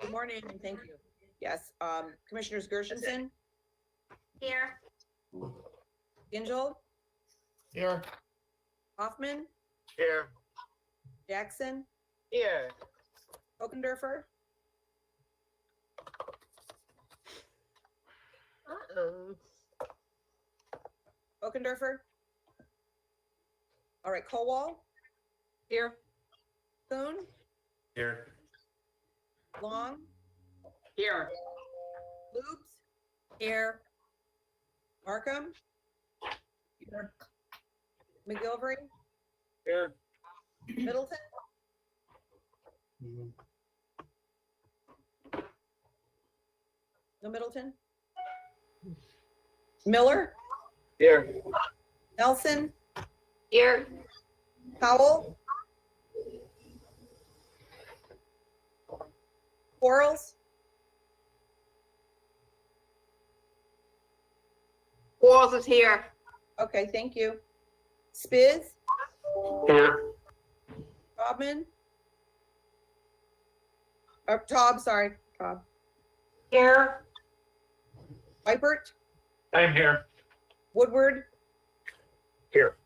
Good morning and thank you. Yes, Commissioners Gershenson, Here. Gingell, Here. Hoffman, Here. Jackson, Here. Okendorfer, Okendorfer. All right, Kowal. Here. Thune, Here. Long, Here. Loops. Here. Markham. Here. McGilvery, Here. Middleton, no Middleton. Miller, Here. Nelson, Here. Powell, Quarles, Quarles is here. okay, thank you. Spiz, Here. Taubman, or Taub, sorry, Taub. Here. Vipert, I'm here. Woodward, Here.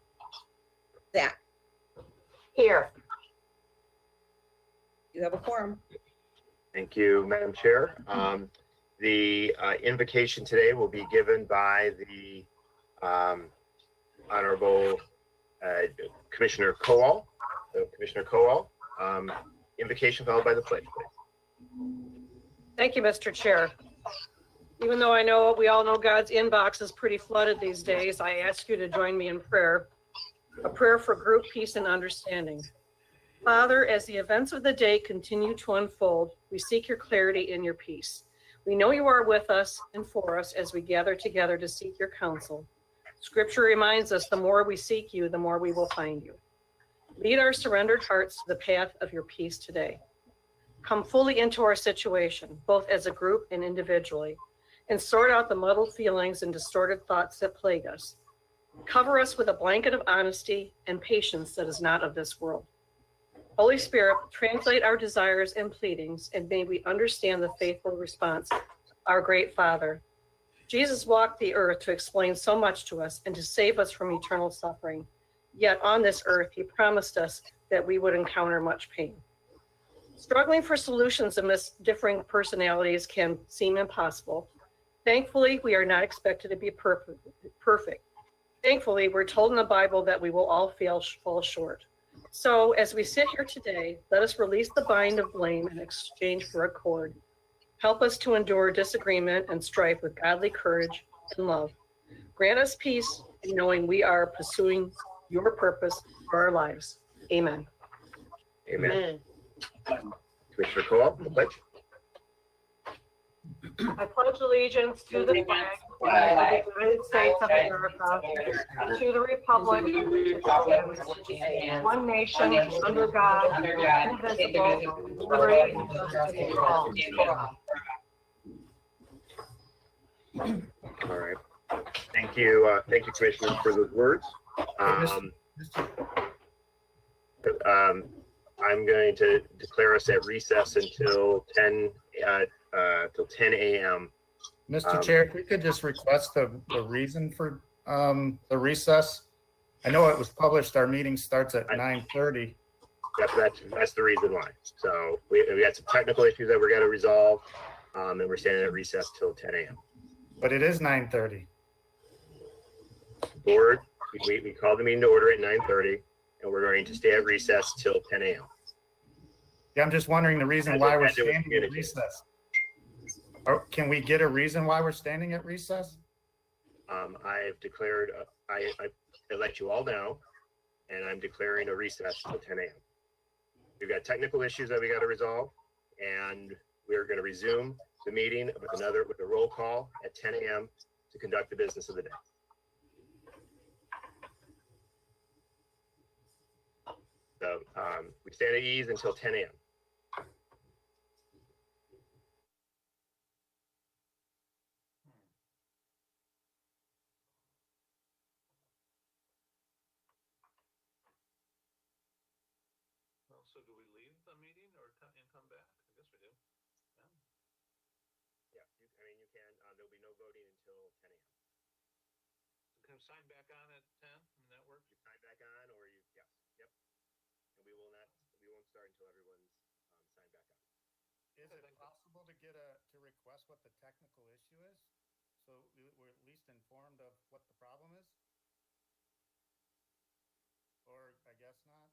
Zach, Here. you have a quorum. Thank you, Madam Chair. The invocation today will be given by the Honorable Commissioner Kowal. So Commissioner Kowal, invocation followed by the pledge, please. Thank you, Mr. Chair. Even though I know we all know God's inbox is pretty flooded these days, I ask you to join me in prayer. A prayer for group peace and understanding. Father, as the events of the day continue to unfold, we seek your clarity and your peace. We know you are with us and for us as we gather together to seek your counsel. Scripture reminds us the more we seek you, the more we will find you. Lead our surrendered hearts to the path of your peace today. Come fully into our situation, both as a group and individually, and sort out the muddled feelings and distorted thoughts that plague us. Cover us with a blanket of honesty and patience that is not of this world. Holy Spirit, translate our desires and pleadings, and may we understand the faithful response, our great Father. Jesus walked the earth to explain so much to us and to save us from eternal suffering. Yet on this earth, he promised us that we would encounter much pain. Struggling for solutions amidst differing personalities can seem impossible. Thankfully, we are not expected to be perfect. Thankfully, we're told in the Bible that we will all fall short. So as we sit here today, let us release the bind of blame in exchange for accord. Help us to endure disagreement and strife with godly courage and love. Grant us peace in knowing we are pursuing your purpose for our lives. Amen. Amen. Commissioner Kowal, the pledge. I pledge allegiance to the flag of the United States of America, to the republic, one nation, under God, indivisible, with liberty and justice for all. All right. Thank you, Commissioner, for those words. I'm going to declare us at recess until 10 a.m. Mr. Chair, if we could just request the reason for the recess. I know it was published, our meeting starts at 9:30. That's the reason why. So we got some technical issues that we're going to resolve, and we're standing at recess till 10 a.m. But it is 9:30. Board, we called the meeting to order at 9:30, and we're going to stay at recess till 10 a.m. Yeah, I'm just wondering the reason As why it- we're as it was standing at communicated. recess. Or can we get a reason why we're standing at recess? I've declared, I let you all know, and I'm declaring a recess till 10 a.m. We've got technical issues that we got to resolve, and we're going to resume the meeting with a roll call at 10 a.m. to conduct the business of the day. So we stand at ease until 10 a.m. So do we leave the meeting or and come back? I guess we do. Yeah. Yeah, I mean, you can, there'll be no voting until 10 a.m. Can sign back on at 10, I mean, that works. You sign back on or you, yes, yep. And we won't start until everyone's signed back on. Is Okay, it thank you. possible to to request what the technical issue is? So we're at least informed of what the problem is? Or I guess not?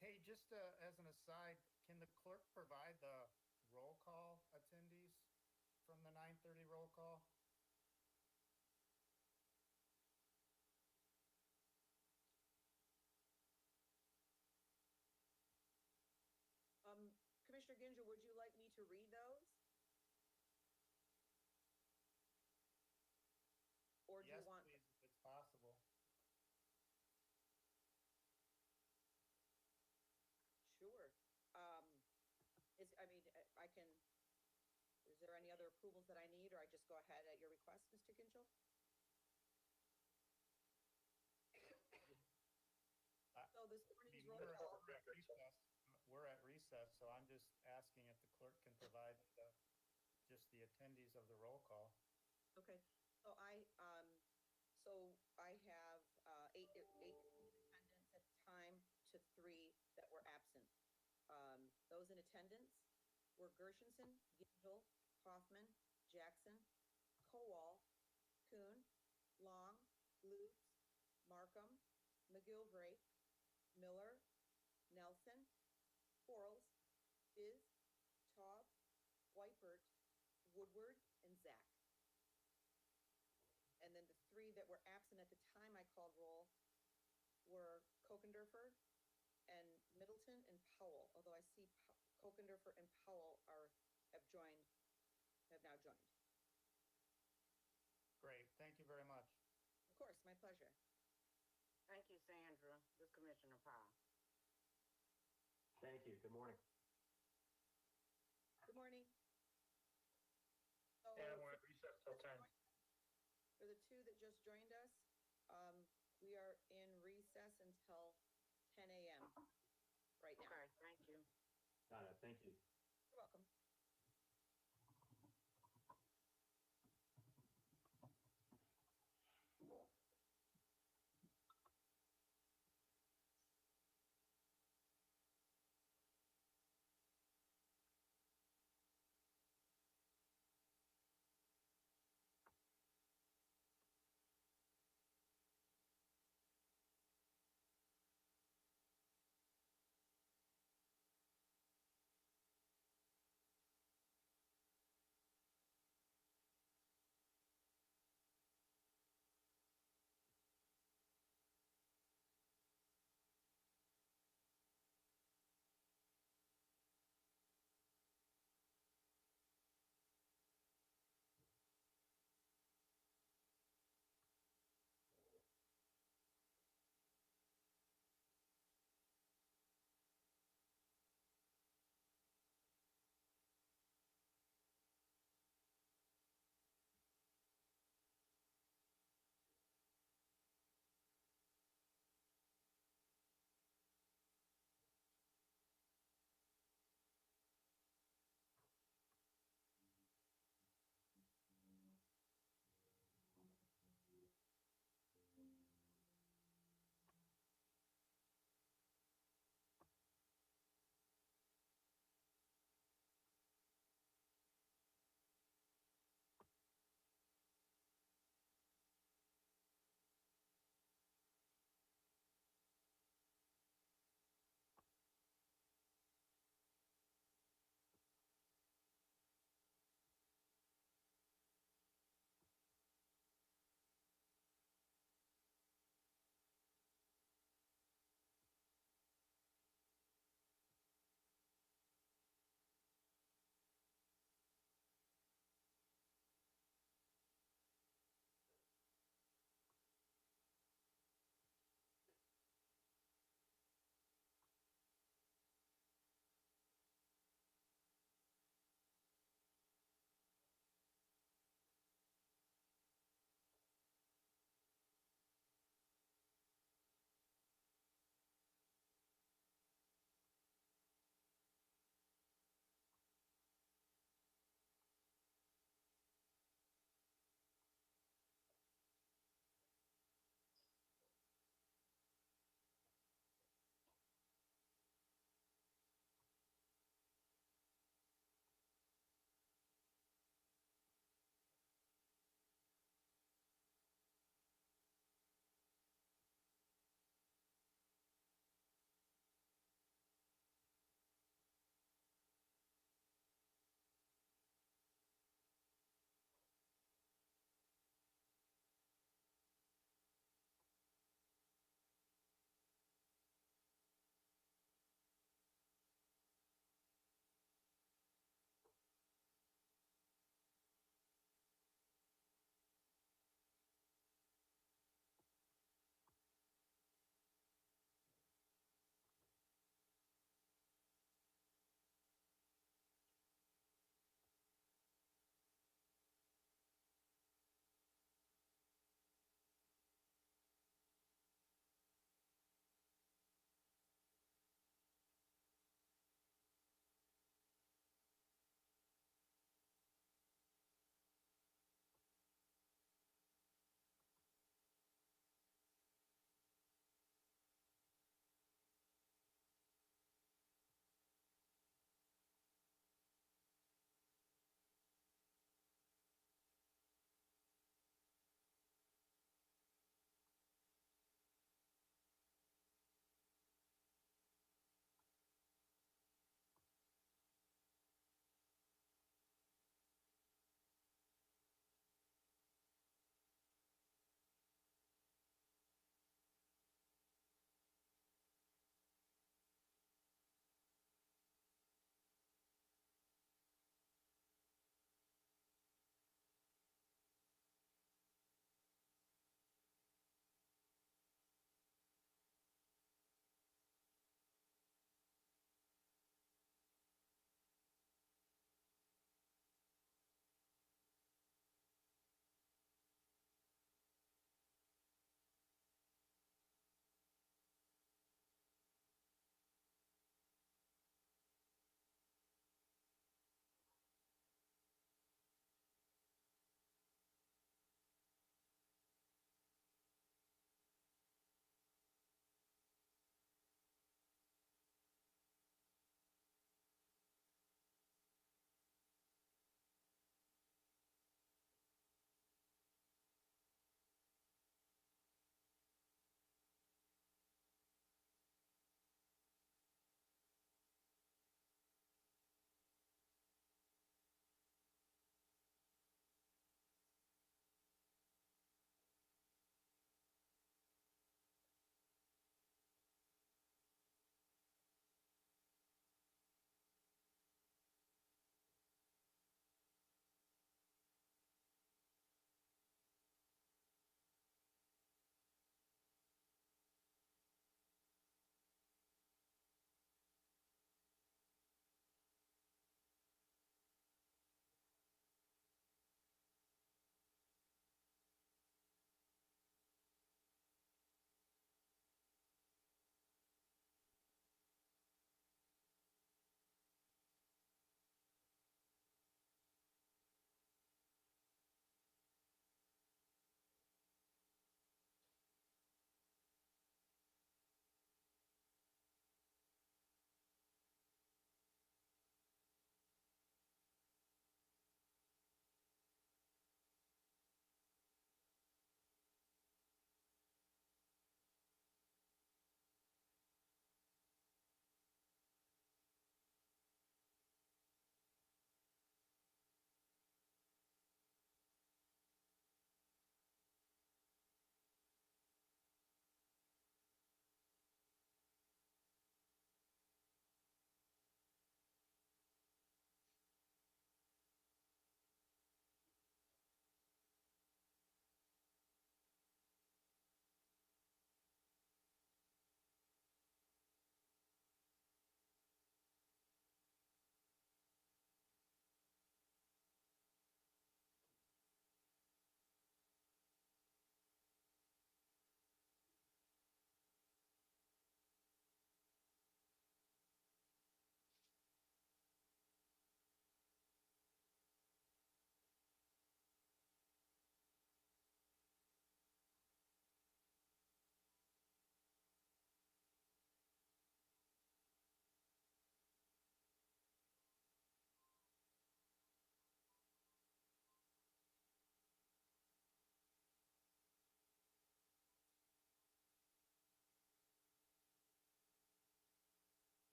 Hey, just as an aside, can the clerk provide the roll call attendees from the 9:30 roll call? Commissioner Ginzel, would you like me to read those? Or do you Yes, want? please, if it's possible. Sure. I can, is there any other approvals that I need, or I just go ahead at your request, Mr. Ginzel? So this I morning's mean, roll We're call, at recess. We're at recess, so I'm just asking if the clerk can provide just the attendees of the roll call. okay, so I have, eight in attendance at the time to 3 that were absent. Those in attendance were Gershenson, Gingell, Hoffman, Jackson, Kowal, Kuhn, Long, Lutz, Markham, McGilvray, Miller, Nelson, Quarles, Biz, Taub, Whitebird, Woodward, and Zach. And then the 3 that were absent at the time I called roll were Kokendorfer and Middleton and Powell, although I see Kokendorfer and Powell have now joined. Great, thank you very much. Of course, my pleasure. Thank you, Sandra. This is Commissioner Powell. Thank you. Good morning. Good morning. So And we're at recess till 10. for the 2 that just joined us, we are in recess until 10 a.m. right now. Okay, thank you. Got it. Thank you. You're welcome.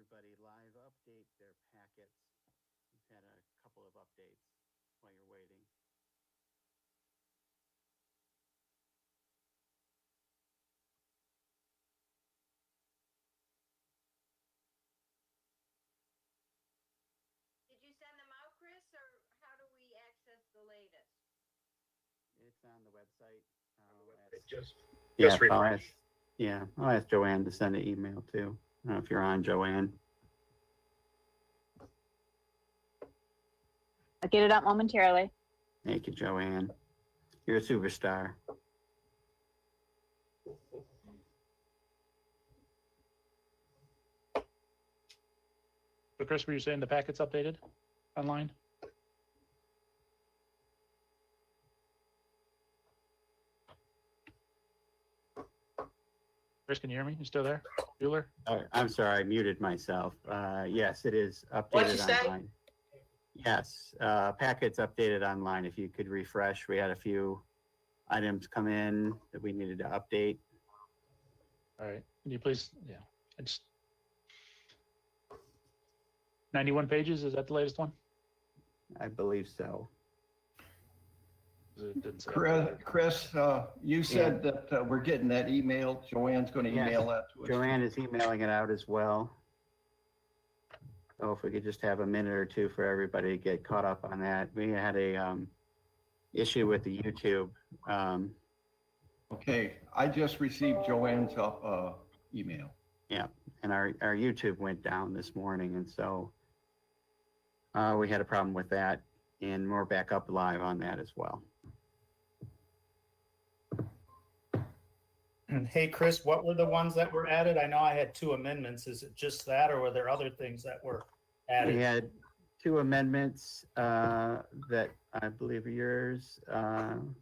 everybody live update their packets. We've had a couple of updates while you're waiting. Did you send them out, Chris, or how do we access the latest? It's on the website. It just Yeah, I'll refresh. I'll ask Joanne to send an email too. I don't know if you're on, Joanne. I'll get it up momentarily. Thank you, Joanne. You're a superstar. So Chris, were you saying the packet's updated online? Chris, can you hear me? You still there? Bueller? I'm sorry, I muted myself. Yes, it is What'd you updated say? online. Yes, packet's updated online. If you could refresh, we had a few items come in that we needed to update. All right. Can you please, yeah, it's 91 pages. Is that the latest one? I believe so. It didn't say. Chris, you said that we're getting that email. Joanne's going to Yes. email that to us. Joanne is emailing it out as well. So if we could just have a minute or two for everybody to get caught up on that. We had a issue with the YouTube. Okay, I just received Joanne's email. And our YouTube went down this morning, and so we had a problem with that, and we're back up live on that as well. Hey, Chris, what were the ones that were added? I know I had 2 amendments. Is it just that, or were there other things that were We added? had 2 amendments that I believe are yours,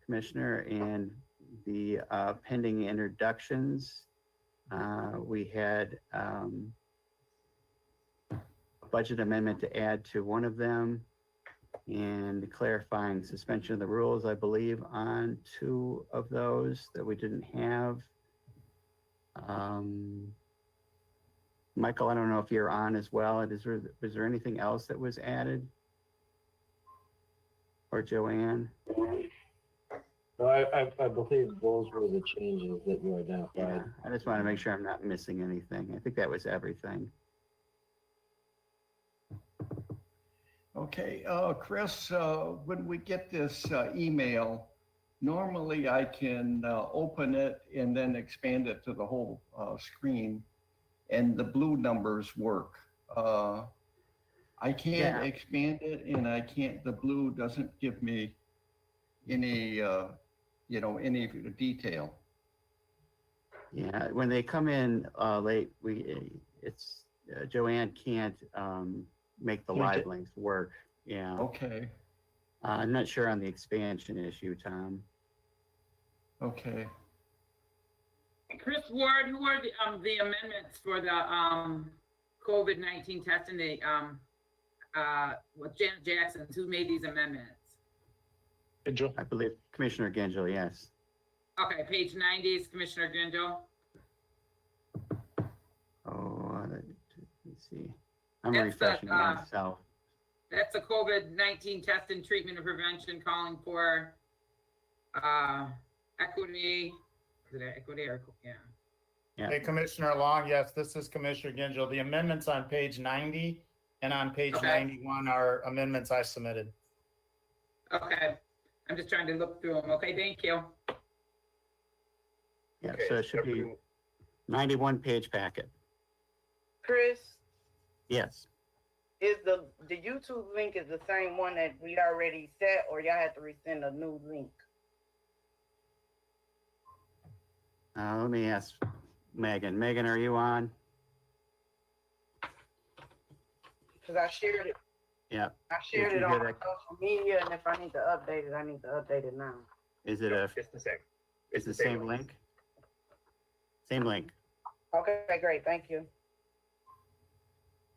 Commissioner, and the pending introductions. We had a budget amendment to add to one of them, and clarifying suspension of the rules, I believe, on 2 of those that we didn't have. Michael, I don't know if you're on as well. Was there anything else that was added? Or Joanne? No, I believe those were the changes that you Yeah, identified. I just want to make sure I'm not missing anything. I think that was everything. Okay, Chris, when we get this email, normally I can open it and then expand it to the whole screen, and the blue numbers work. I can't Yeah. expand it, and the blue doesn't give me any, any detail. Yeah, when they come in late, Joanne can't make the Link live it. links work. Yeah, Okay, I'm not sure on the expansion issue, Tom. okay. Chris Ward, who are the amendments for the COVID-19 testing? With Janet Jackson, who made these amendments? Angel? I believe Commissioner Gengel, yes. Okay, page 90 is Commissioner Gindel. Oh, let's see. I'm That's the, refreshing myself. That's the COVID-19 testing, treatment, and prevention, calling for equity. Is it equity or yeah? Yeah. Hey, Commissioner Long, yes, this is Commissioner Gingell. The amendments on page 90 and on page Okay. 91 are amendments I submitted. Okay, I'm just trying to look through them. Okay, thank you. Yeah, Okay, so it should be everyone- 91 page packet. Chris, Yes. is the YouTube link is the same one that we already set, or y'all have to resend a new link? Let me ask Megan. Megan, are you on? Because I shared it. Yeah. I shared Did it you on hear my that? social media, and if I need to update it, I need to update it now. Is it a, It's the same. it's the same link? Same link. Okay, great, thank you.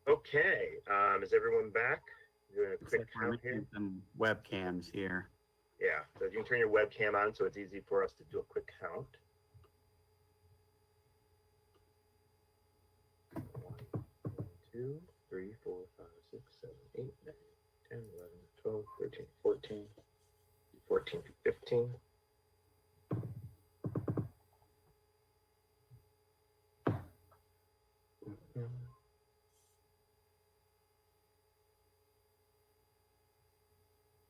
Okay, is everyone back? Doing a Looks quick like we're count here. missing some webcams here. Yeah, so if you can turn your webcam on so it's easy for us to do a quick count. 1, 2, 15.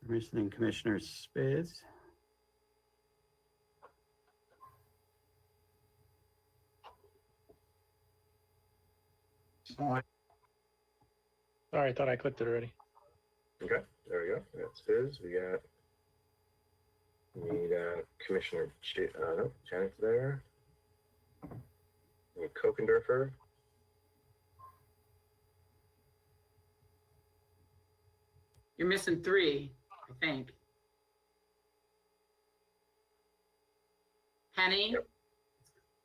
Commissioning Commissioner Spiz. Sorry, I thought I clicked it already. Okay, there we go. That's his. We need Commissioner no, Janet's there. We need Kokendorfer. You're missing 3, I think. Penny? Yep.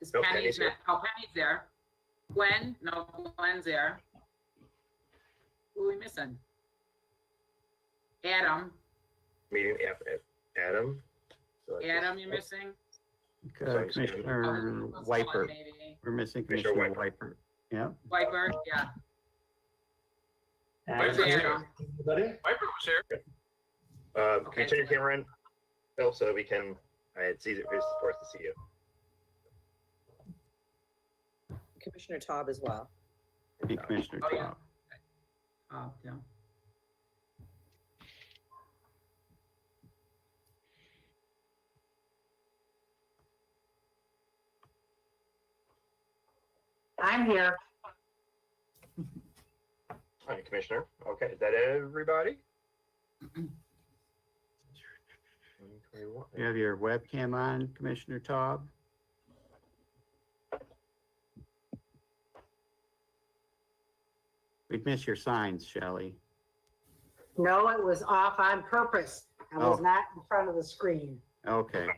Is Nope, Penny's Penny's here. not, oh, Penny's there. Gwen? No, Gwen's there. Who are we missing? Adam. Meeting Adam. So I Adam, just- you're missing? Commissioner Oh, Wiper. maybe. We're missing Commissioner Commissioner Wiper. Wiper. Yeah. Wiper, yeah. Where's Adam. Adam? Anybody? Viper was here. Can Okay, you turn your so- camera on, Bill, so that we can, it's easier for us to see you. Commissioner Taub as well. Be Commissioner Oh, yeah. Top. Yeah. I'm here. Hi, Commissioner. Okay, is that everybody? 2021. You have your webcam on, Commissioner Taub? We'd miss your signs, Shelley. No, it was off on purpose. I was Oh. not in front of the screen, Okay.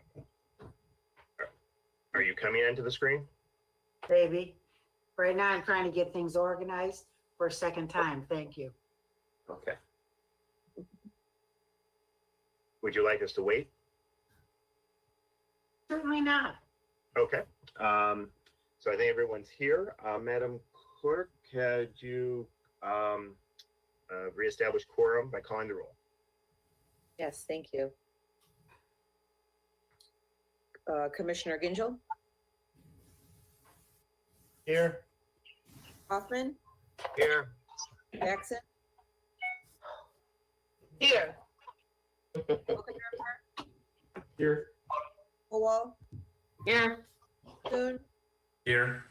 Are you coming into the screen? baby. Right now, I'm trying to get things organized for a second time. Thank you. Okay. Would you like us to wait? Certainly not. Okay. So I think everyone's here. Madam Clerk, had you reestablish quorum by calling the roll? Yes, thank you. Commissioner Gingell, Here. Hoffman, Here. Jackson, Here. Kokendorfer, Here. Howell, Here. Kuhn, Here.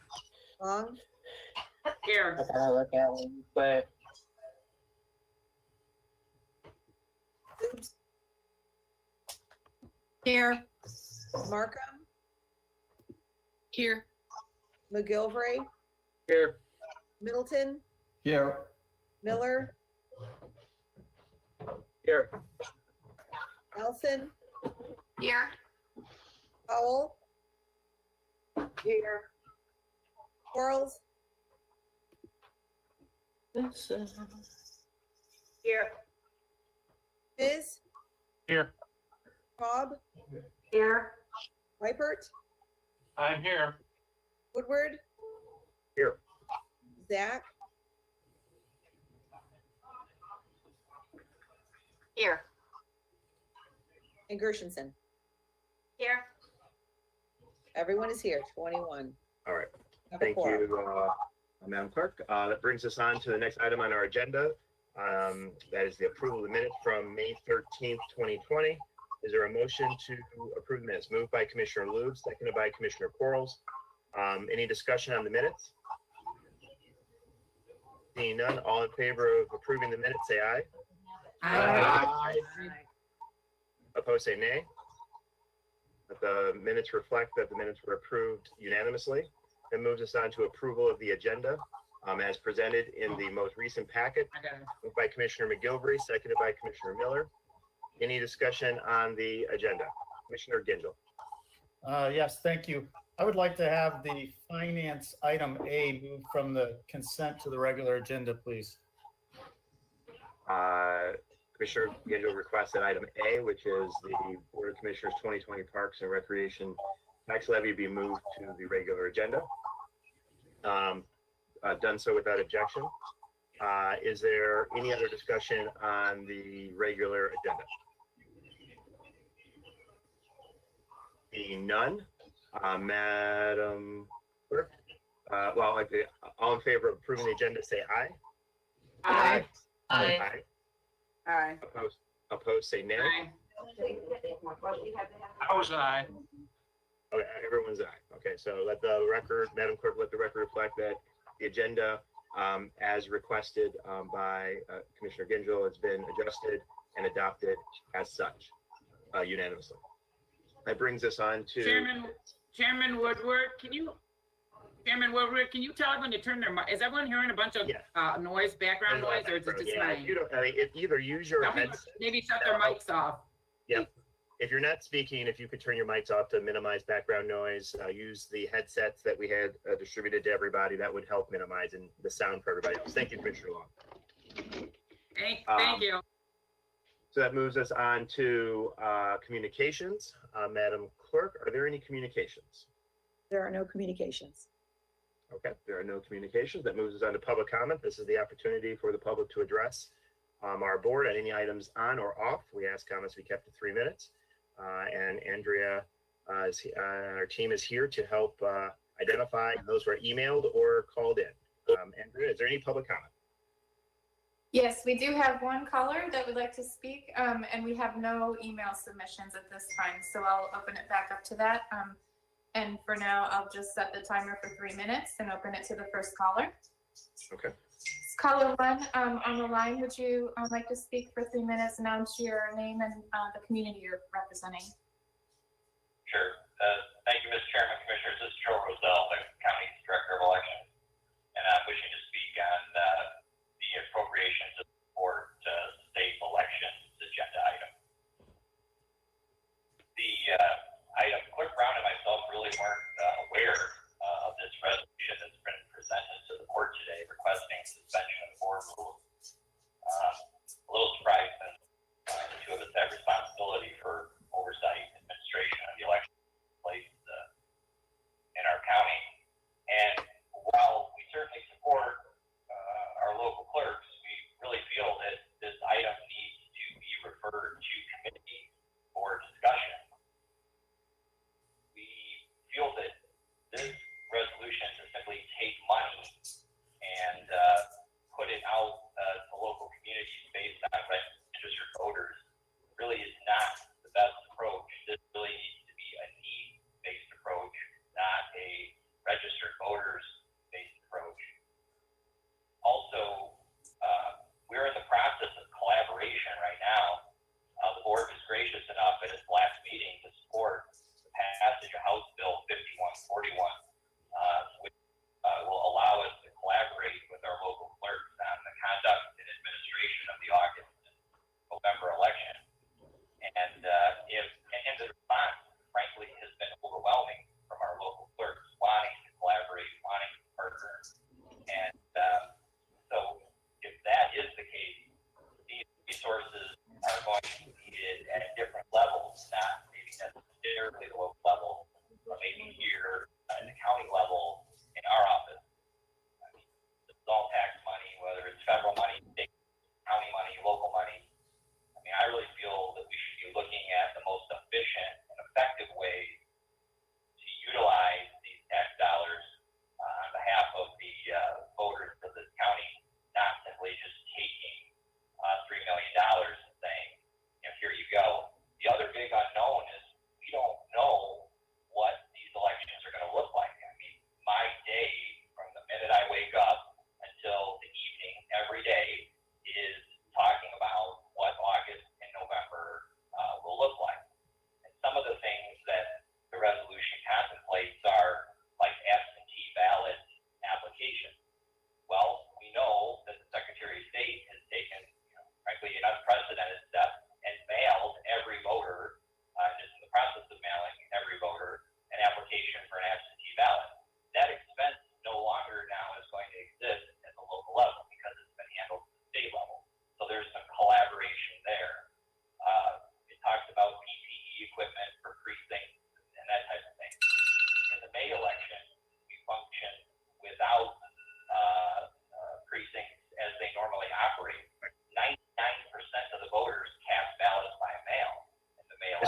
Long, Here. I gotta look at one, but Oops, here. Markham, Here. McGilvray, Here. Middleton, Here. Miller, Here. Nelson, Here. Howell, Here. Quarles, Here. Biz, Here. Cobb, Here, Ripert, I'm here. Woodward, Here. Zach, Here. and Gershenson. Here. Everyone is here, 21. All right. Have a Thank quorum. you, Madam Clerk. That brings us on to the next item on our agenda. That is the approval of the minutes from May 13th, 2020. Is there a motion to approve the minutes? Moved by Commissioner Lube, seconded by Commissioner Quarles. Any discussion on the minutes? Seeing none, all in favor of approving the minutes, say aye. Aye. Opposed, say nay. Let the minutes reflect that the minutes were approved unanimously. That moves us on to approval of the agenda as presented in the most recent packet. I got it. Moved by Commissioner McGilvray, seconded by Commissioner Miller. Any discussion on the agenda? Commissioner Gingell. Yes, thank you. I would like to have the finance item A moved from the consent to the regular agenda, please. Commissioner Gingell requested item A, which is the Board of Commissioners 2020 Parks and Recreation tax levy be moved to the regular agenda. Done so without objection. Is there any other discussion on the regular agenda? Being none, Madam Clerk, all in favor of approving the agenda, say aye. Aye. Aye. Aye. Opposed, say nay. Aye. I was aye. Okay, everyone's aye. Okay, so let the record, Madam Clerk, let the record reflect that the agenda, as requested by Commissioner Gingell, has been adjusted and adopted as such unanimously. That brings us on to Chairman Woodward, can you tell everyone to turn their mic? Is everyone hearing a bunch of noise, background noise, or is it just Yeah, if mine? you don't, either use your Tell people headset. maybe shut their mics off. Yep. If you're not speaking, if you could turn your mics off to minimize background noise, use the headsets that we had distributed to everybody. That would help minimize the sound for everybody else. Thank you, Commissioner Long. Thank you. So that moves us on to communications. Madam Clerk, are there any communications? There are no communications. Okay, there are no communications. That moves us on to public comment. This is the opportunity for the public to address our board on any items on or off. We ask comments be kept to 3 minutes. And Andrea, our team is here to help identify those who are emailed or called in. Andrea, is there any public comment? Yes, we do have one caller that would like to speak, and we have no email submissions at this time, so I'll open it back up to that. And for now, I'll just set the timer for 3 minutes and open it to the first caller. Okay. Caller one, on the line, would you like to speak for 3 minutes, announce your name and the community you're representing? Sure. Thank you, Mr. Chairman, Commissioners. This is Joe Roselle, the County's Director of Elections, and I'm wishing to speak on the appropriations of support state elections agenda item. The item, Clerk Brown and myself really weren't aware of this resolution that's been presented to the court today requesting suspension of board rules. A little surprised that the two of us have responsibility for oversight and administration of the election place in our county. And while we certainly support our local clerks, we really feel that this item needs to be referred to committee for discussion. We feel that this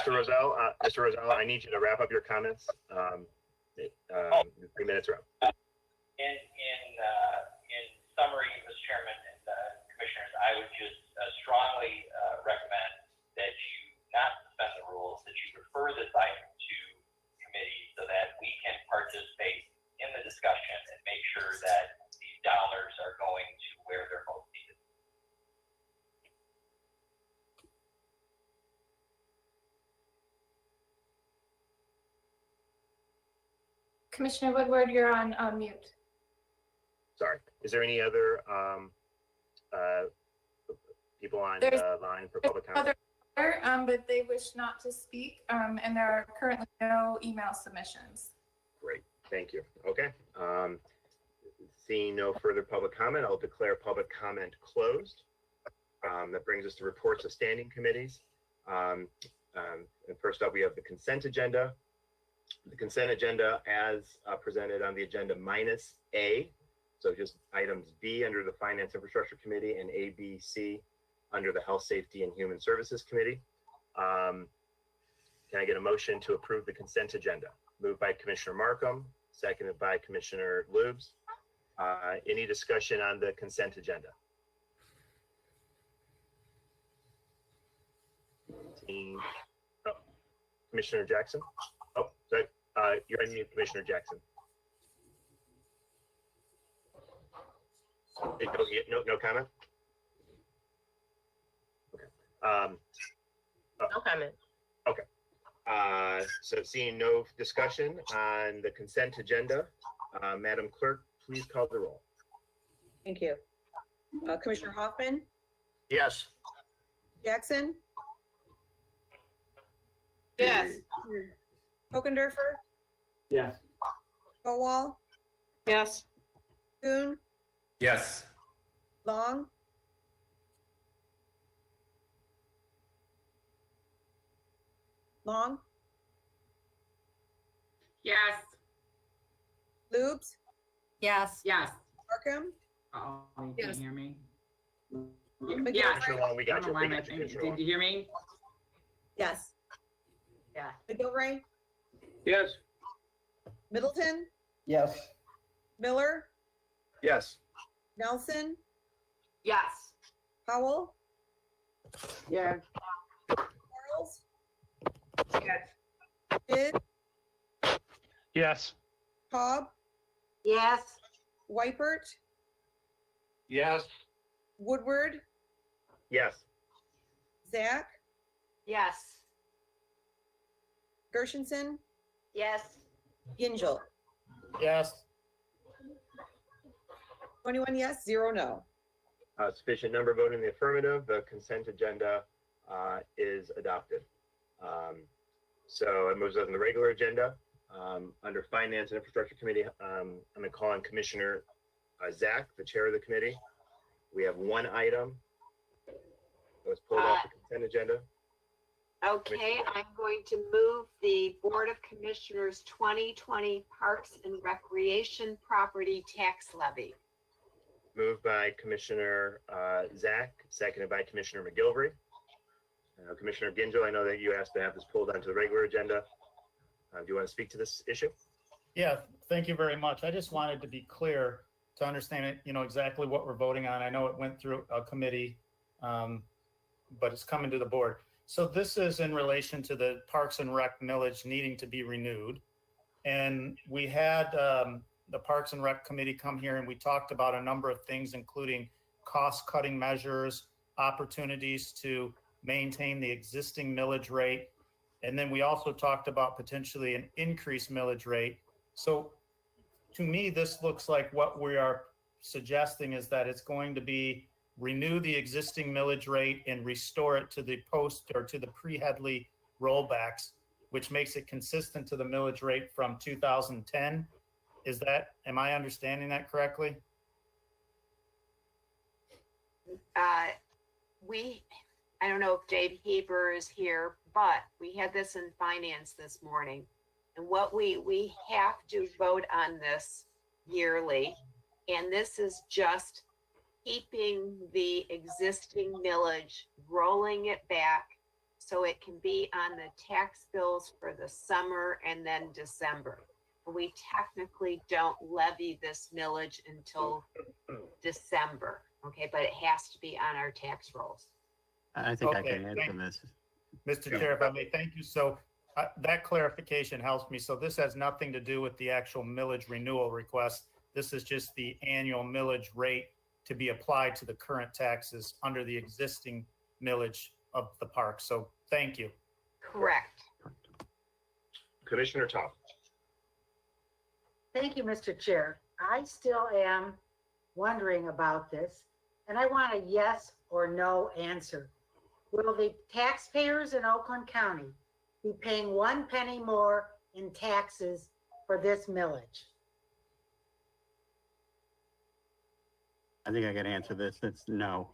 Mr. Roselle, I need you to wrap up your comments. 3 minutes are up. In summary, Mr. Chairman and Commissioners, I would just strongly recommend that you not suspend the rules, that you refer this item to committee so that we can participate in the discussion and make sure that these dollars are going to where they're most needed. Commissioner Woodward, you're on mute. Sorry. Is there any other people on There's- the line for public comment? But they wish not to speak, and there are currently no email submissions. Great, thank you. Okay. Seeing no further public comment, I'll declare public comment closed. That brings us to reports of standing committees. And first up, we have the consent agenda. The consent agenda as presented on the agenda minus A. So just items B under the Finance Infrastructure Committee and A, B, C under the Health, Safety, and Human Services Committee. Can I get a motion to approve the consent agenda? Moved by Commissioner Markham, seconded by Commissioner Lubes. Any discussion on the consent agenda? Commissioner Jackson? Oh, sorry. You're on mute, Commissioner Jackson. No comment? Okay. No comment. Okay. So seeing no discussion on the consent agenda, Madam Clerk, please call the roll. Thank you. Commissioner Hoffman, Yes. Jackson, Yes. Kokendorfer, Yes. Kowal, Yes. Kuhn, Yes. Long, Long, Yes. Lubes, Yes. Yes. Markham, Oh, you Yes. can't hear me? McGilvray, Yes. Commissioner Long, we I got don't know you. why We I'm got you, Commissioner Long. Did you hear me? yes. Yeah. McGilvray, Yes. Middleton, Yes. Miller, Yes. Nelson, Yes. Howell, Yeah. Charles, Yes. Kidd, Yes. Cobb, Yes. Wypert, Yes. Woodward, Yes. Zach, Yes. Gershenson, Yes. Gingell. Yes. 21 yes, 0 no. Sufficient number voting in the affirmative. The consent agenda is adopted. So it moves on to the regular agenda. Under Finance and Infrastructure Committee, I'm going to call on Commissioner Zach, the chair of the committee. We have one item that was pulled off the consent agenda. Okay, I'm going to move the Board of Commissioners 2020 Parks and Recreation Property Tax Levy. Moved by Commissioner Zach, seconded by Commissioner McGilvray. Commissioner Gingell, I know that you asked to have this pulled onto the regular agenda. Do you want to speak to this issue? Yeah, thank you very much. I just wanted to be clear to understand it, exactly what we're voting on. I know it went through a committee, but it's coming to the board. So this is in relation to the Parks and Rec millage needing to be renewed. And we had the Parks and Rec Committee come here and we talked about a number of things, including cost-cutting measures, opportunities to maintain the existing millage rate. And then we also talked about potentially an increased millage rate. So to me, this looks like what we are suggesting is that it's going to be renew the existing millage rate and restore it to the post or to the pre-Headley rollbacks, which makes it consistent to the millage rate from 2010. Am I understanding that correctly? I don't know if Dave Heber is here, but we had this in finance this morning. And what we have to vote on this yearly. And this is just keeping the existing millage, rolling it back so it can be on the tax bills for the summer and then December. We technically don't levy this millage until December, okay, but it has to be on our tax rolls. I think I Okay, can answer this. Mr. Chair, if I may, thank you. So that clarification helps me. So this has nothing to do with the actual millage renewal request. This is just the annual millage rate to be applied to the current taxes under the existing millage of the park. So thank you. Correct. Commissioner Top. Thank you, Mr. Chair. I still am wondering about this, and I want a yes or no answer. Will the taxpayers in Oakland County be paying 1 penny more in taxes for this millage? I think I can answer this. It's no.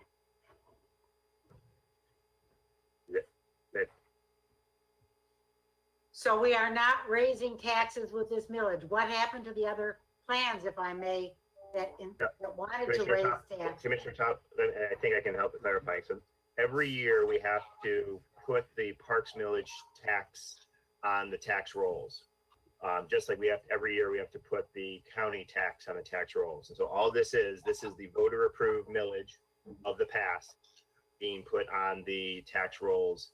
So we are not raising taxes with this millage. What happened to the other plans, if I may, that wanted to raise taxes? Commissioner Top, I think I can help clarify. So every year we have to put the parks millage tax on the tax rolls. Just like every year we have to put the county tax on the tax rolls. And so all this is the voter approved millage of the past being put on the tax rolls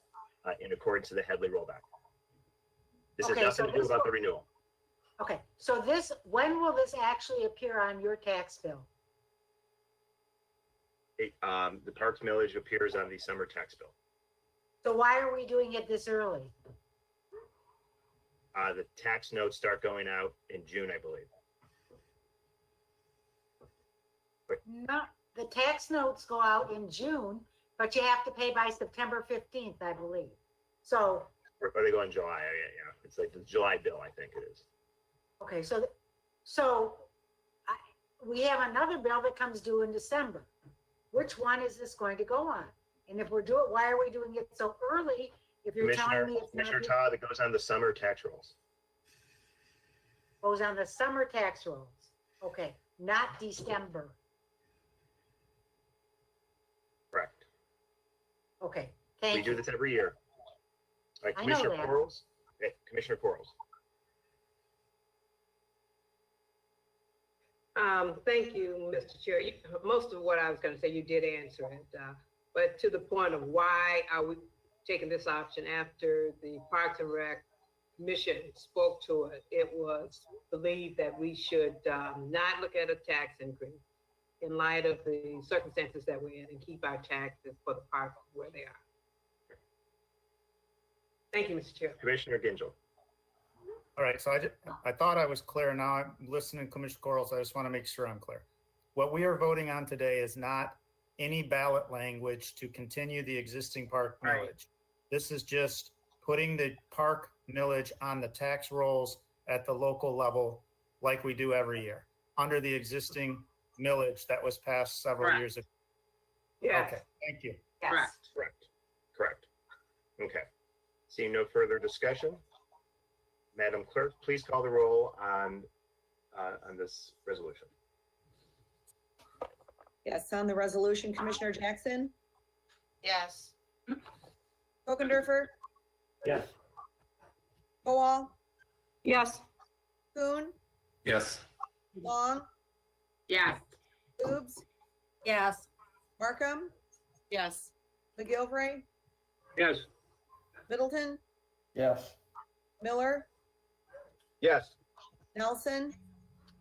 in accordance to the Headley rollback. This has nothing to do about the renewal. Okay, so when will this actually appear on your tax bill? The parks millage appears on the summer tax bill. So why are we doing it this early? The tax notes start going out in June, I believe. No, the tax notes go out in June, but you have to pay by September 15th, I believe. So, Or they go in July, yeah. It's like the July bill, I think it is. okay, we have another bill that comes due in December. Which one is this going to go on? And if why are we doing it so early? If you're telling me it's Commissioner not Todd, it goes on the summer tax rolls. goes on the summer tax rolls. Okay, not December. Correct. Okay, thank you. We do this every year. All right, I know Commissioner that. Quarles. Okay, Commissioner Quarles. Thank you, Mr. Chair. Most of what I was going to say, you did answer it. But to the point of why are we taking this option after the Parks and Rec Commission spoke to it, it was believed that we should not look at a tax increase in light of the circumstances that we're in and keep our taxes for the park where they are. Thank you, Mr. Chair. Commissioner Gingell. All right, so I thought I was clear. Now I'm listening to Commissioner Quarles. I just want to make sure I'm clear. What we are voting on today is not any ballot language to continue the existing park millage. This is just putting the park millage on the tax rolls at the local level like we do every year under the existing millage that was passed several years ago. Yeah. Okay, thank you. Yes. Correct. Okay. Seeing no further discussion, Madam Clerk, please call the roll on this resolution. Yes, on the resolution, Commissioner Jackson, Yes. Kokendorfer, Yes. Powell, Yes. Kuhn, Yes. Long, Yes. Boobs, Yes. Markham, Yes. McGilvray, Yes. Middleton, Yes. Miller, Yes. Nelson,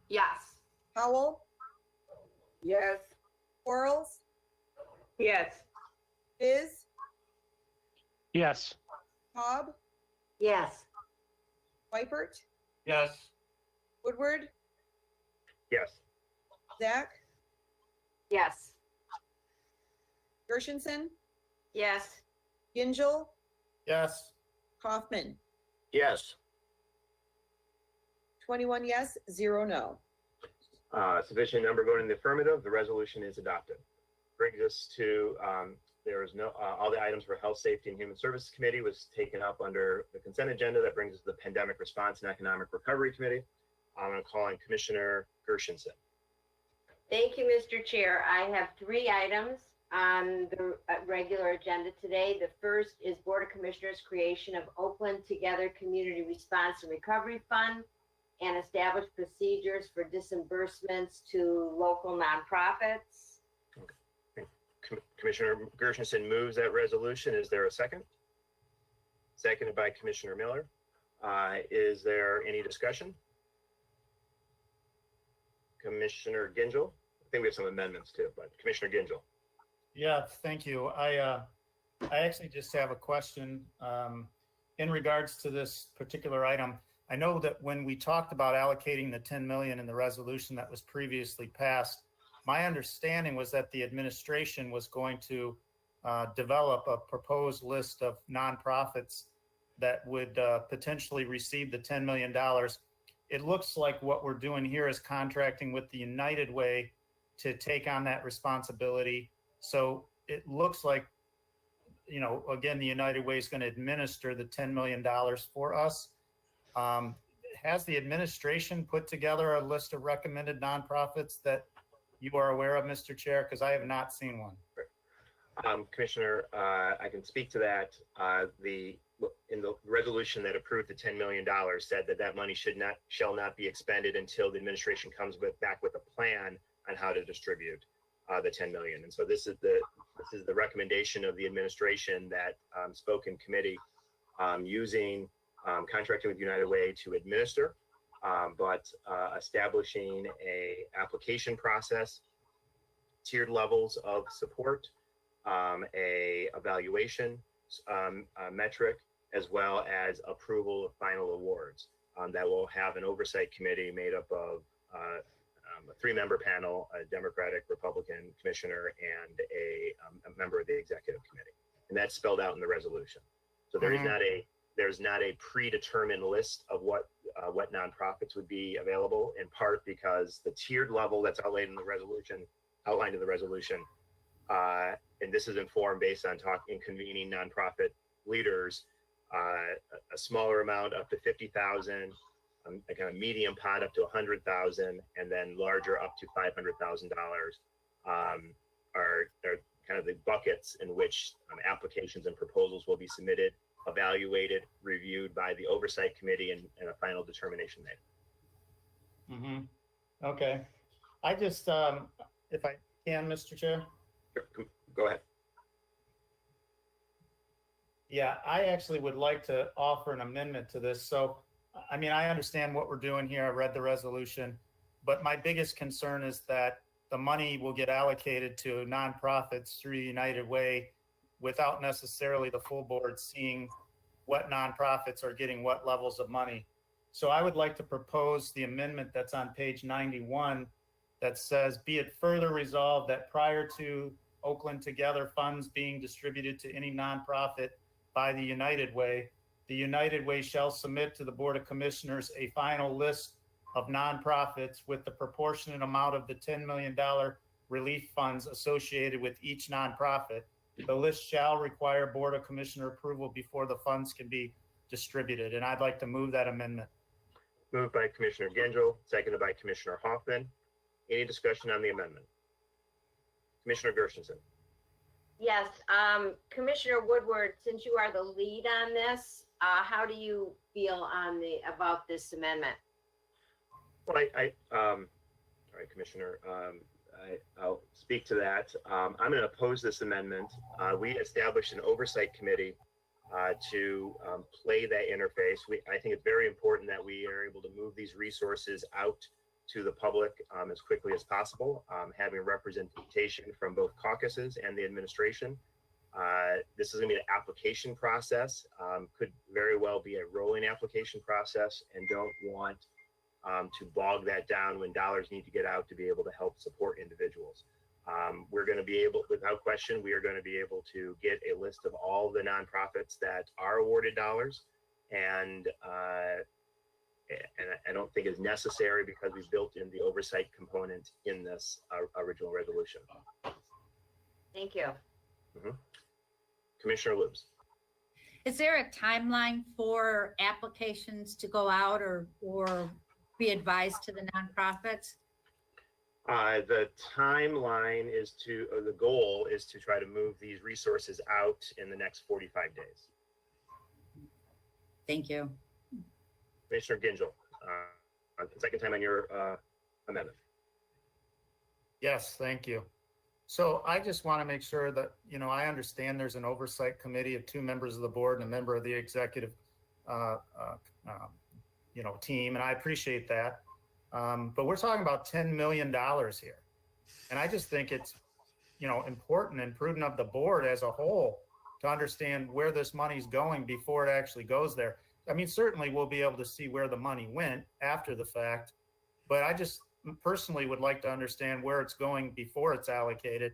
Yes. Powell, Yes. Quarles, Yes. Biz, Yes. Cobb, Yes, Wipert, Yes. Woodward, Yes. Zach, Yes. Gershenson, Yes. Gingell, Yes. Kaufman. Yes. 21 yes, 0 no. Sufficient number voting in the affirmative, the resolution is adopted. Brings us to, there is no, all the items for Health, Safety, and Human Services Committee was taken up under the consent agenda. That brings us to the Pandemic Response and Economic Recovery Committee. I'm going to call on Commissioner Gershenson. Thank you, Mr. Chair. I have 3 items. on the regular agenda today. The first is Board of Commissioners creation of Oakland Together Community Response and Recovery Fund and establish procedures for disbursements to local nonprofits. Commissioner Gershenson moves that resolution. Is there a second? Seconded by Commissioner Miller. Is there any discussion? Commissioner Gingell? I think we have some amendments too, but Commissioner Gingell. Yeah, thank you. I actually just have a question in regards to this particular item. I know that when we talked about allocating the 10 million in the resolution that was previously passed, my understanding was that the administration was going to develop a proposed list of nonprofits that would potentially receive the $10 million. It looks like what we're doing here is contracting with the United Way to take on that responsibility. So it looks like, you know, again, the United Way is going to administer the $10 million for us. Has the administration put together a list of recommended nonprofits that you are aware of, Mr. Chair? Because I have not seen one. Commissioner, I can speak to that. In the resolution that approved the $10 million said that money shall not be expended until the administration comes back with a plan on how to distribute the 10 million. And so this is the recommendation of the administration that spoke in committee using contracting with United Way to administer, but establishing a application process, tiered levels of support, a evaluation metric, as well as approval of final awards that will have an oversight committee made up of a 3-member panel, a Democratic, Republican commissioner, and a member of the executive committee. And that's spelled out in the resolution. So there's not a predetermined list of what nonprofits would be available, in part because the tiered level that's outlined in the resolution, and this is informed based on convening nonprofit leaders, a smaller amount up to 50,000, a kind of medium pot up to 100,000, and then larger up to $500,000 are kind of the buckets in which applications and proposals will be submitted, evaluated, reviewed by the oversight committee, and a final determination made. Mm-hmm. Okay. I just, if I can, Mr. Chair. Sure. Go ahead. Yeah, I actually would like to offer an amendment to this. So, I mean, I understand what we're doing here. I read the resolution, but my biggest concern is that the money will get allocated to nonprofits through United Way without necessarily the full board seeing what nonprofits are getting what levels of money. So I would like to propose the amendment that's on page 91 that says, be it further resolved that prior to Oakland Together funds being distributed to any nonprofit by the United Way, the United Way shall submit to the Board of Commissioners a final list of nonprofits with the proportionate amount of the $10 million relief funds associated with each nonprofit. The list shall require Board of Commissioner approval before the funds can be distributed. And I'd like to move that amendment. Moved by Commissioner Gingell, seconded by Commissioner Hoffman. Any discussion on the amendment? Commissioner Gershenson. Yes, Commissioner Woodward, since you are the lead on this, how do you feel about this amendment? Well, all right, Commissioner, I'll speak to that. I'm going to oppose this amendment. We established an oversight committee to play that interface. I think it's very important that we are able to move these resources out to the public as quickly as possible, having representation from both caucuses and the administration. This is going to be an application process, could very well be a rolling application process, and don't want to bog that down when dollars need to get out to be able to help support individuals. We're going to be able, without question, we are going to be able to get a list of all the nonprofits that are awarded dollars, and I don't think it's necessary because we've built in the oversight component in this original resolution. Thank you. Mm-hmm. Commissioner Lubes. Is there a timeline for applications to go out or be advised to the nonprofits? The timeline is the goal is to try to move these resources out in the next 45 days. Thank you. Commissioner Gingell, second time on your amendment. Yes, thank you. So I just want to make sure that, I understand there's an oversight committee of 2 members of the board and a member of the executive, team, and I appreciate that. But we're talking about $10 million here. And I just think it's, important and prudent of the board as a whole to understand where this money's going before it actually goes there. I mean, certainly we'll be able to see where the money went after the fact, but I just personally would like to understand where it's going before it's allocated.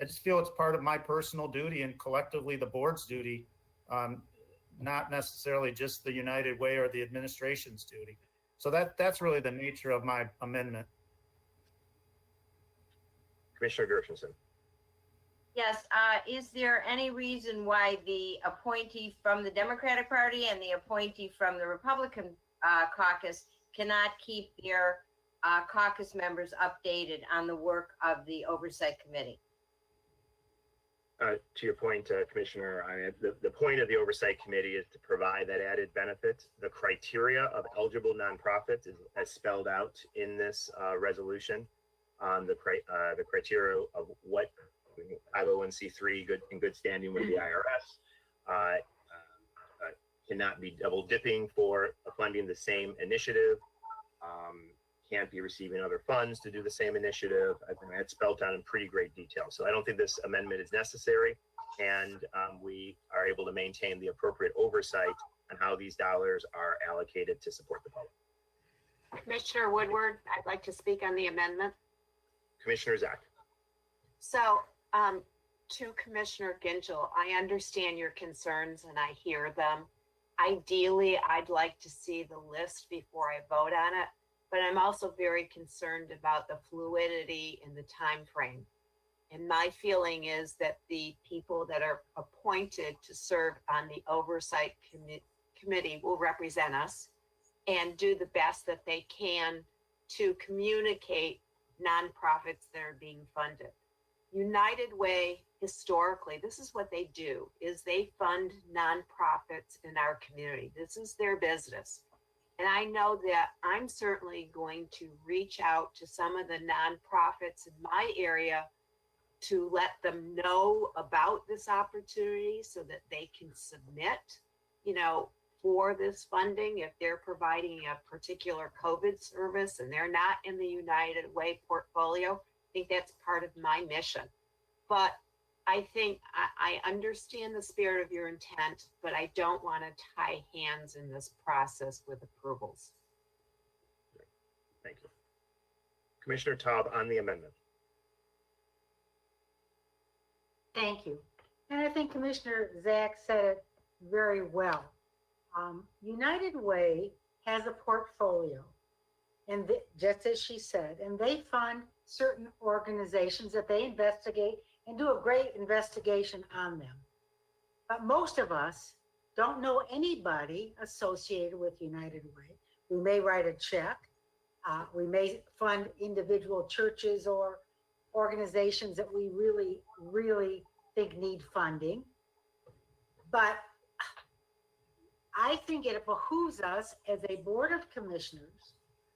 I just feel it's part of my personal duty and collectively the board's duty, not necessarily just the United Way or the administration's duty. So that's really the nature of my amendment. Commissioner Gershenson. Yes, is there any reason why the appointee from the Democratic Party and the appointee from the Republican caucus cannot keep their caucus members updated on the work of the Oversight Committee? To your point, Commissioner, the point of the Oversight Committee is to provide that added benefit. The criteria of eligible nonprofits is as spelled out in this resolution. The criteria of what 501c3 in good standing with the IRS cannot be double dipping for funding the same initiative. Can't be receiving other funds to do the same initiative. I think that's spelled out in pretty great detail. So I don't think this amendment is necessary, and we are able to maintain the appropriate oversight on how these dollars are allocated to support the public. Commissioner Woodward, I'd like to speak on the amendment. Commissioner Zach. So, to Commissioner Gingell, I understand your concerns and I hear them. Ideally, I'd like to see the list before I vote on it, but I'm also very concerned about the fluidity in the time frame. And my feeling is that the people that are appointed to serve on the Oversight Committee will represent us and do the best that they can to communicate nonprofits that are being funded. United Way, historically, this is what they do, is they fund nonprofits in our community. This is their business. And I know that I'm certainly going to reach out to some of the nonprofits in my area to let them know about this opportunity so that they can submit, for this funding if they're providing a particular COVID service and they're not in the United Way portfolio. I think that's part of my mission. But I think I understand the spirit of your intent, but I don't want to tie hands in this process with approvals. Thank you. Commissioner Taub on the amendment. Thank you. And I think Commissioner Zach said it very well. United Way has a portfolio, and just as she said, and they fund certain organizations that they investigate and do a great investigation on them. But most of us don't know anybody associated with United Way. We may write a check. We may fund individual churches or organizations that we really, really think need funding. But I think it behooves us as a board of commissioners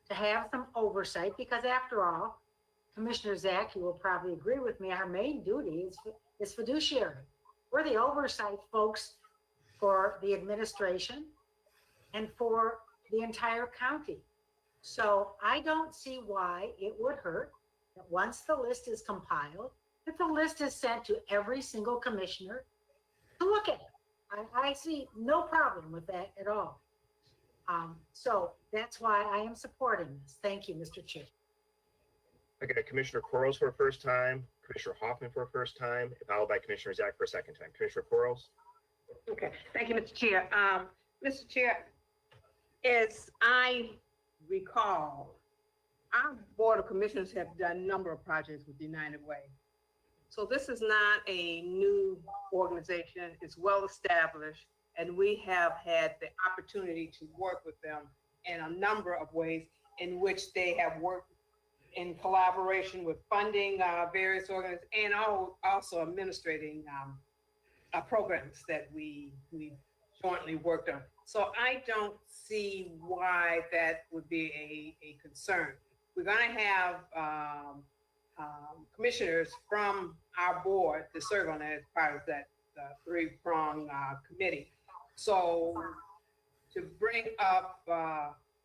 to have some oversight, because after all, Commissioner Zach, you will probably agree with me, our main duty is fiduciary. We're the oversight folks for the administration and for the entire county. So I don't see why it would hurt that once the list is compiled, that the list is sent to every single commissioner to look at it. I see no problem with that at all. So that's why I am supporting this. Thank you, Mr. Chair. Okay, Commissioner Quarles for a first time, Commissioner Hoffman for a first time, followed by Commissioner Zach for a second time. Commissioner Quarles. Okay, thank you, Mr. Chair. Mr. Chair, as I recall, our Board of Commissioners have done a number of projects with United Way. So this is not a new organization. It's well established, and we have had the opportunity to work with them in a number of ways in which they have worked in collaboration with funding various organizations and also administrating programs that we jointly worked on. So I don't see why that would be a concern. We're going to have commissioners from our board to serve on that as part of that three-prong committee. So to bring up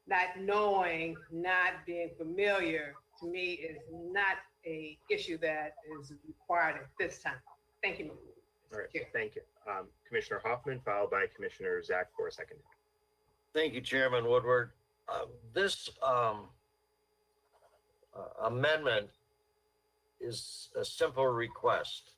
not knowing, not being familiar, to me is not a issue that is required at this time. Thank you. All right, thank you. Commissioner Hoffman, followed by Commissioner Zach for a second. Thank you, Chairman Woodward. This amendment is a simple request.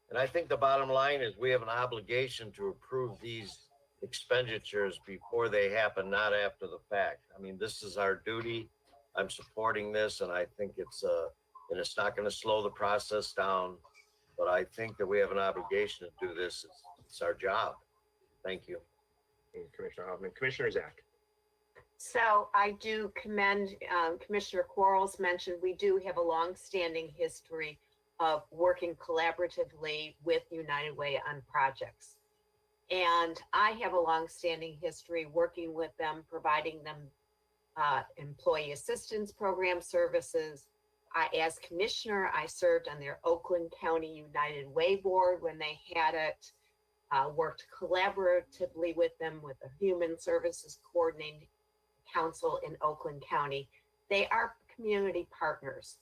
And I think the bottom line is we have an obligation to approve these expenditures before they happen, not after the fact. I mean, this is our duty. I'm supporting this, and I think it's and it's not going to slow the process down, but I think that we have an obligation to do this. It's our job. Thank you. Commissioner Hoffman. Commissioner Zach. So I do commend Commissioner Quarles mentioned we do have a long-standing history of working collaboratively with United Way on projects. And I have a long-standing history working with them, providing them employee assistance program services. As commissioner, I served on their Oakland County United Way Board when they had it, worked collaboratively with them with the Human Services Coordinating Council in Oakland County. They are community partners.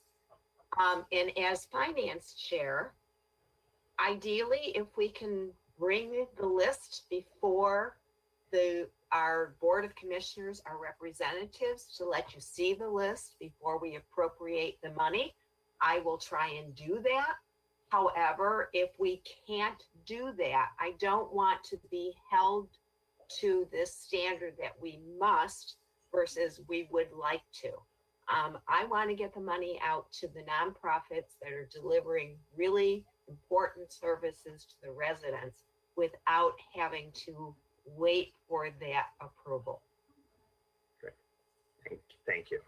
And as finance chair, ideally, if we can bring the list before our Board of Commissioners, our representatives, to let you see the list before we appropriate the money, I will try and do that. However, if we can't do that, I don't want to be held to this standard that we must versus we would like to. I want to get the money out to the nonprofits that are delivering really important services to the residents without having to wait for that approval. Great. Thank you.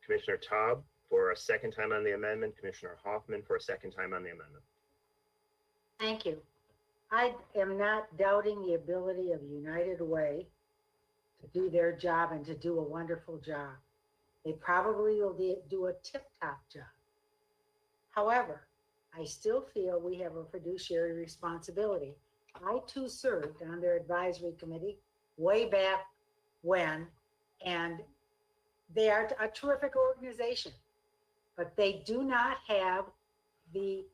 Commissioner Taub for a second time on the amendment. Commissioner Hoffman for a second time on the amendment. Thank you. I am not doubting the ability of United Way to do their job and to do a wonderful job. They probably will do a tip-top job. However, I still feel we have a fiduciary responsibility. I too served on their advisory committee way back when, and they are a terrific organization, but they do not have the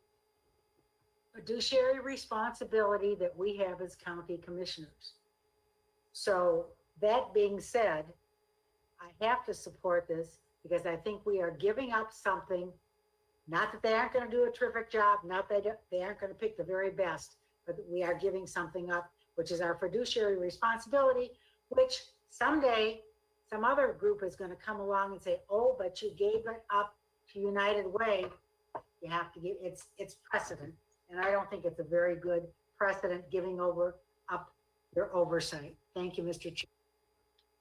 fiduciary responsibility that we have as county commissioners. So that being said, I have to support this because I think we are giving up something. Not that they aren't going to do a terrific job, not that they aren't going to pick the very best, but we are giving something up, which is our fiduciary responsibility, which someday some other group is going to come along and say, oh, but you gave it up to United Way. You have to give it's precedent. And I don't think it's a very good precedent giving up your oversight. Thank you, Mr. Chair.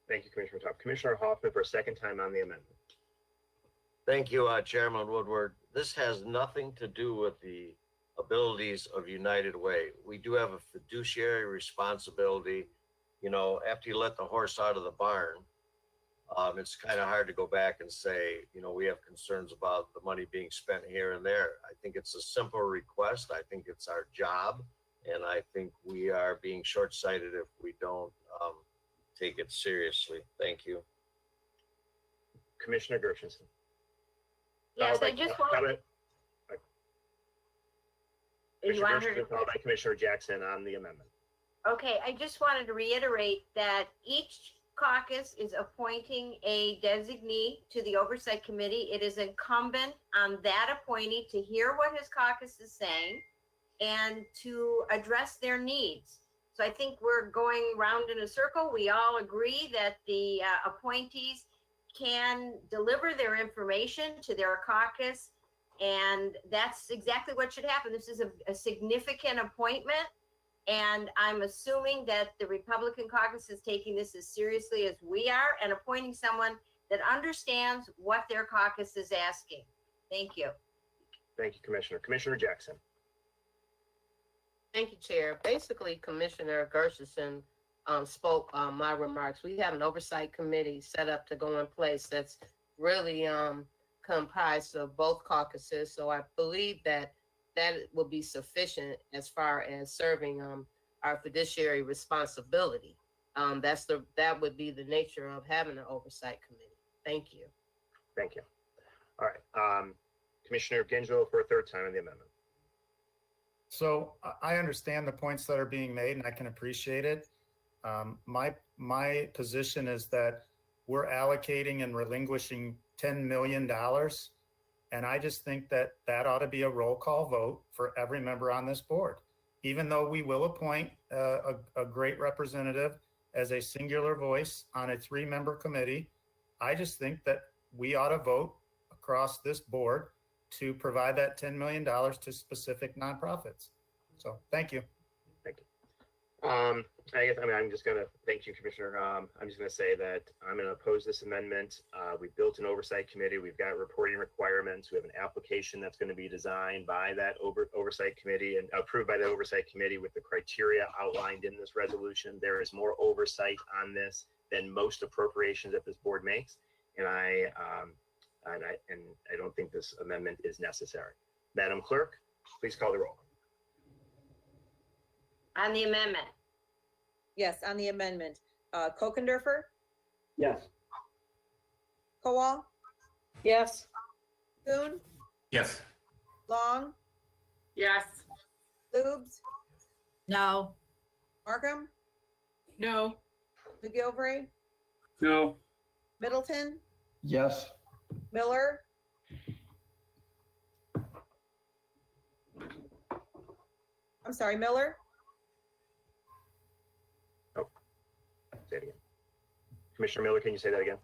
Thank you, Commissioner Taub. Commissioner Hoffman for a second time on the amendment. Thank you, Chairman Woodward. This has nothing to do with the abilities of United Way. We do have a fiduciary responsibility. You know, after you let the horse out of the barn, it's kind of hard to go back and say, you know, we have concerns about the money being spent here and there. I think it's a simple request. I think it's our job. And I think we are being short-sighted if we don't take it seriously. Thank you. Commissioner Gershenson. Yes, I just want. Commissioner Gershenson, followed by Commissioner Jackson on the amendment. Okay, I just wanted to reiterate that each caucus is appointing a designee to the Oversight Committee. It is incumbent on that appointee to hear what his caucus is saying and to address their needs. So I think we're going round in a circle. We all agree that the appointees can deliver their information to their caucus, and that's exactly what should happen. This is a significant appointment, and I'm assuming that the Republican caucus is taking this as seriously as we are and appointing someone that understands what their caucus is asking. Thank you. Thank you, Commissioner. Commissioner Jackson. Thank you, Chair. Basically, Commissioner Gershenson spoke my remarks. We have an oversight committee set up to go in place that's really comprised of both caucuses. So I believe that will be sufficient as far as serving our fiduciary responsibility. That would be the nature of having an oversight committee. Thank you. Thank you. All right. Commissioner Gingell for a third time on the amendment. So I understand the points that are being made and I can appreciate it. My position is that we're allocating and relinquishing $10 million. And I just think that that ought to be a roll call vote for every member on this board. Even though we will appoint a great representative as a singular voice on a 3-member committee, I just think that we ought to vote across this board to provide that $10 million to specific nonprofits. So thank you. Thank you. I'm just going to thank you, Commissioner. I'm just going to say that I'm going to oppose this amendment. We built an oversight committee. We've got reporting requirements. We have an application that's going to be designed by that oversight committee and approved by the oversight committee with the criteria outlined in this resolution. There is more oversight on this than most appropriations that this board makes. And I don't think this amendment is necessary. Madam Clerk, please call the roll. On the amendment. Yes, on the amendment. Kokendorfer, Yes. Kowal, Yes. Kuhn, Yes. Long, Yes. Lubes, No. Markham, No. McGilvray, No. Middleton, Yes. Miller, I'm sorry, Miller, Say it again. Commissioner Miller, can you say that again?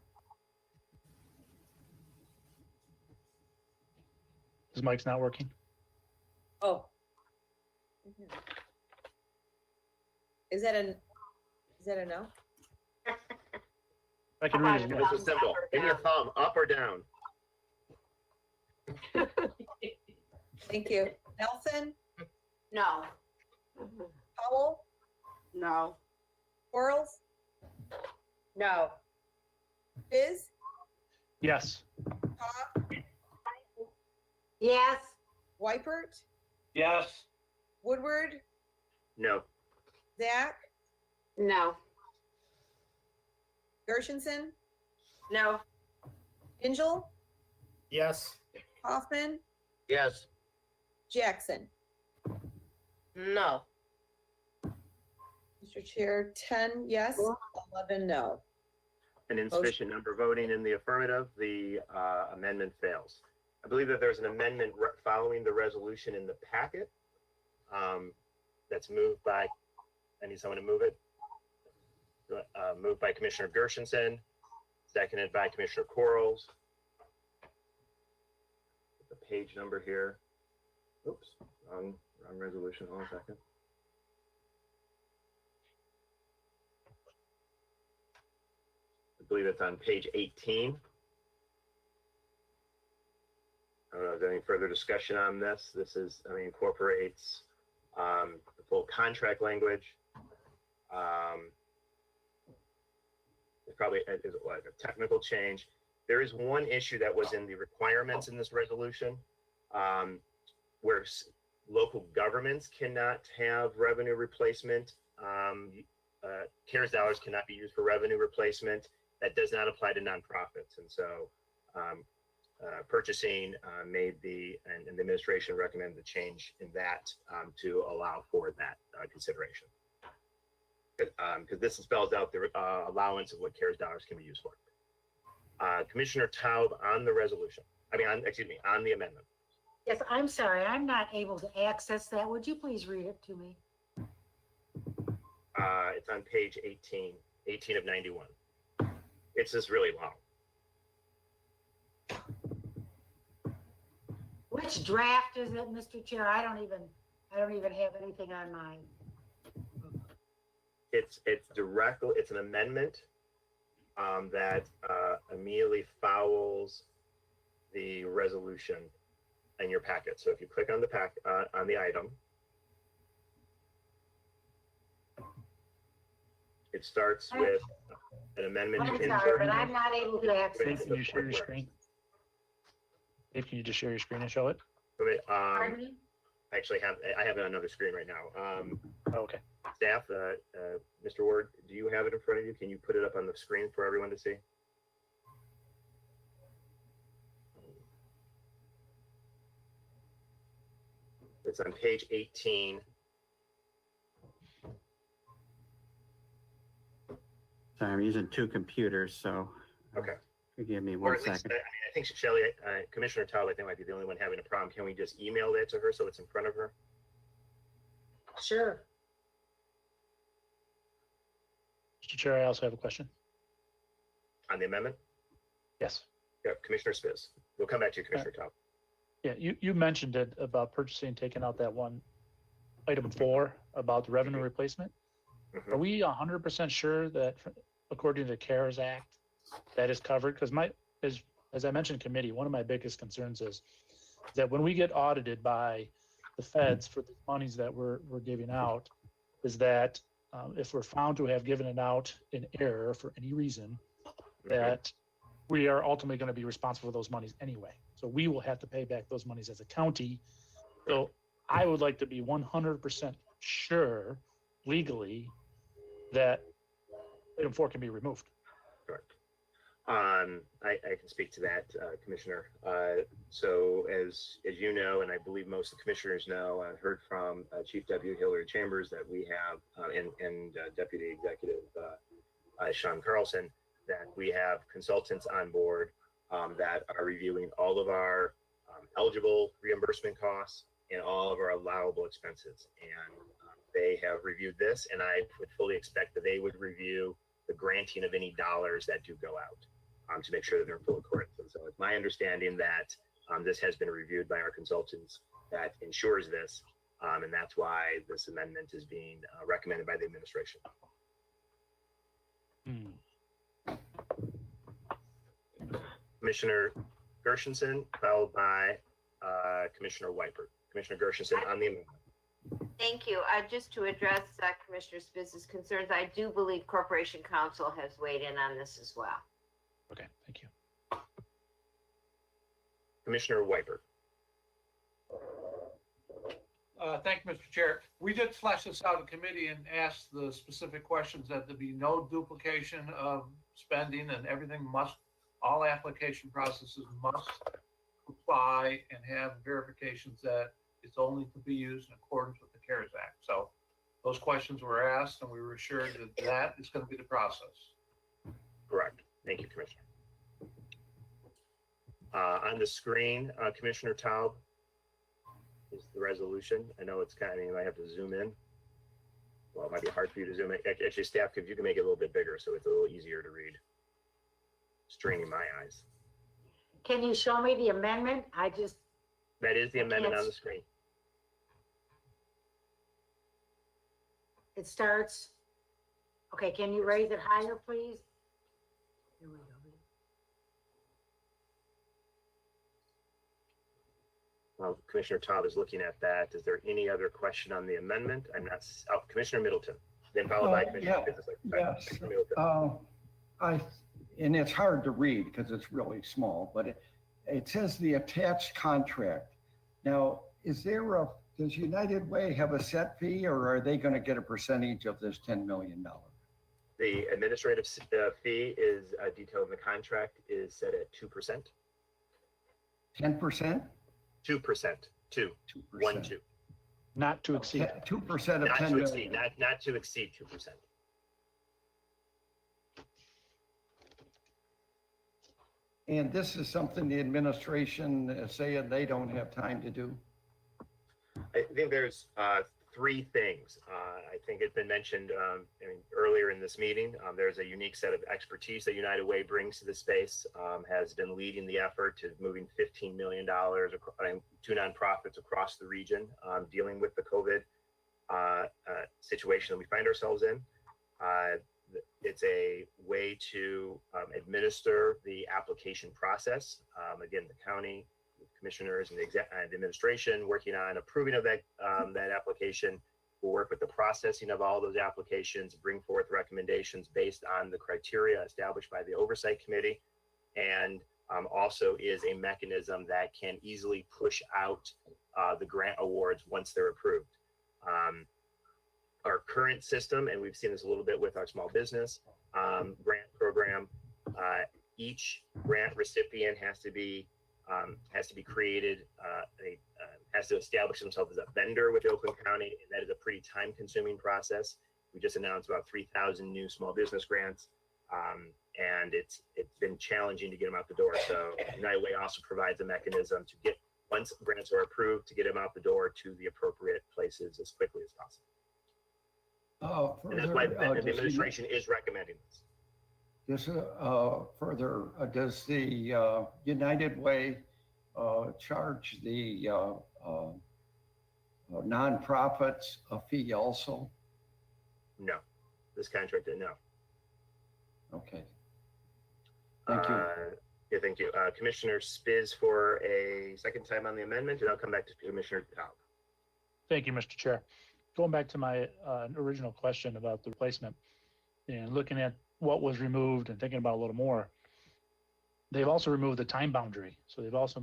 His mic's not working. oh. Is that a no? I can read it. Give us a symbol. Give me a thumb, up or down. Thank you. Nelson, No. Powell, No. Quarles, No. Biz, Yes. Cobb, Yes. Wypert, Yes. Woodward, No. Zach, No. Gershenson, No. Gingell, Yes. Hoffman, Yes. Jackson. No. Mr. Chair, 10 yes, 11 no. An insufficient number voting in the affirmative, the amendment fails. I believe that there's an amendment following the resolution in the packet that's moved by, I need someone to move it. Moved by Commissioner Gershenson, seconded by Commissioner Quarles. The page number here. Oops, wrong resolution, hold on a second. I believe it's on page 18. I don't know if there's any further discussion on this. This is, incorporates the full contract language. It probably is like a technical change. There is one issue that was in the requirements in this resolution where local governments cannot have revenue replacement. CARES dollars cannot be used for revenue replacement. That does not apply to nonprofits. And so purchasing made and the administration recommended the change in that to allow for that consideration. Because this spells out the allowance of what CARES dollars can be used for. Commissioner Taub on the resolution, on the amendment. Yes, I'm sorry, I'm not able to access that. Would you please read it to me? It's on page 18 of 91. It's just really long. Which draft is it, Mr. Chair? I don't even have anything on mine. It's an amendment that immediately follows the resolution in your packet. So if you click on the on the item, it starts with an amendment to I'm sorry, insert. but I'm not able to access. Dave, can you share your screen? Dave, can you just share your screen and show it? Okay, Pardon me? I have it on another screen right now. Okay. Staff, Mr. Ward, do you have it in front of you? Can you put it up on the screen for everyone to see? It's on page 18. Sorry, I'm using two computers, so. Okay. Give me Or one at least, second. I think Shelley, Commissioner Taub, I think might be the only one having a problem. Can we just email that to her so it's in front of her? Sure. Mr. Chair, I also have a question. On the amendment? Yes. Yeah, Commissioner Spiz. We'll come back to you, Commissioner Taub. Yeah, you mentioned it about purchasing, taking out that one item 4 about the revenue replacement. Are we 100% sure that according to the CARES Act, that is covered? Because as I mentioned in committee, one of my biggest concerns is that when we get audited by the feds for the monies that we're giving out, is that if we're found to have given it out in error for any reason, that we are ultimately going to be responsible for those monies anyway. So we will have to pay back those monies as a county. So I would like to be 100% sure legally that item 4 can be removed. Correct. I can speak to that, Commissioner. So as you know, and I believe most of the commissioners know, I heard from Chief Deputy Hillary Chambers that we have, and Deputy Executive Sean Carlson, that we have consultants on board that are reviewing all of our eligible reimbursement costs and all of our allowable expenses. And they have reviewed this, and I would fully expect that they would review the granting of any dollars that do go out to make sure that they're in full accordance. And so it's my understanding that this has been reviewed by our consultants that ensures this, and that's why this amendment is being recommended by the administration. Commissioner Gershenson, followed by Commissioner Weipert. Commissioner Gershenson on the amendment. Thank you. Just to address Commissioner Spitz's concerns, I do believe Corporation Counsel has weighed in on this as well. Okay, thank you. Commissioner Weipert. Thank you, Mr. Chair. We did flesh this out in committee and asked the specific questions that there be no duplication of spending, and everything all application processes must comply and have verifications that it's only to be used in accordance with the CARES Act. So those questions were asked, and we were assured that that is going to be the process. Correct. Thank you, Commissioner. On the screen, Commissioner Taub, is the resolution. I know it's kind of, you might have to zoom in. Well, it might be hard for you to zoom in. Actually, staff, if you can make it a little bit bigger so it's a little easier to read. Straining my eyes. Can you show me the amendment? That is the amendment on the screen. It starts, okay, can you raise it higher, please? Here we go. Well, Commissioner Taub is looking at that. Is there any other question on the amendment? I'm not, Commissioner Middleton, then followed by Commissioner Yes. Commissioner Middleton. And it's hard to read because it's really small, but it says the attached contract. Now, does United Way have a set fee, or are they going to get a percentage of this $10 million? The administrative fee is detailed in the contract, is set at 2%. 10%? 2%. 2. 1, 2. Not to exceed. 2% of Not 10 to million. exceed. Not to exceed 2%. And this is something the administration is saying they don't have time to do? I think there's 3 things. I think it's been mentioned earlier in this meeting. There's a unique set of expertise that United Way brings to the space, has been leading the effort to moving $15 million to nonprofits across the region, dealing with the COVID situation that we find ourselves in. it's a way to administer the application process. Again, the county commissioners and the administration working on approving of that application will work with the processing of all those applications, bring forth recommendations based on the criteria established by the oversight committee, and also is a mechanism that can easily push out the grant awards once they're approved. Our current system, and we've seen this a little bit with our small business grant program, each grant recipient has to be created, has to establish themselves as a vendor with Oakland County, and that is a pretty time-consuming process. We just announced about 3,000 new small business grants, and it's been challenging to get them out the door. So United Way also provides a mechanism to get, once grants are approved, to get them out the door to the appropriate places as quickly as possible. And that's why the administration is recommending this. Just further, does the United Way charge the nonprofits a fee also? No, this contract did no. Okay. Thank you. Yeah, thank you. Commissioner Spiz for a second time on the amendment, and I'll come back to Commissioner Taub. Thank you, Mr. Chair. Going back to my original question about the replacement and looking at what was removed and thinking about it a little more, they've also removed the time boundary. So they've also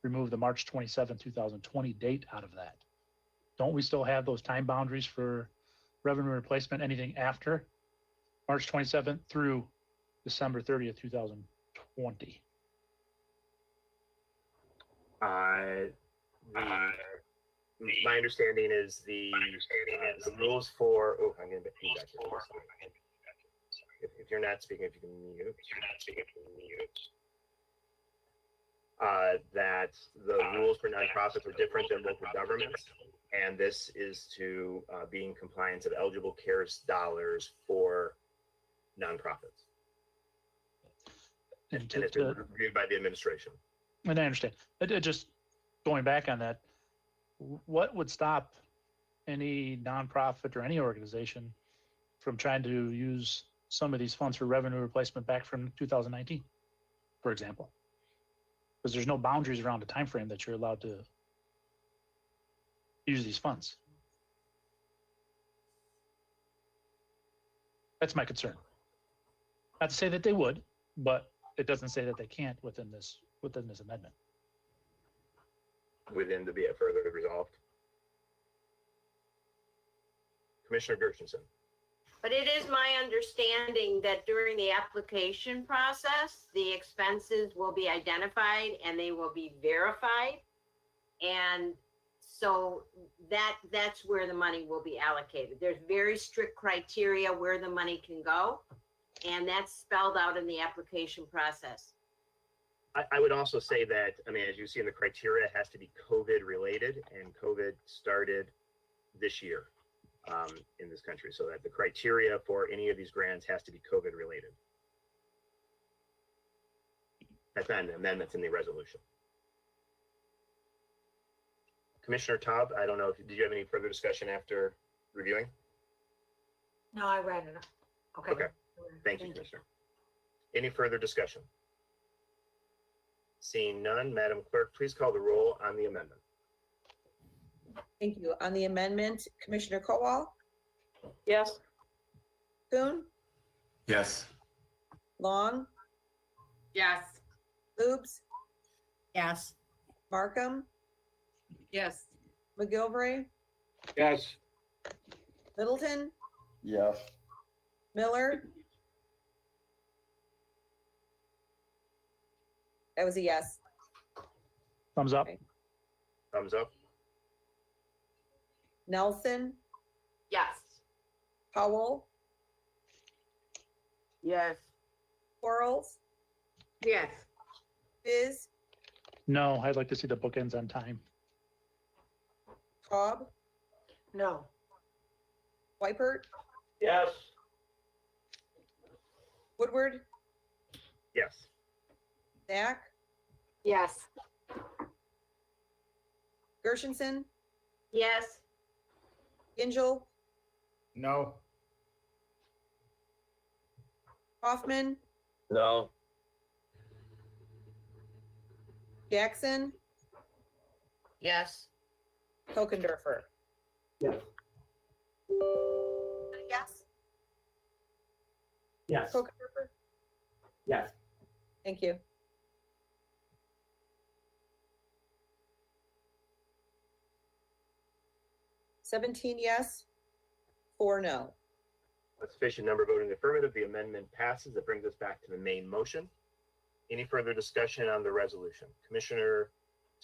removed the March 27, 2020 date out of that. Don't we still have those time boundaries for revenue replacement, anything after March 27th through December 30th, 2020? My understanding is the rules for, oh, I'm going to feedback here. If you're not speaking, if you can mute. That the rules for nonprofits are different than local governments, and this is to be in compliance of eligible CARES dollars for nonprofits. And it's been reviewed by the administration. And I understand. Just going back on that, what would stop any nonprofit or any organization from trying to use some of these funds for revenue replacement back from 2019, for example? Because there's no boundaries around the time frame that you're allowed to use these funds. That's my concern. Not to say that they would, but it doesn't say that they can't within this amendment. Within to be it further resolved. Commissioner Gershenson. But it is my understanding that during the application process, the expenses will be identified and they will be verified. And so that's where the money will be allocated. There's very strict criteria where the money can go, and that's spelled out in the application process. I would also say that, I mean, as you see in the criteria, it has to be COVID related, and COVID started this year in this country. So that the criteria for any of these grants has to be COVID related. That's not an amendment, in the resolution. Commissioner Taub, I don't know if, did you have any further discussion after reviewing? No, I read it. Okay. Okay, thank you, Commissioner. Any further discussion? Seeing none, Madam Clerk, please call the roll on the amendment. Thank you. On the amendment, Commissioner Kowal, Yes. Kuhn, Yes. Long, Yes. Boobs, Yes. Markham, Yes. McGilvray, Yes. Middleton, Yes. Miller. That was a yes. Thumbs up. Okay. Thumbs up. Nelson, Yes. Powell, Yes. Quarles, Yes. Biz, No, I'd like to see the bookends on time. Cobb, No. Weipert, Yes. Woodward, Yes. Zach, Yes. Gershenson, Yes, Gingell, No. Hoffman, No. Jackson, Yes. Kokendorfer. Yes. Yes. Yes. Kokendorfer. Yes. Thank you. Seventeen yes, 4 no. A sufficient number voting affirmative, the amendment passes. That brings us back to the main motion. Any further discussion on the resolution? Commissioner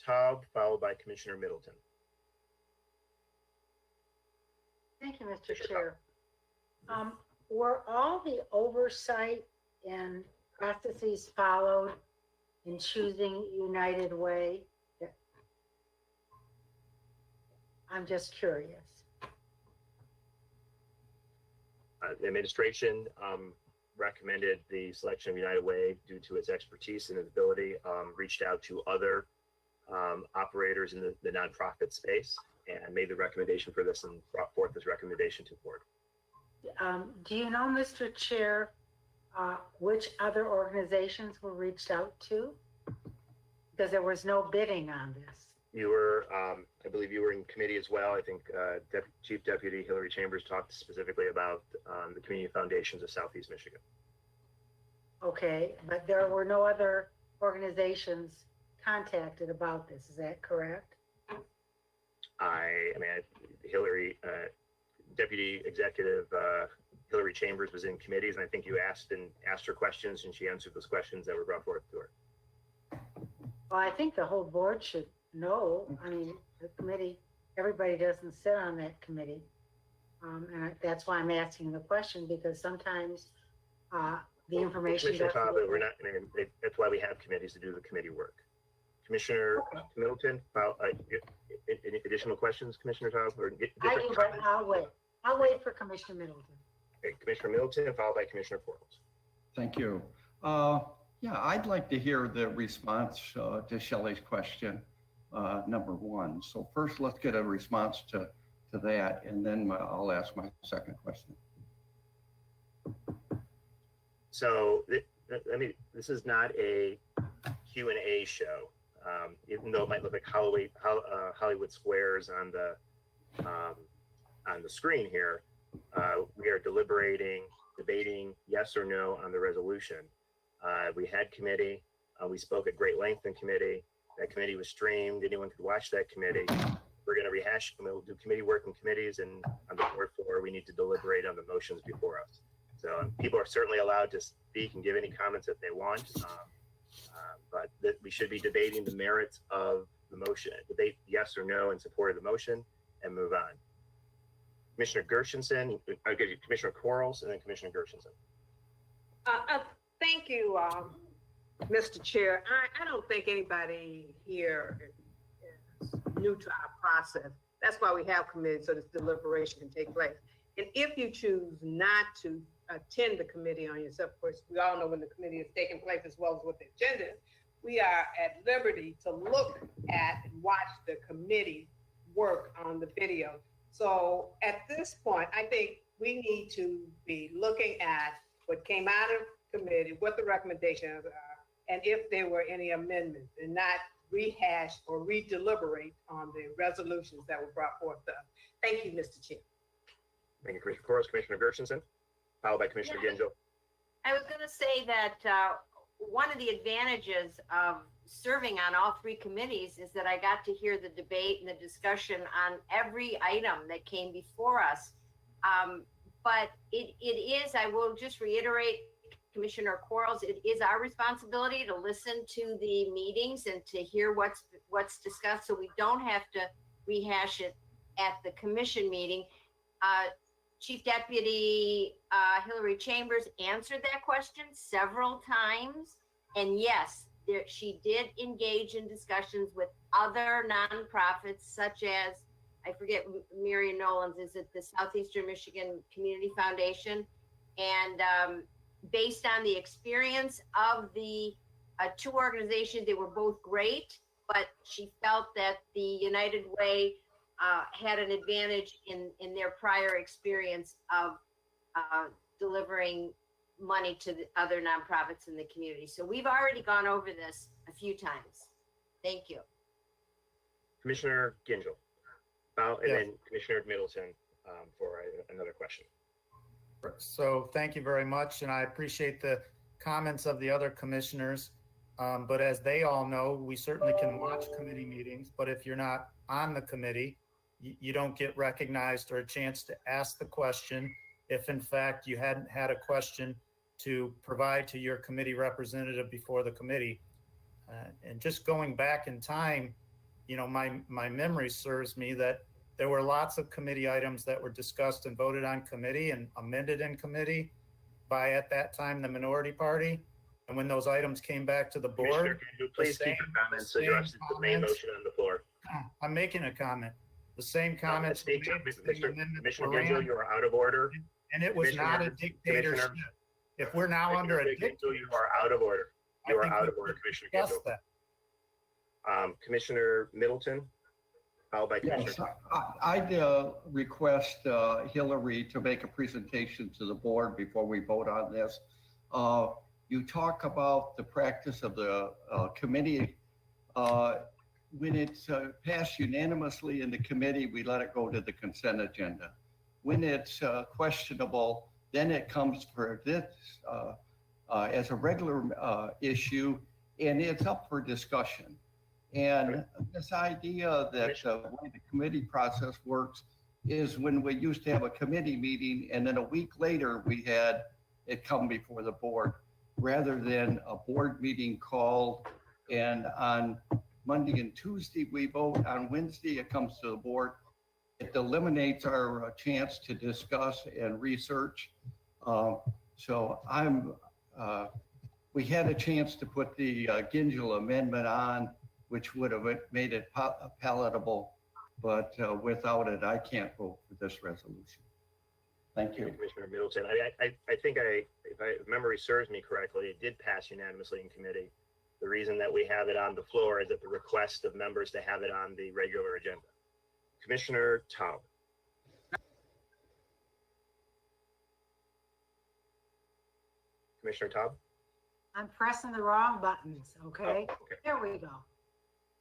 Taub, followed by Commissioner Middleton. Thank you, Mr. Chair. Were all the oversight and processes followed in choosing United Way? I'm just curious. The administration recommended the selection of United Way due to its expertise and its ability, reached out to other operators in the nonprofit space and made the recommendation for this and brought forth this recommendation to the board. Do you know, Mr. Chair, which other organizations were reached out to? Because there was no bidding on this. You were, I believe you were in committee as well. I think Chief Deputy Hillary Chambers talked specifically about the community foundations of Southeast Michigan. Okay, but there were no other organizations contacted about this, is that correct? Hillary, Deputy Executive Hillary Chambers was in committees, and I think you asked her questions, and she answered those questions that were brought forth to her. Well, I think the whole board should know. I mean, the committee, everybody doesn't sit on that committee. That's why I'm asking the question, because sometimes the information. Commissioner Cobb, that's why we have committees to do the committee work. Commissioner Middleton, any additional questions, Commissioner Cobb? I'll wait for Commissioner Middleton. Okay, Commissioner Middleton, followed by Commissioner Quarles. Thank you. Yeah, I'd like to hear the response to Shelley's question, number one. So first, let's get a response to that, and then I'll ask my second question. So, this is not a Q&A show, even though it might look like Hollywood Squares on the screen here. We are deliberating, debating yes or no on the resolution. We had committee. We spoke at great length in committee. That committee was streamed. Anyone could watch that committee. We're going to rehash. We'll do committee work in committees, and on the board floor, we need to deliberate on the motions before us. So people are certainly allowed to speak and give any comments that they want, but we should be debating the merits of the motion. Debate yes or no in support of the motion, and move on. Commissioner Gershenson, Commissioner Quarles, and then Commissioner Gershenson. Thank you, Mr. Chair. I don't think anybody here is new to our process. That's why we have committees, so this deliberation can take place. And if you choose not to attend the committee on yourself, of course, we all know when the committee is taking place as well as what the agenda is, we are at liberty to look at and watch the committee work on the video. So at this point, I think we need to be looking at what came out of committee, what the recommendations are, and if there were any amendments, and not rehash or redeliberate on the resolutions that were brought forth. Thank you, Mr. Chair. Thank you, Commissioner Quarles. Commissioner Gershenson, followed by Commissioner Genjo. I was going to say that one of the advantages of serving on all three committees is that I got to hear the debate and the discussion on every item that came before us. But it is, I will just reiterate, Commissioner Quarles, it is our responsibility to listen to the meetings and to hear what's discussed, so we don't have to rehash it at the commission meeting. Chief Deputy Hillary Chambers answered that question several times, and yes, she did engage in discussions with other nonprofits, such as, I forget Marion Nolan's, is it the Southeastern Michigan Community Foundation? And based on the experience of the two organizations, they were both great, but she felt that the United Way had an advantage in their prior experience of delivering money to the other nonprofits in the community. So we've already gone over this a few times. Thank you. Commissioner Gingell, and Yes. then Commissioner Middleton for another question. So thank you very much, and I appreciate the comments of the other commissioners. But as they all know, we certainly can watch committee meetings, but if you're not on the committee, you don't get recognized or a chance to ask the question if in fact you hadn't had a question to provide to your committee representative before the committee. And just going back in time, my memory serves me that there were lots of committee items that were discussed and voted on committee and amended in committee by, at that time, the minority party. And when those items came back to the Commissioner board, Gingell, please keep your comments addressed to the main motion on the floor. I'm making a comment. The same comments. were made, the same amendments Commissioner were Gingell, ran, you are out of order. And it was not a dictatorship. If we're now under a dictatorship. You are out of order. You are out of order, Commissioner Gingell. Commissioner Middleton, followed by Commissioner. Yes, I'd request Hillary to make a presentation to the board before we vote on this. You talk about the practice of the committee. When it's passed unanimously in the committee, we let it go to the consent agenda. When it's questionable, then it comes for this as a regular issue, and it's up for discussion. And this idea that the way the committee process works is when we used to have a committee meeting and then a week later we had it come before the board, rather than a board meeting called and on Monday and Tuesday we vote, on Wednesday it comes to the board. It eliminates our chance to discuss and research. So we had a chance to put the Gingell amendment on, which would have made it palatable, but without it, I can't vote for this resolution. Thank you. Commissioner Middleton, I think if memory serves me correctly, it did pass unanimously in committee. The reason that we have it on the floor is at the request of members to have it on the regular agenda. Commissioner Taub. Commissioner Taub? I'm pressing the wrong buttons, okay? Oh, okay. There we go.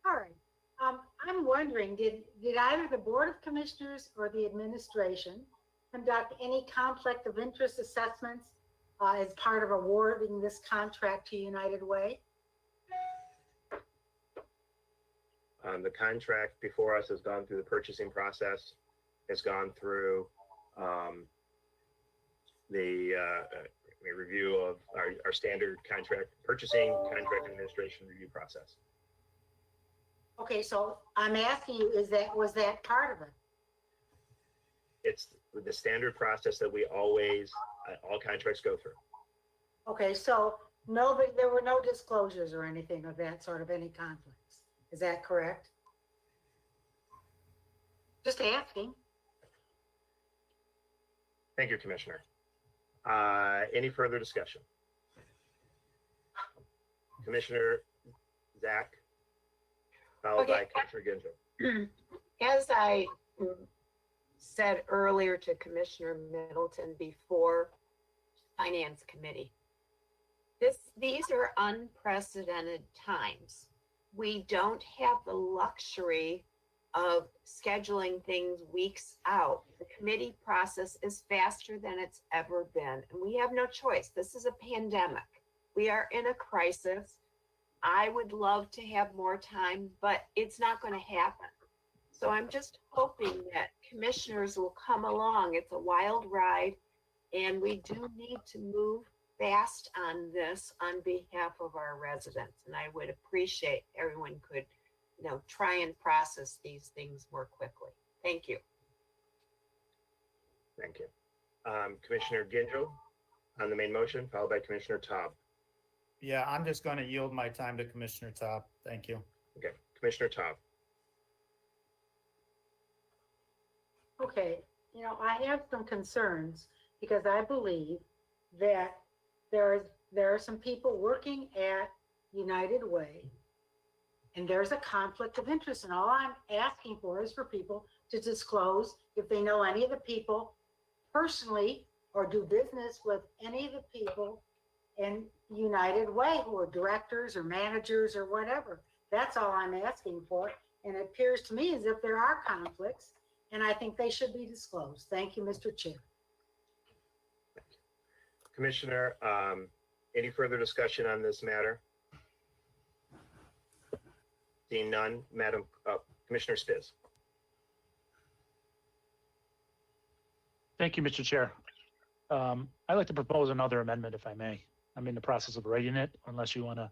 All right. I'm wondering, did either the Board of Commissioners or the administration conduct any conflict of interest assessments as part of awarding this contract to United Way? The contract before us has gone through the purchasing process, has gone through the review of our standard contract purchasing, contract administration review process. Okay, so I'm asking you, was that part of it? It's the standard process that we always, all contracts go through. Okay, so there were no disclosures or anything of that sort of any conflicts. Is that correct? Just asking. Thank you, Commissioner. Any further discussion? Commissioner Zach, followed by Commissioner Gingell. As I said earlier to Commissioner Middleton before Finance Committee, these are unprecedented times. We don't have the luxury of scheduling things weeks out. The committee process is faster than it's ever been, and we have no choice. This is a pandemic. We are in a crisis. I would love to have more time, but it's not going to happen. So I'm just hoping that commissioners will come along. It's a wild ride, and we do need to move fast on this on behalf of our residents. And I would appreciate everyone could, try and process these things more quickly. Thank you. Thank you. Commissioner Gingell on the main motion, followed by Commissioner Taub. Yeah, I'm just going to yield my time to Commissioner Taub. Thank you. Okay, Commissioner Taub. Okay, I have some concerns because I believe that there are some people working at United Way, and there's a conflict of interest, and all I'm asking for is for people to disclose if they know any of the people personally or do business with any of the people in United Way who are directors or managers or whatever. That's all I'm asking for. And it appears to me as if there are conflicts, and I think they should be disclosed. Thank you, Mr. Chair. Commissioner, any further discussion on this matter? Seeing none, Madam Commissioner Spiz. Thank you, Mr. Chair. I'd like to propose another amendment if I may. I'm in the process of writing it, unless you want to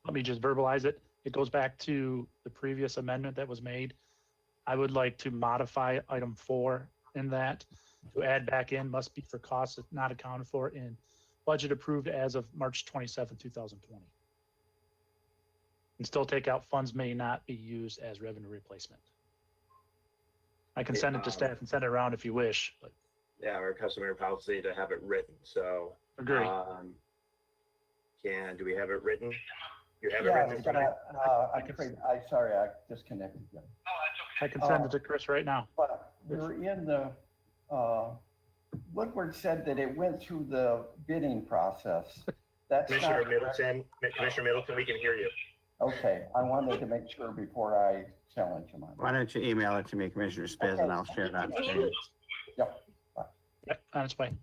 let me just verbalize it. It goes back to the previous amendment that was made. I would like to modify item 4 in that to add back in must be for costs not accounted for in budget approved as of March 27, 2020. And still take out funds may not be used as revenue replacement. I can send it to staff and send it around if you wish, but. Yeah, our customary policy to have it written, so. Agree. Do we have it written? You have it Yeah, written? but sorry, I disconnected you. I can send it to Chris right now. But we're in the, Woodward said that it went through the bidding process. That's Commissioner not Middleton, Commissioner Middleton, we can hear you. okay. I wanted to make sure before I challenge him on it. Why don't you email it to me, Commissioner Spiz, and I'll share it on screen. Yep. Yep, that's fine.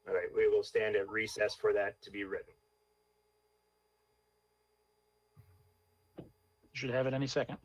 All right, we will stand at recess for that to be written. You should have it any second.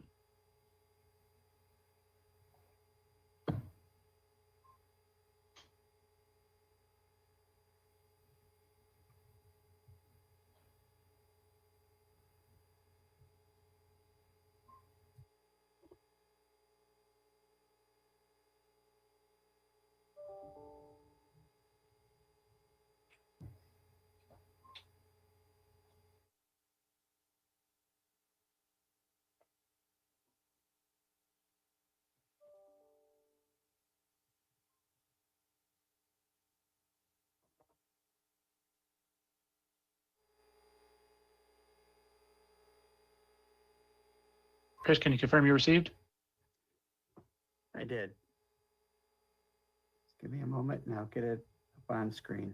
Chris, can you confirm you received? I did. Give me a moment and I'll get it up on screen.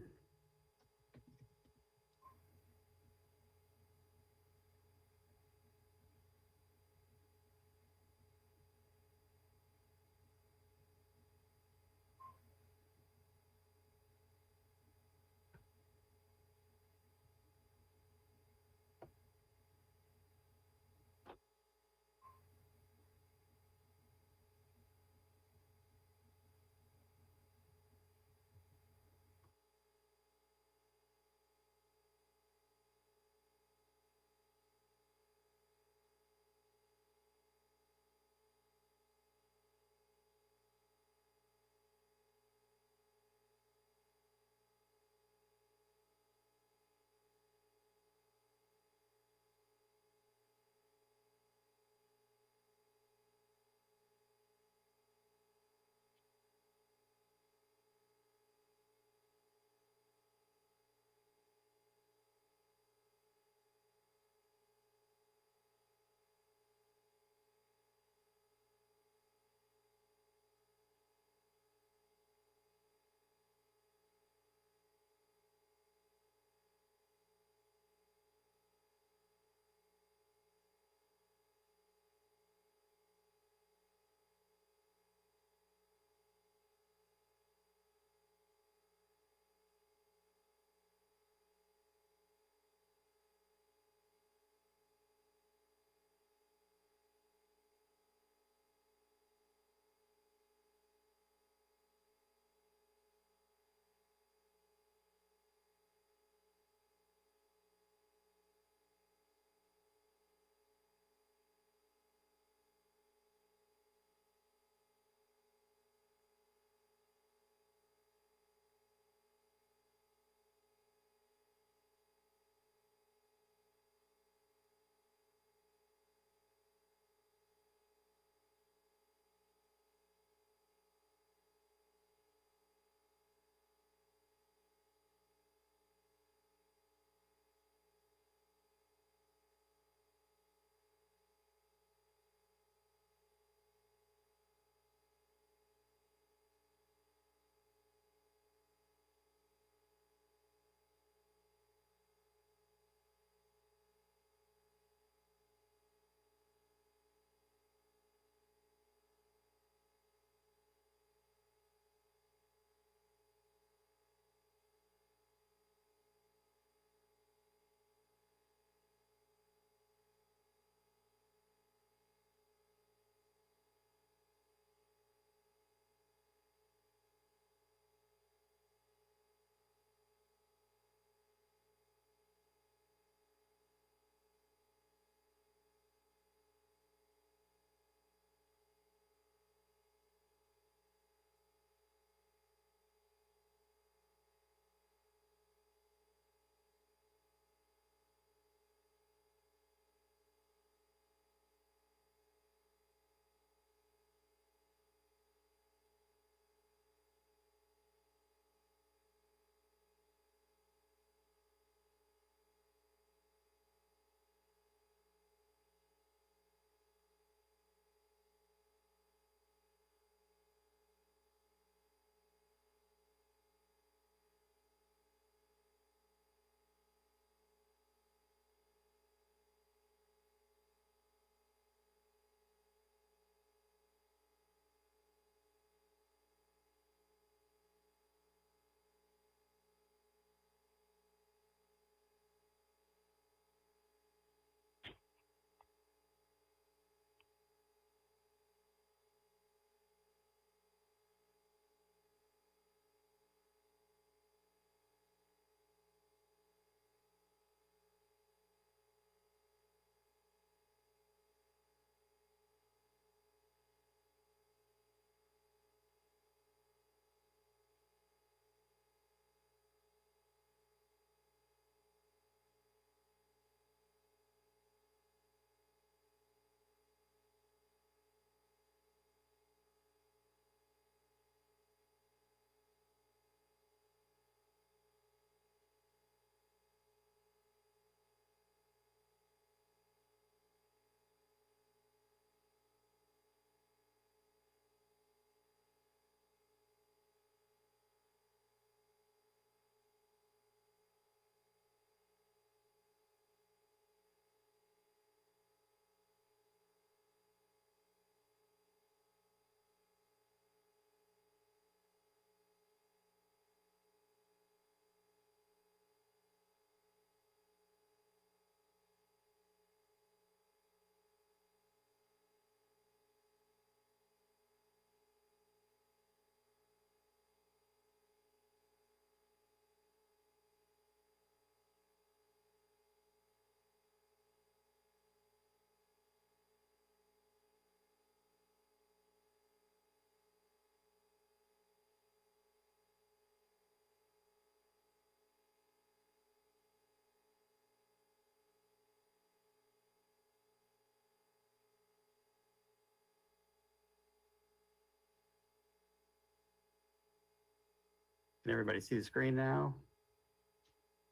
Can everybody see the screen now?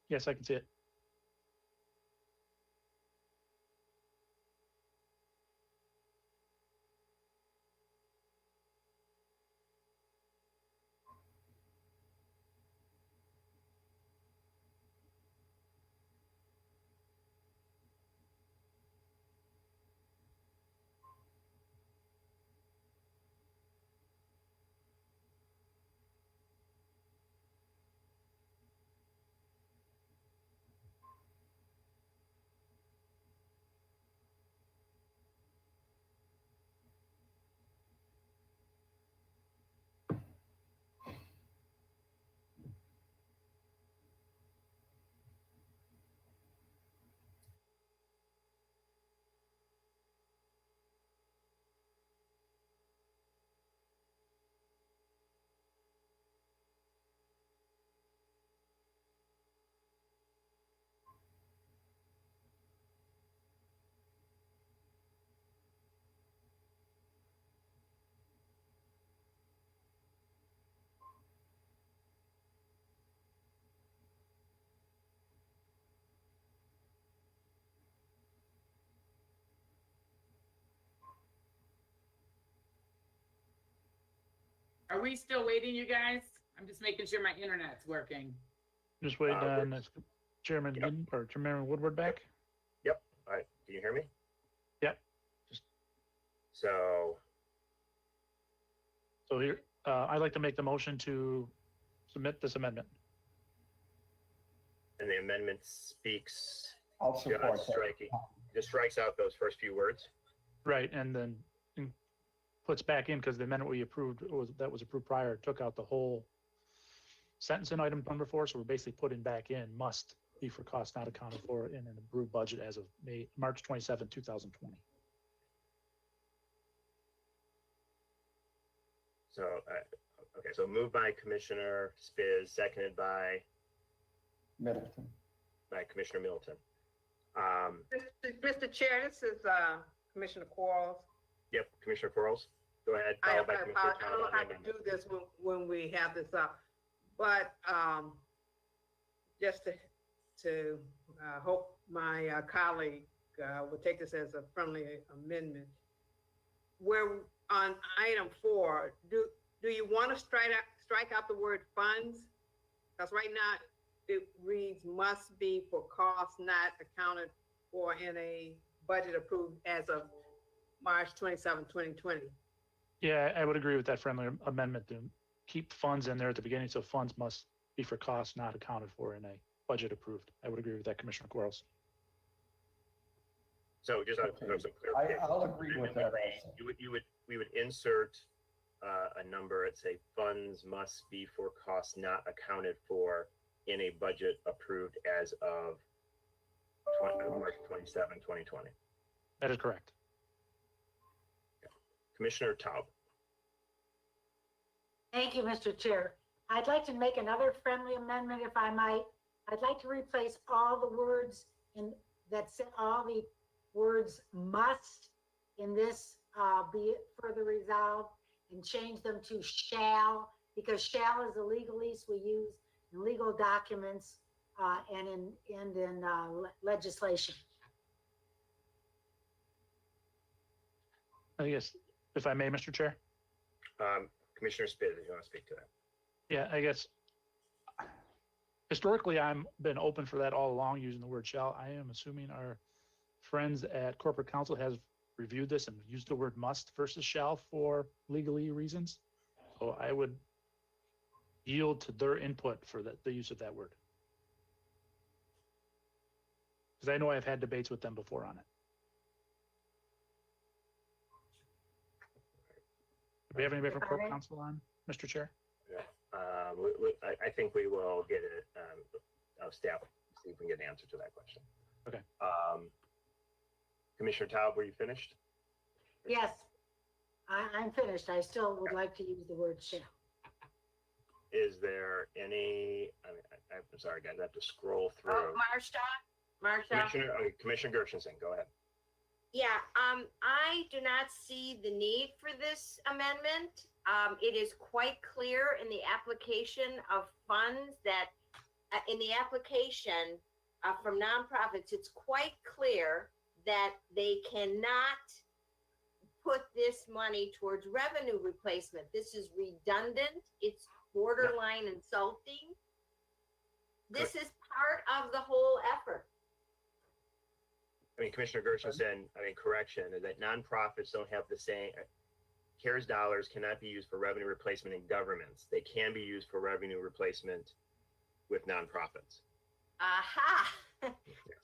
Yes, I can see it. Are we still waiting, you guys? I'm just making sure my internet's working. Just waiting on Chairman Gooden or Chairman Woodward back. Yep. All right. Can you hear me? Yep. So So here, I'd like to make the motion to submit this amendment. and the amendment speaks I'll support that. striking, just strikes out those first few words. Right, and then puts back in, because the amendment we approved that was approved prior, took out the whole sentence in item number 4, so we're basically putting back in must be for costs not accounted for in an approved budget as of March 27, 2020. So, okay, so moved by Commissioner Spiz, seconded by Middleton. Commissioner Middleton. Mr. Chair, this is Commissioner Quarles. Yep, Commissioner Quarles, go ahead. I followed by Commissioner don't know how to do this when we have this up, but just to hope my colleague will take this as a friendly amendment. Where on item 4, do you want to strike out the word funds? Because right now it reads must be for costs not accounted for in a budget approved as of March 27, 2020. Yeah, I would agree with that friendly amendment to keep funds in there at the beginning, so funds must be for costs not accounted for in a budget approved. I would agree with that, Commissioner Quarles. So just some clarification. I'll agree with that. We would insert a number and say funds must be for costs not accounted for in a budget approved as of March 27, 2020. That is correct. Commissioner Taub. Thank you, Mr. Chair. I'd like to make another friendly amendment, if I might. I'd like to replace all the words that said all the words must in this be it further resolved, and change them to shall, because shall is a legalese we use in legal documents and in legislation. I guess, if I may, Mr. Chair? Commissioner Spiz, if you want to speak to that. Yeah, I guess historically, I'm been open for that all along using the word shall. I am assuming our friends at Corporate Counsel has reviewed this and used the word must versus shall for legally reasons. So I would yield to their input for the use of that word. Because I know I've had debates with them before on it. Do we have anybody from Corporate Counsel on, Mr. Chair? Yeah. I think we will get it, staff, see if we can get an answer to that question. Okay. Commissioner Taub, were you finished? Yes, I'm finished. I still would like to use the word shall. Is there any, I'm sorry, guys, I have to scroll through. Marsha. Commissioner Gershenson, go ahead. Yeah, I do not see the need for this amendment. it is quite clear in the application of funds that, in the application from nonprofits, it's quite clear that they cannot put this money towards revenue replacement. This is redundant. It's borderline insulting. This is part of the whole effort. I mean, Commissioner Gershenson, correction, is that nonprofits don't have the same, CARES dollars cannot be used for revenue replacement in governments. They can be used for revenue replacement with nonprofits. Aha!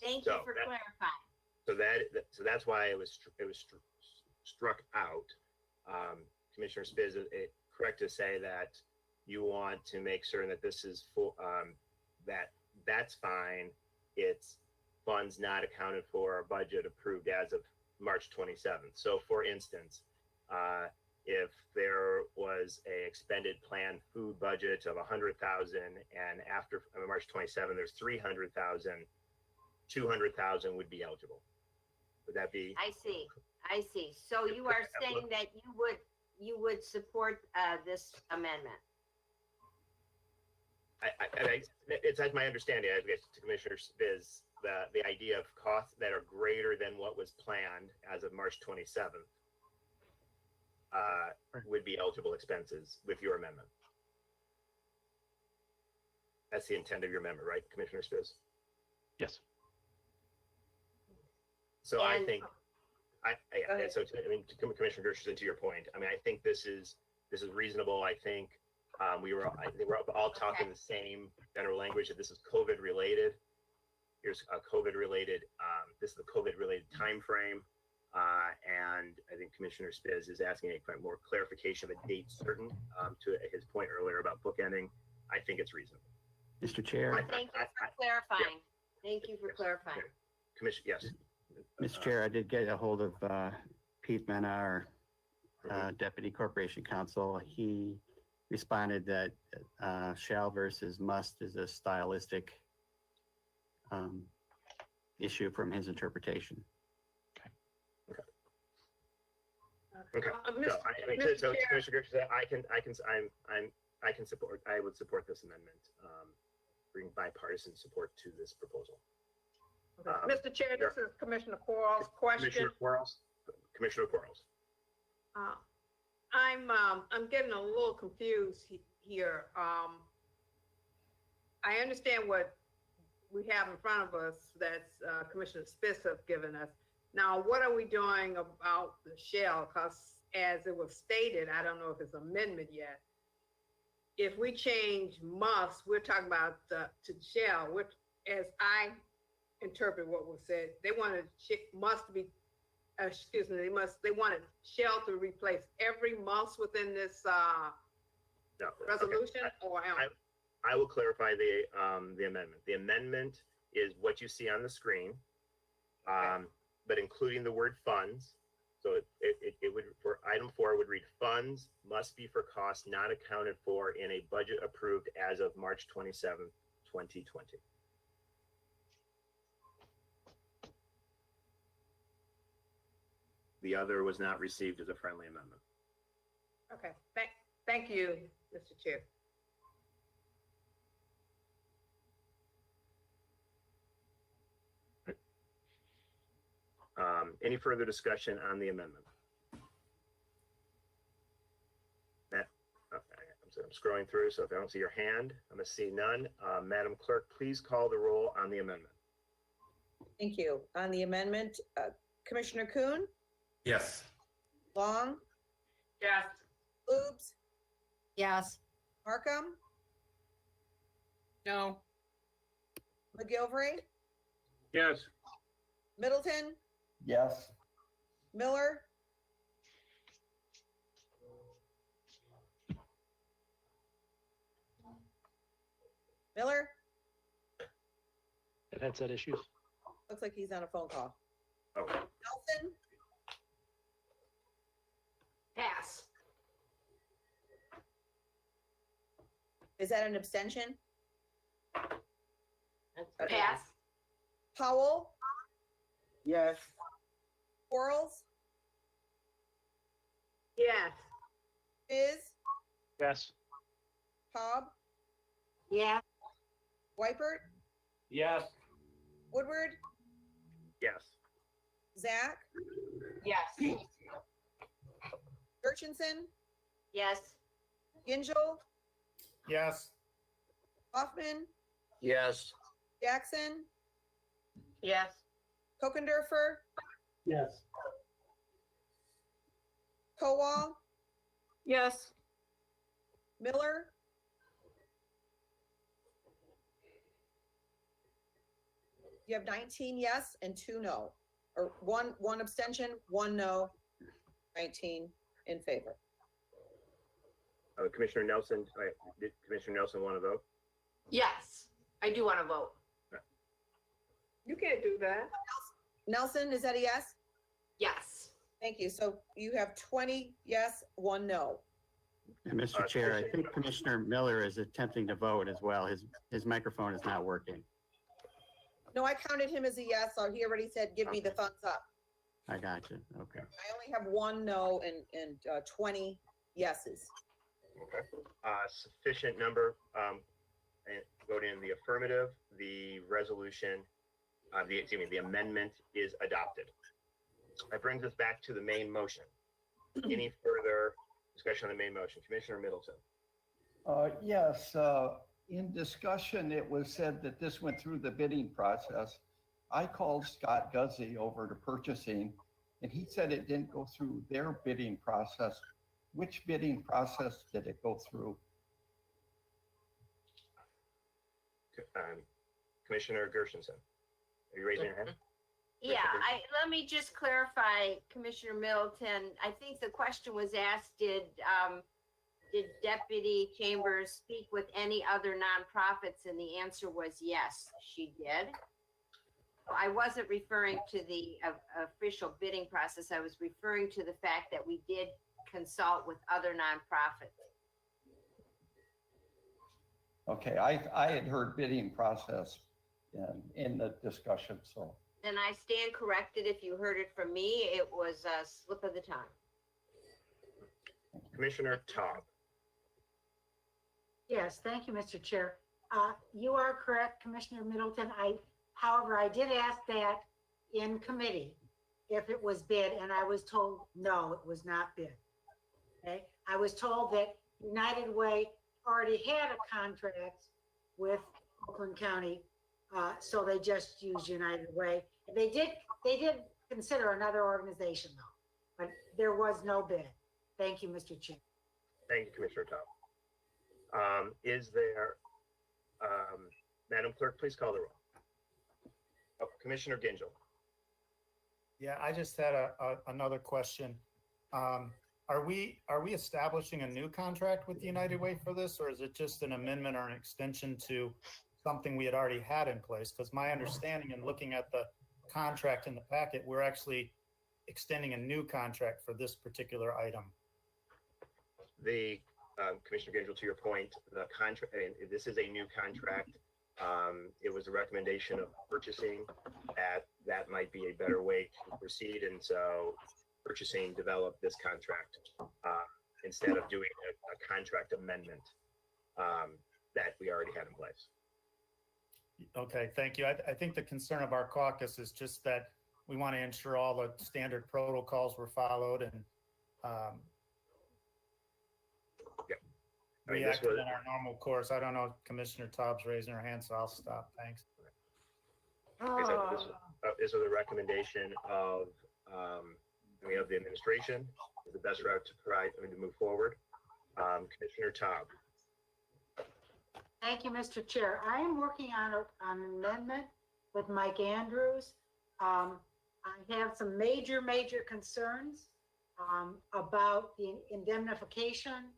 Thank you for clarifying. So that's why it was struck out. Commissioner Spiz, correct to say that you want to make certain that this is full, that's fine. It's funds not accounted for, a budget approved as of March 27th. So for instance, if there was a expended planned food budget of 100,000 and after March 27, there's 300,000, 200,000 would be eligible. Would that be? I see. So you are saying that you would support this amendment? It's my understanding, I guess, to Commissioner Spiz, the idea of costs that are greater than what was planned as of March 27th would be eligible expenses with your amendment. That's the intent of your amendment, right, Commissioner Spiz? Yes. So I think, Commissioner Gershenson, to your point, I think this is reasonable. I think we're all talking the same general language, that this is COVID related. Here's a COVID related, this is the COVID related timeframe. And I think Commissioner Spiz is asking a more clarification of a date certain, to his point earlier about bookending. I think it's reasonable. Mr. Chair. Thank you for clarifying. Thank you for clarifying. Commissioner, yes. Mr. Chair, I did get a hold of Pete Mena, our Deputy Corporation Counsel. He responded that shall versus must is a stylistic issue from his interpretation. Okay. So Commissioner Gershenson, I would support this amendment. Bring bipartisan support to this proposal. Mr. Chair, this is Commissioner Quarles' question. Commissioner Quarles. I'm getting a little confused here. I understand what we have in front of us that's Commissioner Spiz has given us. Now, what are we doing about the shall? Because as it was stated, I don't know if it's amendment yet. If we change must, we're talking about to shall, which, as I interpret what was said, they wanted they wanted shall to replace every must within this resolution. Okay. I will clarify the amendment. The amendment is what you see on the screen, but including the word funds. So it would, for item 4, would read funds must be for costs not accounted for in a budget approved as of March 27th, 2020. The other was not received as a friendly amendment. Okay, thank you, Mr. Chair. Any further discussion on the amendment? I'm scrolling through, so if I don't see your hand, I'm gonna see none. Madam Clerk, please call the roll on the amendment. Thank you. On the amendment, Commissioner Kuhn, Yes. Long, Yes. Boobs, Yes. Markham, No. McGilvery, Yes. Middleton, Yes. Miller, It had said issues. looks like he's on a phone call. Okay. Nelson, Pass. is that an abstention? Okay. Pass. Powell, Yes. Quarles, Yes. Biz, Yes. Cobb, Yeah, Wypert, Yes. Woodward, Yes. Zach, Yes. Gershenson, Yes. Gingell, Yes. Hoffman, Yes. Jackson, Yes. Kokendorfer, Yes. Kowal, Yes. Miller, you have 19 yes and 2 no, or one abstention, 1 no, 19 in favor. Commissioner Nelson, did Commissioner Nelson want to vote? Yes, I do want to vote. You can't do that. Nelson, is that a yes? Yes. Thank you. So you have 20 yes, 1 no. And Mr. Chair, I think Commissioner Miller is attempting to vote as well. His microphone is not working. No, I counted him as a yes, so he already said, give me the thumbs up. I got you. Okay. I only have 1 no and 20 yeses. Okay. Sufficient number, and voting in the affirmative, the resolution, the amendment is adopted. That brings us back to the main motion. Any further discussion on the main motion? Commissioner Middleton? Yes, in discussion, it was said that this went through the bidding process. I called Scott Guzzi over to purchasing, and he said it didn't go through their bidding process. Which bidding process did it go through? Commissioner Gershenson, are you raising your hand? Yeah, let me just clarify, Commissioner Middleton. I think the question was asked, did Deputy Chambers speak with any other nonprofits? And the answer was yes, she did. I wasn't referring to the official bidding process. I was referring to the fact that we did consult with other nonprofits. Okay, I had heard bidding process in the discussion, so. And I stand corrected. If you heard it from me, it was a slip of the tongue. Commissioner Taub? yes, thank you, Mr. Chair. You are correct, Commissioner Middleton. However, I did ask that in committee if it was bid, and I was told, no, it was not bid. Okay, I was told that United Way already had a contract with Oakland County, so they just used United Way. They did consider another organization though, but there was no bid. Thank you, Mr. Chair. Thank you, Commissioner Taub. Is there, Madam Clerk, please call the roll. Oh, Commissioner Gingell? Yeah, I just had another question. Are we establishing a new contract with United Way for this, or is it just an amendment or an extension to something we had already had in place? Because my understanding in looking at the contract in the packet, we're actually extending a new contract for this particular item. The Commissioner Gingell, to your point, the contract, this is a new contract. It was a recommendation of purchasing that might be a better way to proceed, and so purchasing developed this contract instead of doing a contract amendment that we already had in place. Okay, thank you. I think the concern of our caucus is just that we want to ensure all the standard protocols were followed and I mean, we this acted was- in our normal course. I don't know if Commissioner Taub's raising her hand, so I'll stop. Thanks. Like I said, this was a recommendation of the administration, the best route to to move forward. Commissioner Taub? Thank you, Mr. Chair. I am working on an amendment with Mike Andrews. I have some major concerns about the indemnification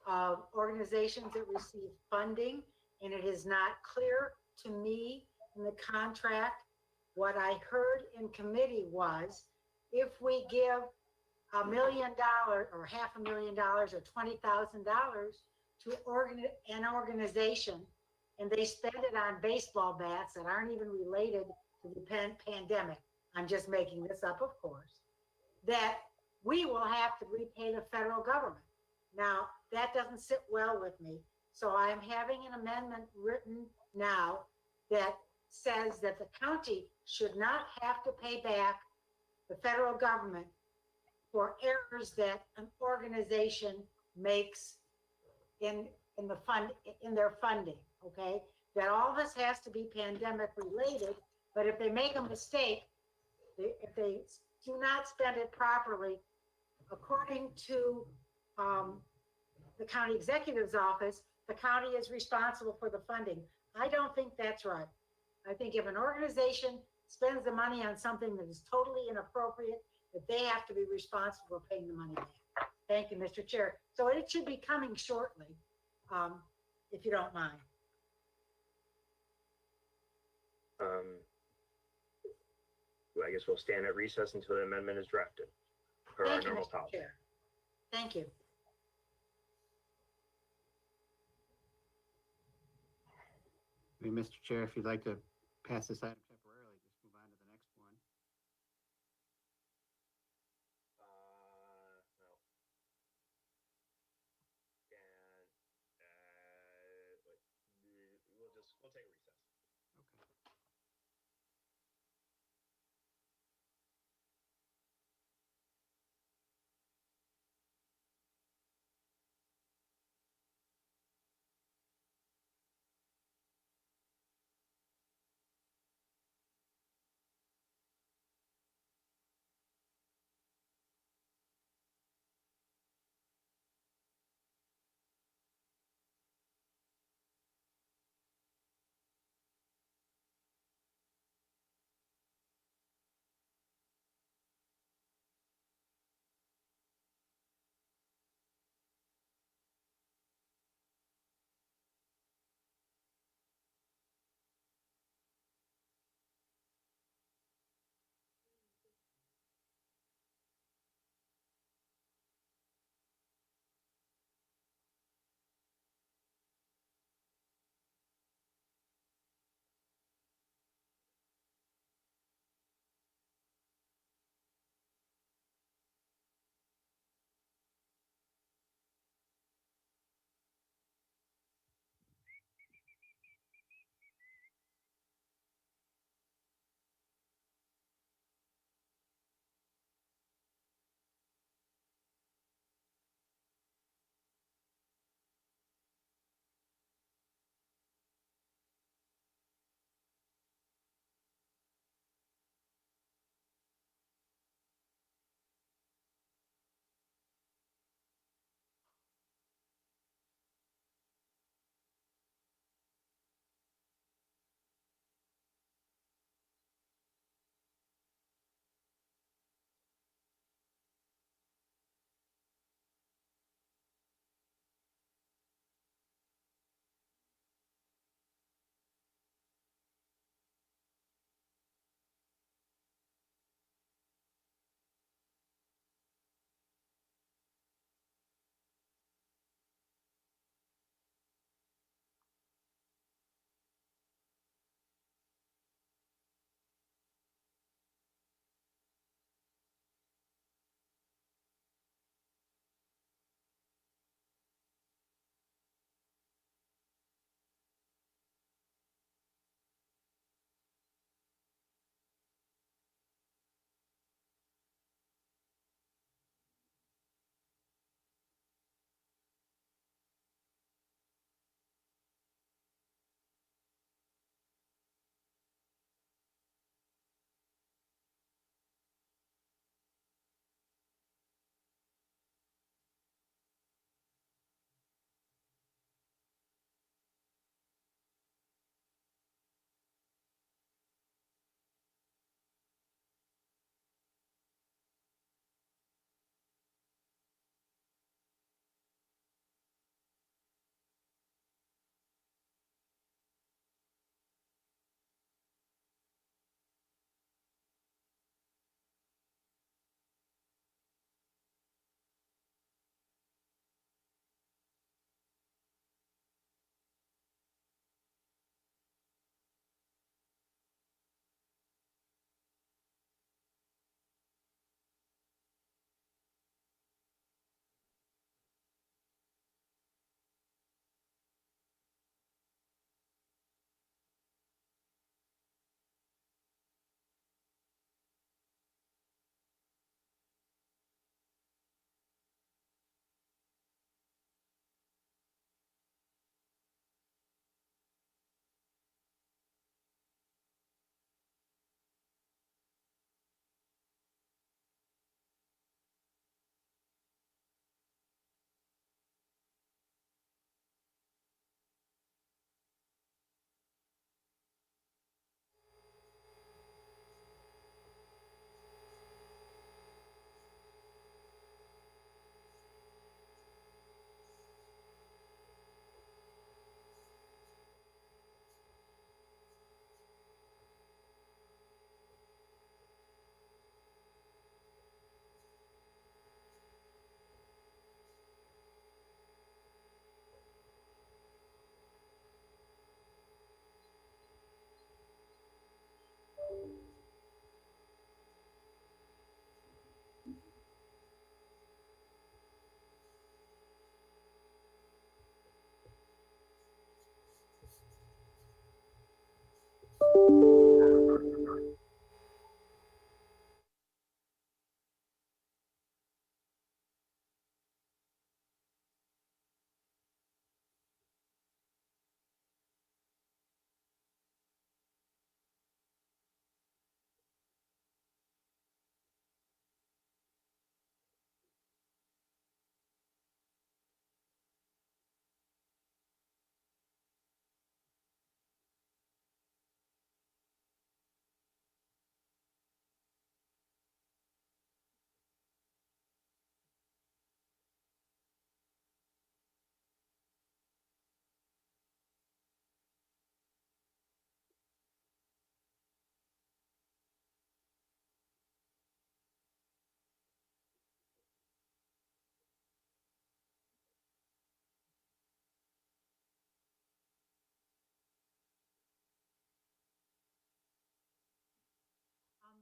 of organizations that receive funding, and it is not clear to me in the contract. What I heard in committee was if we give $1 million or $500,000 or $20,000 to an organization and they spend it on baseball bats that aren't even related to the pandemic, I'm just making this up, of course, that we will have to repay the federal government. Now, that doesn't sit well with me. So I'm having an amendment written now that says that the county should not have to pay back the federal government for errors that an organization makes in their funding, okay? That all this has to be pandemic related, but if they make a mistake, if they do not spend it properly, according to the county executive's office, the county is responsible for the funding. I don't think that's right. I think if an organization spends the money on something that is totally inappropriate, that they have to be responsible for paying the money back. Thank you, Mr. Chair. So it should be coming shortly, if you don't mind. I guess we'll stand at recess until the amendment is drafted per our Thank you, normal Mr. policy. Chair. Thank you. I mean, Mr. Chair, if you'd like to pass this item temporarily, just move on to the next one. No. And, we'll take a recess. Okay.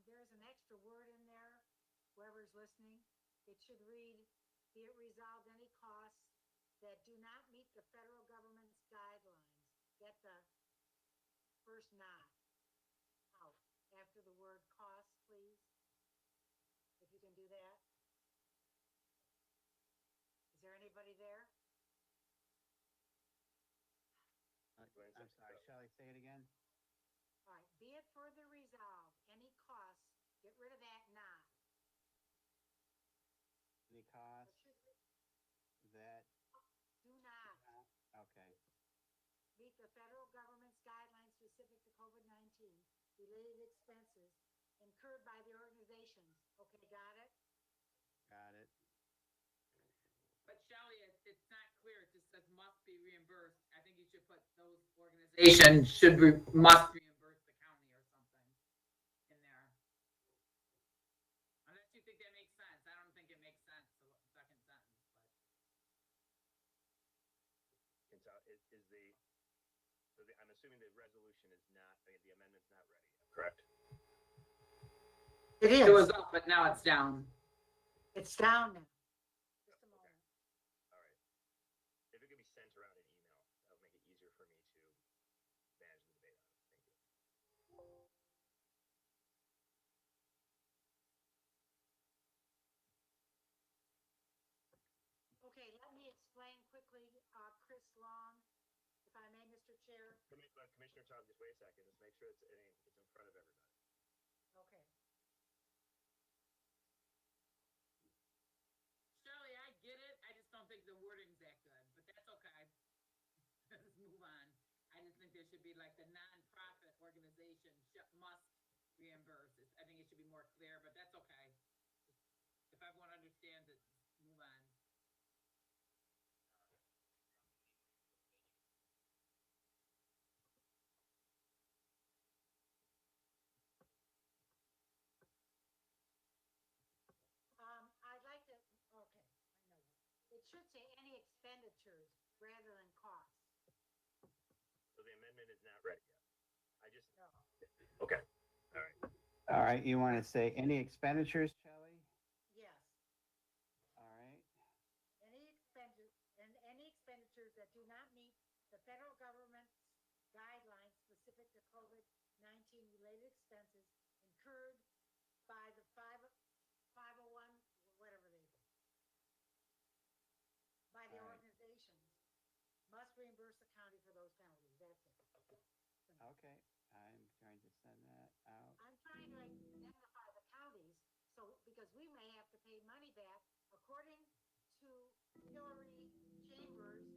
There's an extra word in there, whoever's listening. It should read, be it resolved any costs that do not meet the federal government's guidelines. Get the first not out after the word costs, please. If you can do that. Is there anybody there? I'm sorry, Shelley, say it again? All right, be it further resolved, any costs, get rid of that not. Any costs that, Do not okay, meet the federal government's guidelines specific to COVID-19 related expenses incurred by the organizations. Okay, got it? got it. But Shelley, it's not clear. It just says must be reimbursed. I think you should put those organizations must reimburse the county or something in there. Unless you think that makes sense. I don't think it makes sense, the second sentence, but. I'm assuming the resolution is not, the amendment's not ready yet, correct? It is. It was up, but now it's down. It's down now. Just a moment. All right. If it could be sent around an email, that'll make it easier for me to manage the debate on it. Thank you. Okay, let me explain quickly, Chris Long, if I may, Mr. Chair. Commissioner Tom, just wait a second. Let's make sure it's in front of everybody. Okay. Shelley, I get it. I just don't think the wording's that good, but that's okay. Let's move on. I just think there should be like the nonprofit organization must reimburse. I think it should be more clear, but that's okay. If everyone understands it, move on. I'd like to, okay, I know. It should say any expenditures rather than costs. So the amendment is not ready yet. I just, No. okay, all right. All right, you want to say any expenditures, Shelley? Yes. All right, Any expenditures that do not meet the federal government's guidelines specific to COVID-19 related expenses incurred by the 501, whatever they do. By the All right. organizations must reimburse the county for those penalties. That's it. okay, I'm trying to send that out. I'm trying to identify the counties, so, because we may have to pay money back, according to Hillary Chambers,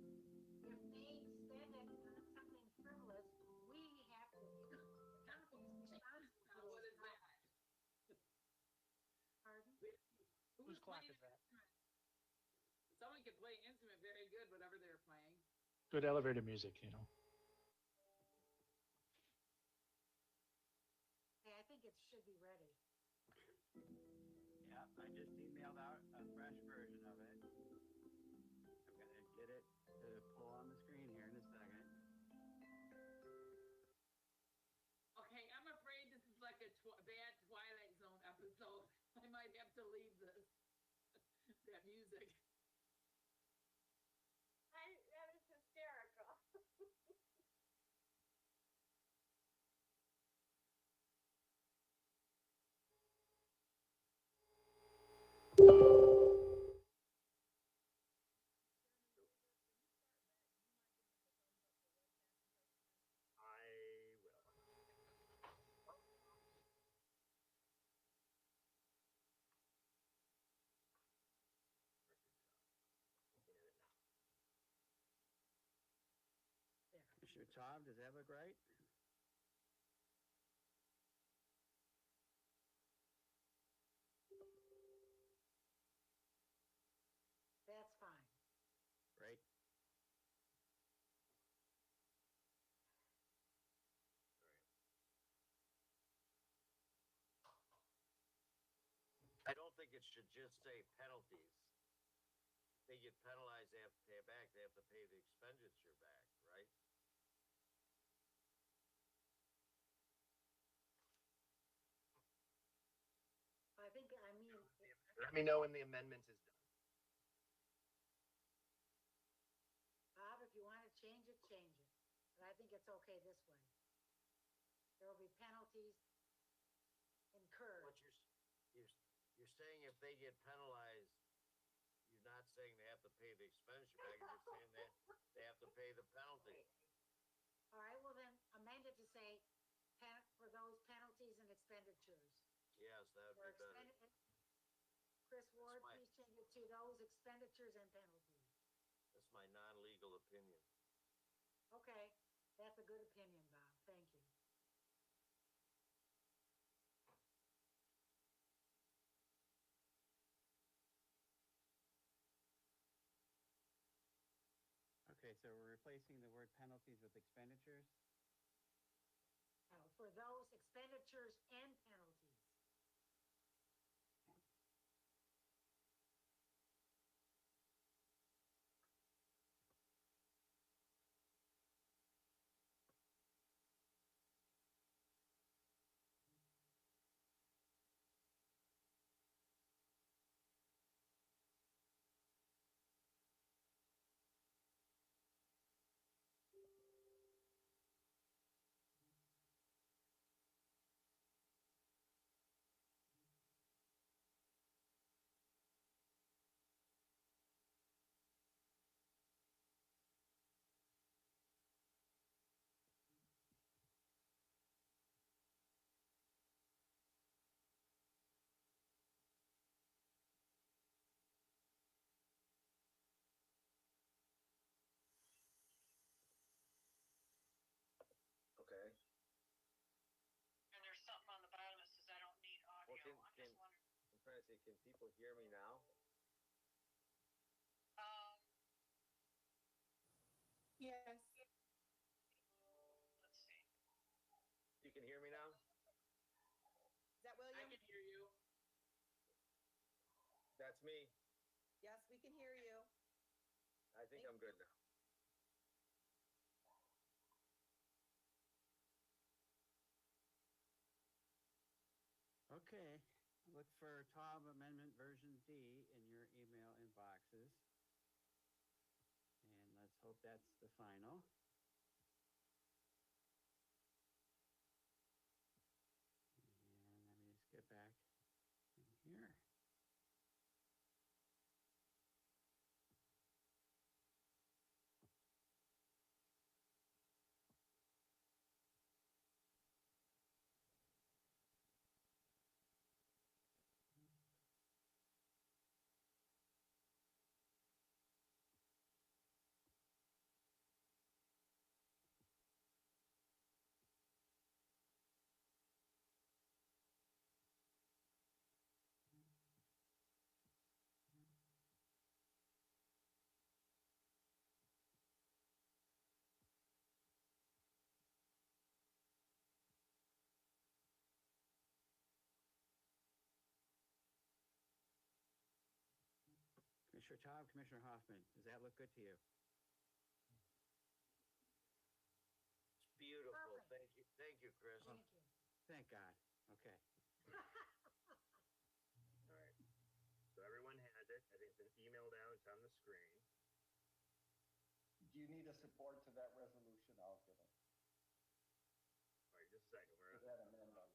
if they spend it on something frivolous, we have to, the county's responsible. What is that? Pardon? Whose clock is that? Someone could play instrument very good, whatever they're playing. Good elevator music, you know. Hey, I think it should be ready. Yeah, I just emailed out a fresh version of it. I'm gonna get it to pull on the screen here in a second. Okay, I'm afraid this is like a bad Twilight Zone episode. I might have to leave this. That music. That is hysterical. Commissioner Tom, does that look right? That's fine. Right? I don't think it should just say penalties. If they get penalized, they have to pay it back. They have to pay the expenditure back, right? I mean, Let me know when the amendment is done. Bob, if you want to change it, change it. But I think it's okay this way. There will be penalties incurred. What you're saying if they get penalized, you're not saying they have to pay the expenditure back, you're just saying that they have to pay the penalty. All right, well then amend it to say for those penalties and expenditures. Yes, that would For be better. Chris Ward, fine. please change it to those expenditures and penalties. That's my non-legal opinion. Okay, that's a good opinion, Bob. Thank you. Okay, so we're replacing the word penalties with expenditures? For those expenditures and penalties. Okay. And there's something on the bottom that says I don't need Well, audio. I'm just wondering. I'm trying to say, can people hear me now? Yes. Let's see. You can hear me now? Is that William? I can hear you. That's me. Yes, we can hear you. I think I'm good now. Okay, look for Tom Amendment Version D in your email inboxes. And let's hope that's the final. And let me just get back in here. Commissioner Tom, Commissioner Hoffman, does that look good to you? It's beautiful. Perfect. Thank you, Chris. Thank you. Thank God. Okay. All right. So everyone has it. I think it's been emailed out. It's on the screen. Do you need a support to that resolution? I'll give it. All right, just a second. To that amendment.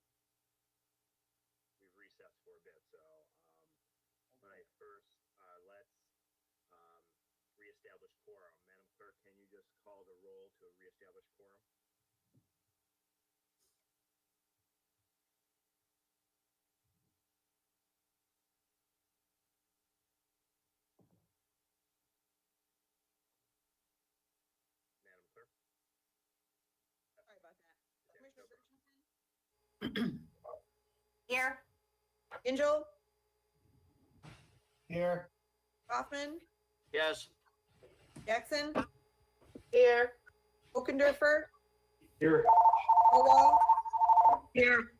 We've recessed for a bit, so when I first let's reestablish quorum. Madam Clerk, can you just call the roll to reestablish quorum? Madam Clerk? Here. Angel, Here. Kaufman, Yes. Jackson, Here. Okendorfer, Here. Colwell, Here.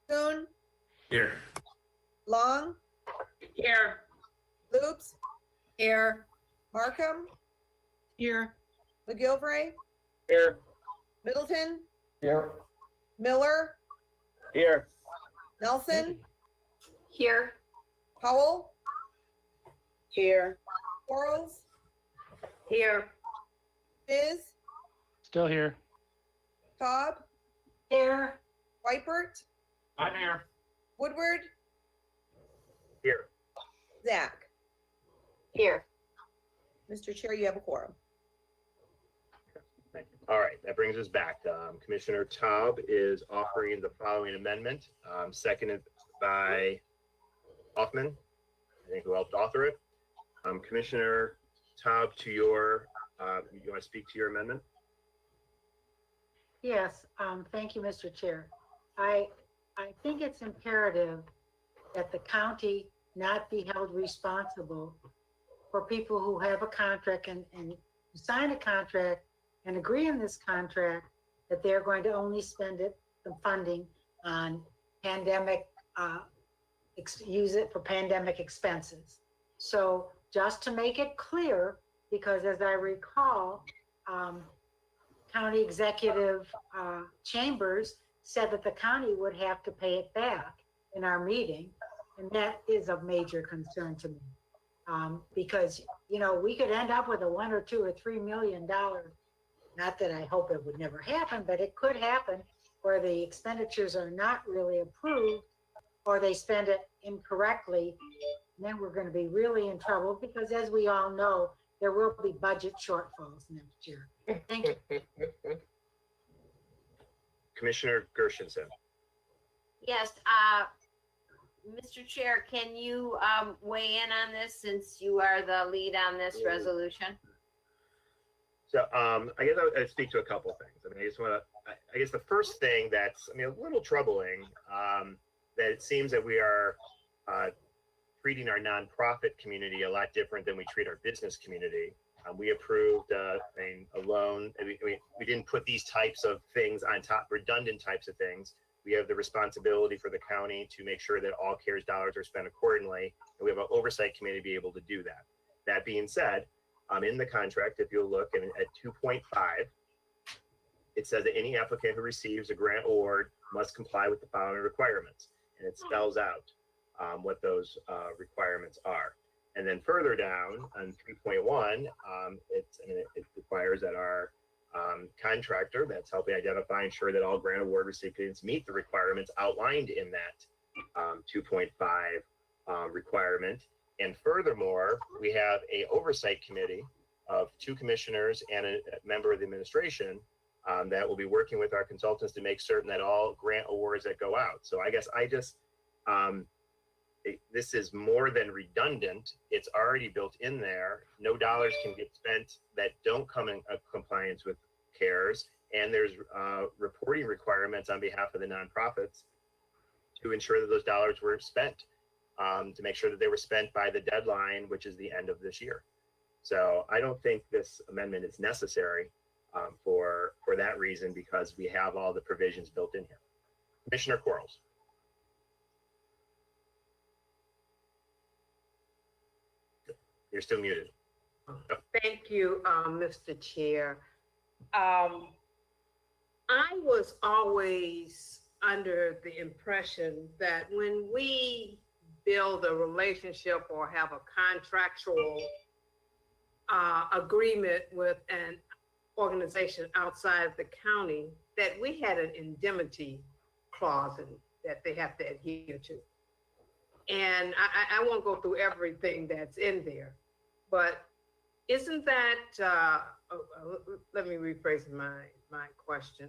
Kuhn, Here. Long, Here. Loops, Here. Markham, Here. McGilvray, Here. Middleton, Here. Miller, Here. Nelson, Here. Powell, Here. Quarles, Here. Biz, Still here. Cobb, Here. Whitebert, I'm here. Woodward, Here. Zach. Here. Mr. Chair, you have a quorum. Thank you. All right, that brings us back. Commissioner Taub is offering the following amendment, seconded by Hoffman, I think, who helped author it. Commissioner Taub, to your, you want to speak to your amendment? Yes, thank you, Mr. Chair. I think it's imperative that the county not be held responsible for people who have a contract and sign a contract and agree in this contract that they're going to only spend it, the funding on pandemic, use it for pandemic expenses. So just to make it clear, because as I recall, County Executive Chambers said that the county would have to pay it back in our meeting. And that is a major concern to me. Because, you know, we could end up with a $1 or $2 or $3 million, not that I hope it would never happen, but it could happen where the expenditures are not really approved or they spend it incorrectly. And then we're going to be really in trouble because, as we all know, there will be budget shortfalls next year. Thank you. Commissioner Gershenson. Yes, Mr. Chair, can you weigh in on this since you are the lead on this resolution? So I guess I'd speak to a couple things. I mean, I just want to, I guess the first thing that's, I mean, a little troubling, that it seems that we are treating our nonprofit community a lot different than we treat our business community. We approved a loan. I mean, we didn't put these types of things on top, redundant types of things. We have the responsibility for the county to make sure that all CARES dollars are spent accordingly. And we have an oversight committee to be able to do that. That being said, in the contract, if you'll look at 2.5, it says that any applicant who receives a grant award must comply with the following requirements. And it spells out what those requirements are. And then further down on 3.1, it requires that our contractor that's helping identify and ensure that all grant award recipients meet the requirements outlined in that 2.5 requirement. And furthermore, we have a oversight committee of 2 commissioners and a member of the administration that will be working with our consultants to make certain that all grant awards that go out. So I guess I just, this is more than redundant. It's already built in there. No dollars can get spent that don't come in compliance with CARES. And there's reporting requirements on behalf of the nonprofits to ensure that those dollars were spent, to make sure that they were spent by the deadline, which is the end of this year. So I don't think this amendment is necessary for that reason, because we have all the provisions built in here. Commissioner Quarles. You're still muted. Thank you, Mr. Chair. I was always under the impression that when we build a relationship or have a contractual agreement with an organization outside of the county, that we had an indemnity clause that they have to adhere to. And I won't go through everything that's in there, but isn't that, let me rephrase my question.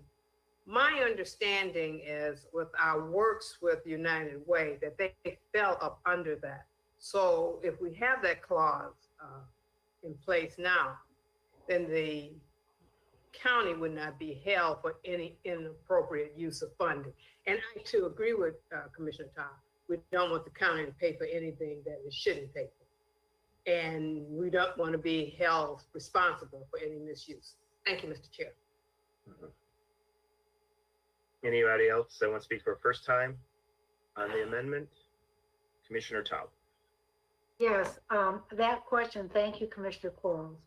My understanding is with our works with United Way, that they fell up under that. So if we have that clause in place now, then the county would not be held for any inappropriate use of funding. And I too agree with Commissioner Todd. We don't want the county to pay for anything that it shouldn't pay for. And we don't want to be held responsible for any misuse. Thank you, Mr. Chair. Anybody else that wants to speak for a first time on the amendment? Commissioner Taub. Yes, that question, thank you, Commissioner Quarles.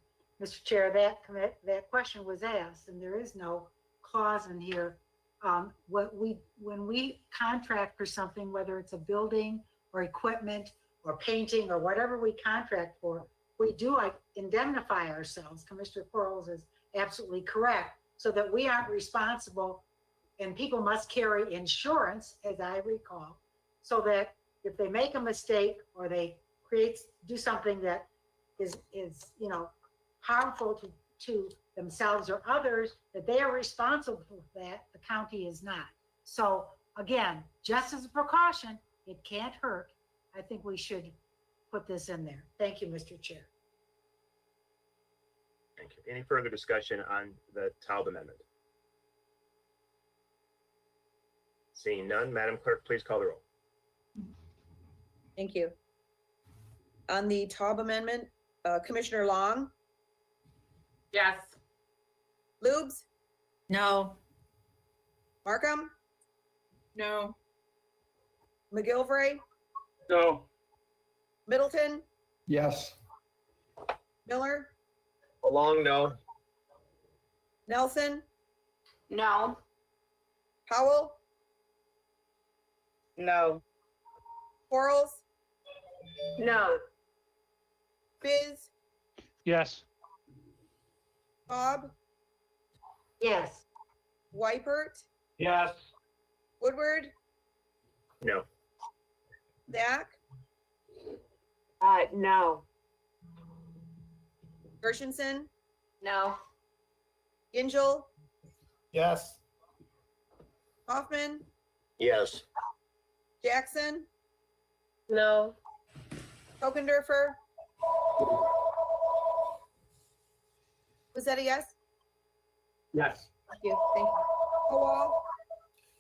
Mr. Chair, that question was asked, and there is no clause in here. When we contract for something, whether it's a building or equipment or painting or whatever we contract for, we do indemnify ourselves. Commissioner Quarles is absolutely correct, so that we aren't responsible, and people must carry insurance, as I recall, so that if they make a mistake or they do something that is harmful to themselves or others, that they are responsible for that, the county is not. So again, just as a precaution, it can't hurt. I think we should put this in there. Thank you, Mr. Chair. Thank you. Any further discussion on the Taub amendment? Seeing none, Madam Clerk, please call the roll. Thank you. On the Taub amendment, Commissioner Long, Yes. Lubes, No. Markham, No. McGilvray, No. Middleton, Yes. Miller, Long, no. Nelson, No. Powell, No. Quarles, No. Biz, Yes. Taub, Yes. Wypert, Yes. Woodward, No. Zach, No. Gershenson, No. Gingell, Yes. Hoffman, Yes. Jackson, No. Kokendorfer. Was that a yes? Yes. Thank you. Thank you. Kowal,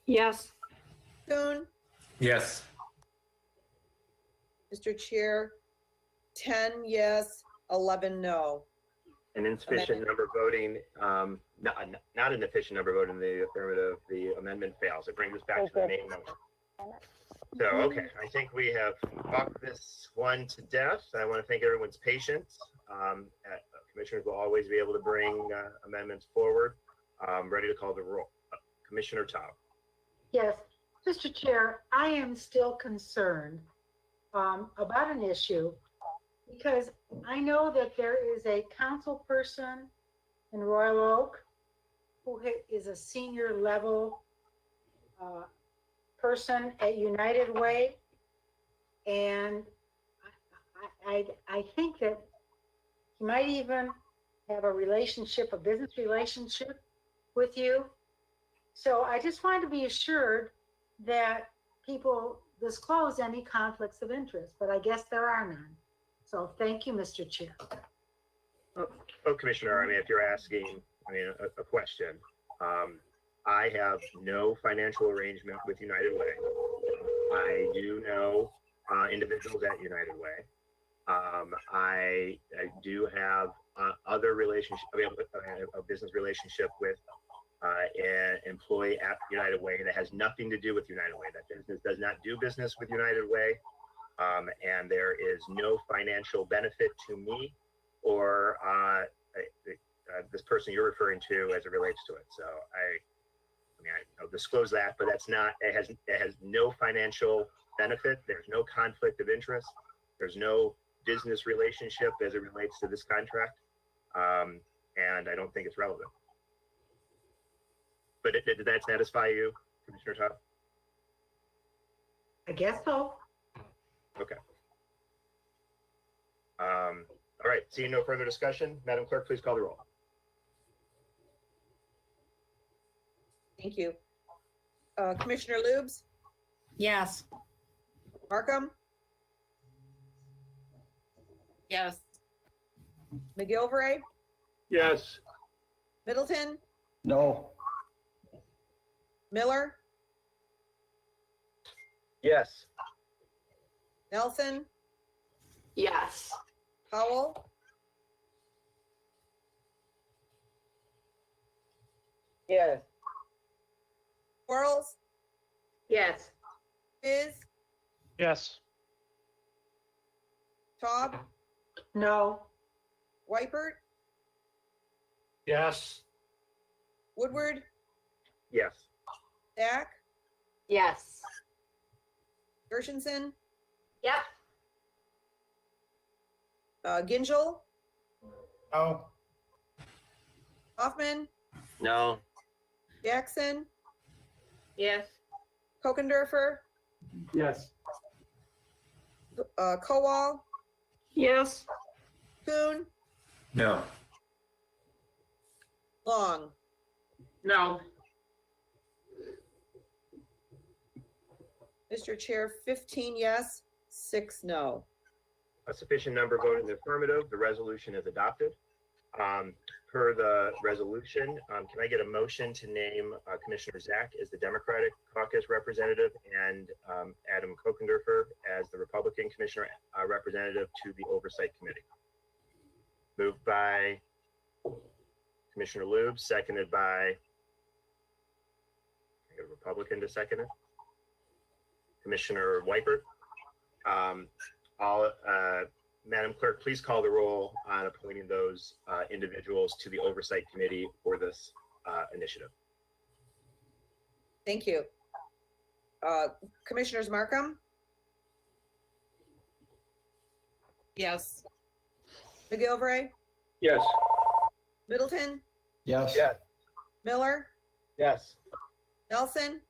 Yes. Kuhn, Yes. Mr. Chair, 10 yes, 11 no. An insufficient number voting, not an efficient number voting in the affirmative, the amendment fails. It brings us back to the main motion. So, okay, I think we have talked this one to death. I want to thank everyone's patience. Commissioners will always be able to bring amendments forward. Ready to call the roll. Commissioner Taub. Yes, Mr. Chair, I am still concerned about an issue because I know that there is a council person in Royal Oak who is a senior level person at United Way. And I think that he might even have a relationship, a business relationship with you. So I just wanted to be assured that people disclose any conflicts of interest, but I guess there are none. So thank you, Mr. Chair. Oh, Commissioner, I mean, if you're asking, a question, I have no financial arrangement with United Way. I do know individuals at United Way. I do have other relationships. I have a business relationship with an employee at United Way that has nothing to do with United Way. That business does not do business with United Way. And there is no financial benefit to me or this person you're referring to as it relates to it. So I'll disclose that, but that's not, it has no financial benefit. There's no conflict of interest. There's no business relationship as it relates to this contract. And I don't think it's relevant. But did that satisfy you, Commissioner Todd? I guess so. Okay. All right, seeing no further discussion, Madam Clerk, please call the roll. Thank you. Commissioner Lubes, Yes. Markham, Yes. McGilvray, Yes. Middleton, No. Miller, Yes. Nelson, Yes. Powell, Yes. Quarles, Yes. Biz, Yes. Taub, No. Wypert, Yes. Woodward, Yes. Stack, Yes. Gershenson, Yep. Gingell, No. Hoffman, No. Jackson, Yes. Kokendorfer, Yes. Kowal, Yes. Kuhn, No. Long. No. Mr. Chair, 15 yes, 6 no. A sufficient number voted in the affirmative, the resolution is adopted. Per the resolution, can I get a motion to name Commissioner Zach as the Democratic Caucus representative and Adam Kokendorfer as the Republican Commissioner representative to the Oversight Committee? Moved by Commissioner Lube, seconded by, I get a Republican to second it. Commissioner Wypert. Madam Clerk, please call the roll on appointing those individuals to the Oversight Committee for this initiative. Thank you. Commissioners Markham, Yes. McGilvray, Yes. Middleton, Yes. Yes. Miller, Yes. Nelson,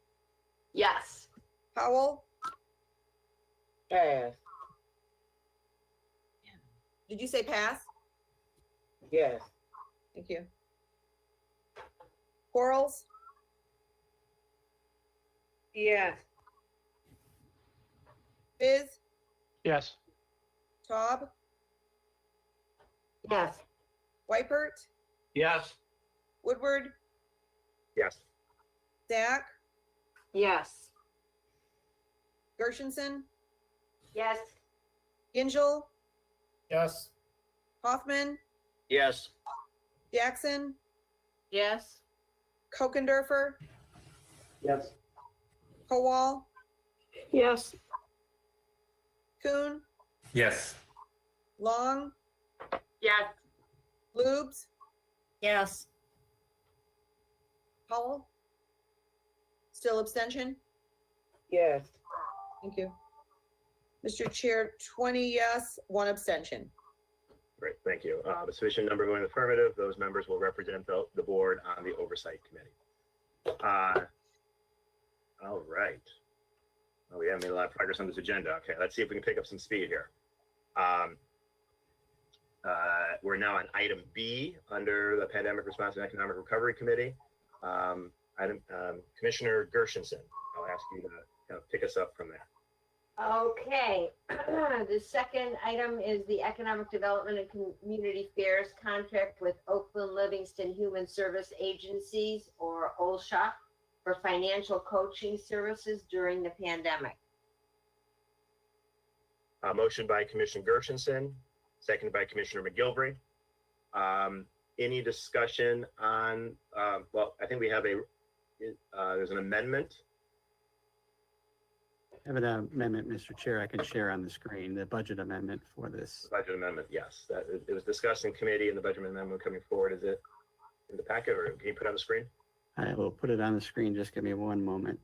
Yes. Powell. Pass. Did you say pass? Yes. Thank you. Quarles, Yes. Biz, Yes. Taub, Yes. Wypert, Yes. Woodward, Yes. Stack, Yes. Gershenson, Yes. Gingell, Yes. Hoffman, Yes. Jackson, Yes. Kokendorfer, Yes. Kowal, Yes. Kuhn, Yes. Long, Yes. Lubes, Yes. Powell. Still abstention? Yes. Thank you. Mr. Chair, 20 yes, 1 abstention. Great, thank you. A sufficient number going affirmative, those members will represent the board on the Oversight Committee. All right. Oh, we haven't made a lot of progress on this agenda. Okay, let's see if we can pick up some speed here. We're now on item B under the Pandemic Response and Economic Recovery Committee. Commissioner Gershenson, I'll ask you to kind of pick us up from there. Okay, the second item is the Economic Development and Community Affairs contract with Oakland Livingston Human Service Agencies, or OLSHA, for financial coaching services during the pandemic. Motion by Commissioner Gershenson, seconded by Commissioner McGilvray. Any discussion on, well, I think we have there's an amendment. I have an amendment, Mr. Chair, I can share on the screen, the budget amendment for this. Budget amendment, yes. It was discussed in committee and the budget amendment coming forward. Is it in the packet or can you put it on the screen? I will put it on the screen, just give me one moment.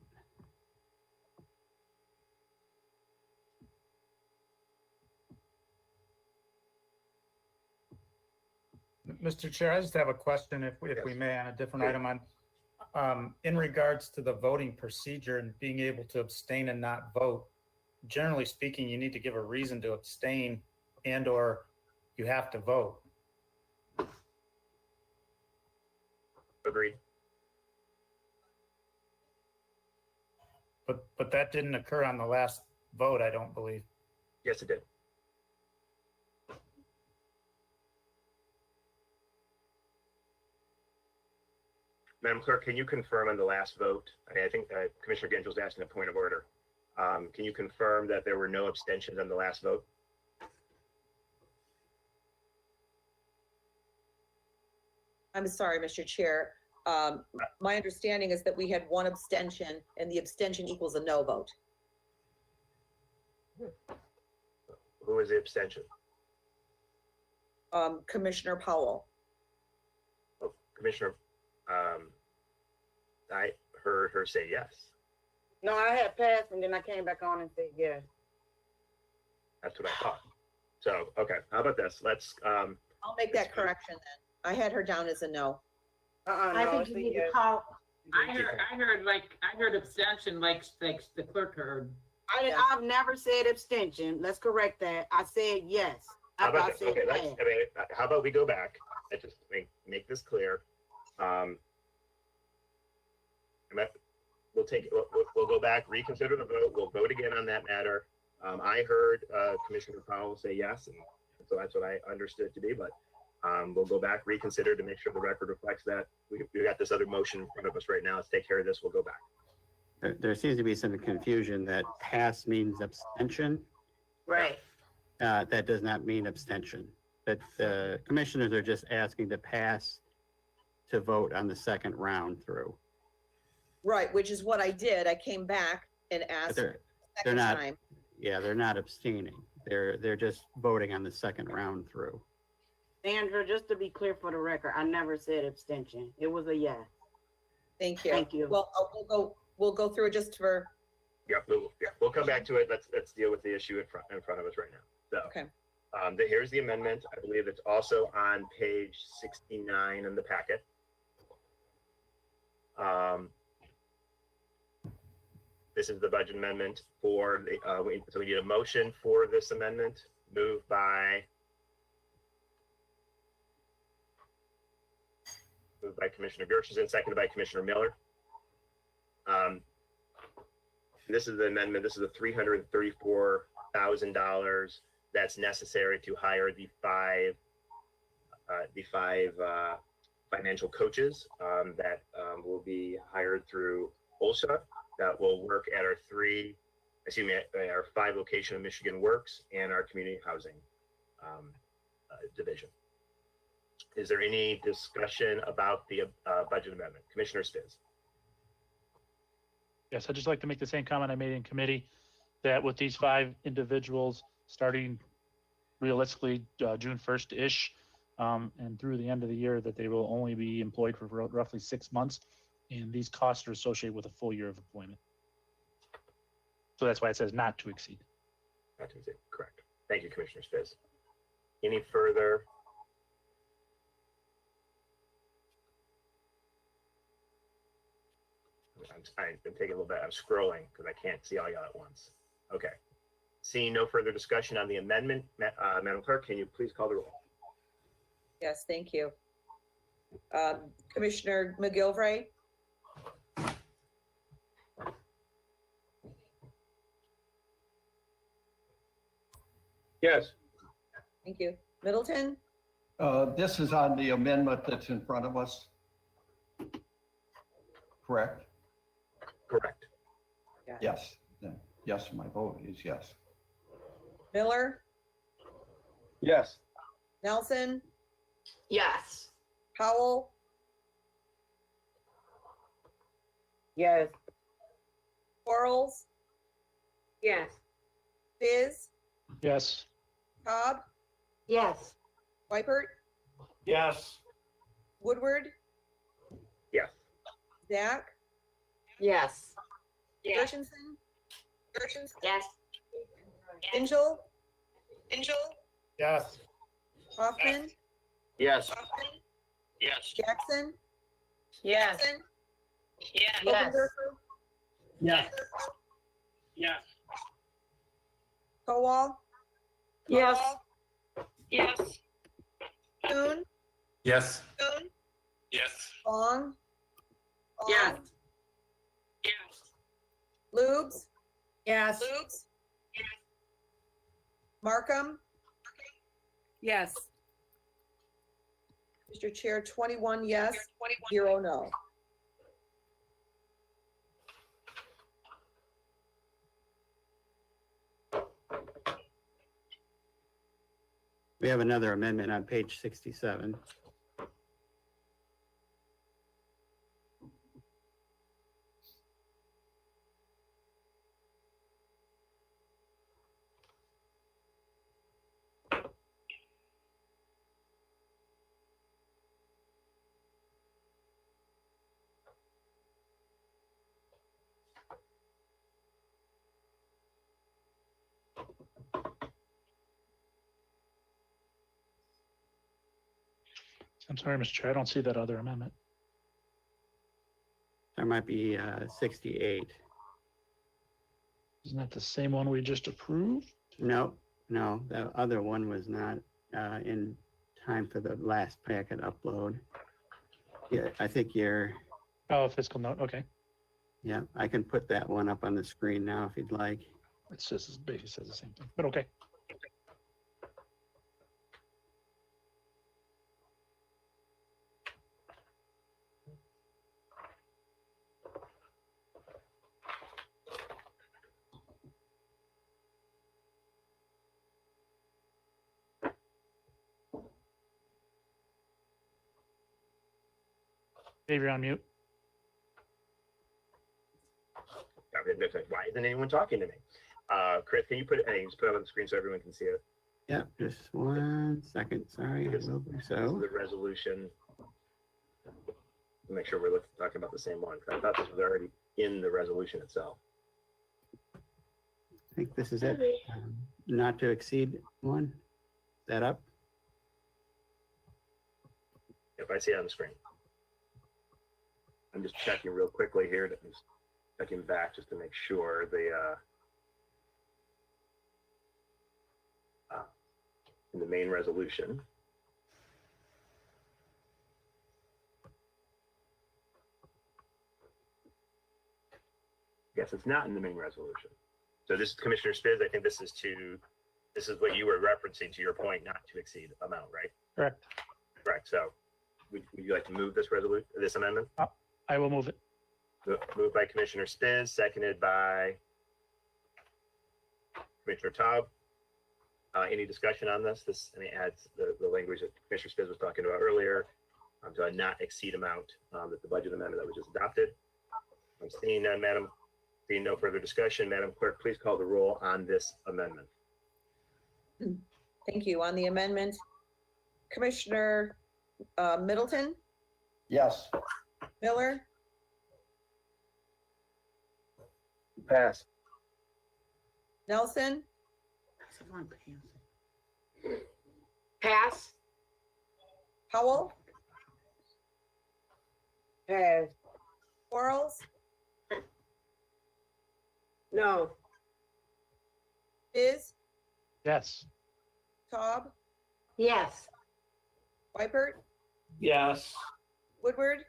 Mr. Chair, I just have a question, if we may, on a different item on, in regards to the voting procedure and being able to abstain and not vote. Generally speaking, you need to give a reason to abstain and/or you have to vote. Agreed. But that didn't occur on the last vote, I don't believe. Yes, it did. Madam Clerk, can you confirm on the last vote? I think Commissioner Gengel was asking a point of order. Can you confirm that there were no abstentions on the last vote? I'm sorry, Mr. Chair. My understanding is that we had one abstention and the abstention equals a no vote. Who was the abstention? Commissioner Powell. Oh, Commissioner, I heard her say yes. No, I had passed and then I came back on and said yes. That's what I thought. So, okay, how about this? Let's, I'll make that correction then. I had her down as a no. I No, think it's you a need to yes. call, I heard abstention like the clerk heard. I've never said abstention. Let's correct that. I said yes. how After I about this? said Okay, pass. how about we go back? Let's just make this clear. We'll take, we'll go back, reconsider the vote. We'll vote again on that matter. I heard Commissioner Powell say yes, and so that's what I understood it to be, but we'll go back, reconsider to make sure the record reflects that. We got this other motion in front of us right now. Let's take care of this. We'll go back. There seems to be some confusion that pass means abstention. Right. That does not mean abstention. But the commissioners are just asking to pass to vote on the second round through. Right, which is what I did. I came back and But asked they're second not, time. yeah, they're not abstaining. They're just voting on the second round through. Sandra, just to be clear for the record, I never said abstention. It was a yes. Thank you. Thank you. Well, we'll go through it just for, We'll come back to it. Let's deal with the issue in front of us right now. So, okay. Here's the amendment. I believe it's also on page 69 in the packet. This is the budget amendment for the, so we need a motion for this amendment, moved by Commissioner Gershenson, seconded by Commissioner Miller. This is the amendment. This is the $334,000 that's necessary to hire the five financial coaches that will be hired through OLSA, that will work at our our 5 location of Michigan Works and our community housing division. Is there any discussion about the budget amendment? Commissioner Spiz. Yes, I'd just like to make the same comment I made in committee, that with these 5 individuals starting realistically June 1st-ish and through the end of the year, that they will only be employed for roughly 6 months. And these costs are associated with a full year of employment. So that's why it says not to exceed. Not to exceed, correct. Thank you, Commissioner Spiz. Any further? I'm taking a little bit, I'm scrolling because I can't see all y'all at once. Okay. Seeing no further discussion on the amendment, Madam Clerk, can you please call the roll? Yes, thank you. Commissioner McGilvray? Yes. Thank you. Middleton? This is on the amendment that's in front of us. Correct? Correct. Yes. Then yes, my vote is yes. Miller? Yes. Nelson? Yes. Powell? Yes. Quarles? Yes. Biz? Yes. Cobb? yes. Weipert? Yes. Woodward? Yes. Zach? Yes. Gershenson? Yes. Angel? Yes. Hoffman? Yes. Jackson? Yes. Yes. Obenderfer? Yes. Kowal? Yes. Kuhn? Yes. Long? Yes. Lubes? Yes. Markham? Yes. Mr. Chair, 21 yes, 0 no. We have another amendment on page 67. I'm sorry, Mr. Chair, I don't see that other amendment. There might be 68. Isn't that the same one we just approved? No, no, the other one was not in time for the last packet upload. Yeah, I think you're, Oh, fiscal note, okay. yeah, I can put that one up on the screen now if you'd like. It's just, it basically says the same thing, but okay. Dave, you're on mute. Why isn't anyone talking to me? Chris, can you put it, just put it on the screen so everyone can see it? Yeah, just 1 second, sorry. I will do This is so. the resolution. Make sure we're talking about the same one. 'Cause I thought this was already in the resolution itself. I think this is it. Not to exceed one. Is that up? If I see it on the screen. I'm just checking real quickly here, just checking back just to make sure the in the main resolution. Yes, it's not in the main resolution. So this is Commissioner Spiz. I think this is what you were referencing to your point, not to exceed amount, right? Correct. Correct. So would you like to move this resolution, this amendment? I will move it. Moved by Commissioner Spiz, seconded by Commissioner Taub. Any discussion on this? This adds the language that Commissioner Spiz was talking about earlier, to a not exceed amount, that the budget amendment that was just adopted. I'm seeing none, Madam. Seeing no further discussion, Madam Clerk, please call the roll on this amendment. Thank you. On the amendment, Commissioner Middleton, Yes. Miller, Pass. Nelson, Pass. Howell, Pass. Quarles, No. Biz, Yes. Taub, Yes. Wypert, Yes. Woodward,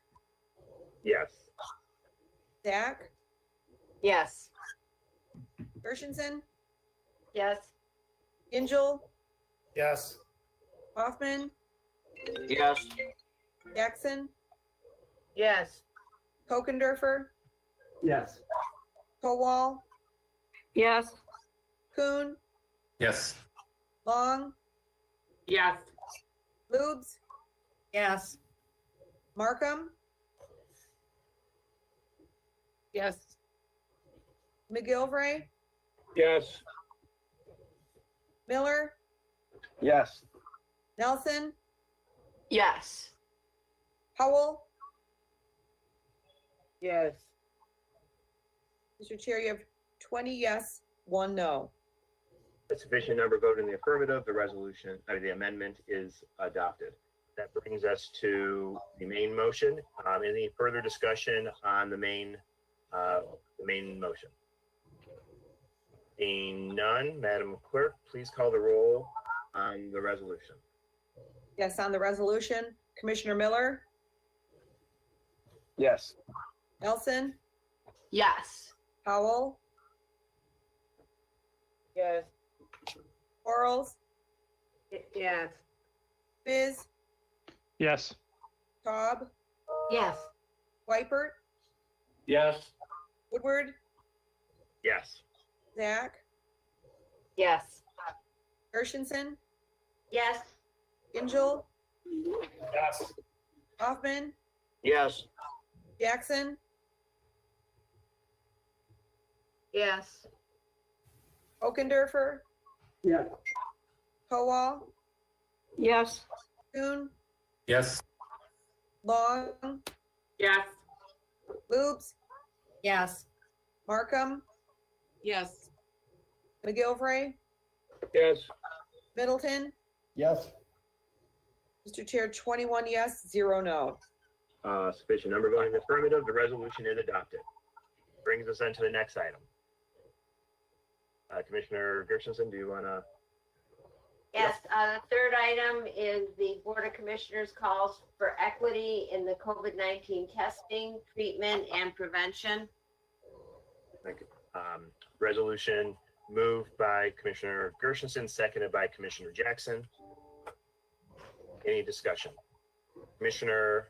Yes. Zach, Yes. Gershenson, Yes. Angel, Yes. Hoffman, Yes. Jackson, Yes. Kokendorfer, Yes. Kowal, Yes. Kuhn, Yes. Long, Yes. Lubes, Yes. Markham, Yes. McGilvray, Yes. Miller, Yes. Nelson, Yes. Howell. Yes. Mr. Chair, you have 20 yes, 1 no. A sufficient number voted in the affirmative, the resolution, the amendment is adopted. That brings us to the main motion. Any further discussion on the main motion? Seeing none, Madam Clerk, please call the roll on the resolution. Yes, on the resolution, Commissioner Miller, Yes. Nelson, Yes. Howell, Yes. Quarles, Yes. Biz, Yes. Taub, Yes. Wypert, Yes. Woodward, Yes. Zach, Yes. Gershenson, Yes. Gingell, Yes. Hoffman, Yes. Jackson, Yes. Okendorfer, Yes. Kowal, Yes. Kuhn, Yes. Long, Yes. Boobs, Yes. Markham, Yes. McGilvray, Yes. Middleton. Yes. Mr. Chair, 21 yes, 0 no. Sufficient number voting affirmative, the resolution is adopted. Brings us on to the next item. Commissioner Gershenson, do you want to? Yes, the third item is the Board of Commissioners calls for equity in the COVID-19 testing, treatment, and prevention. Resolution moved by Commissioner Gershenson, seconded by Commissioner Jackson. Any discussion? Commissioner,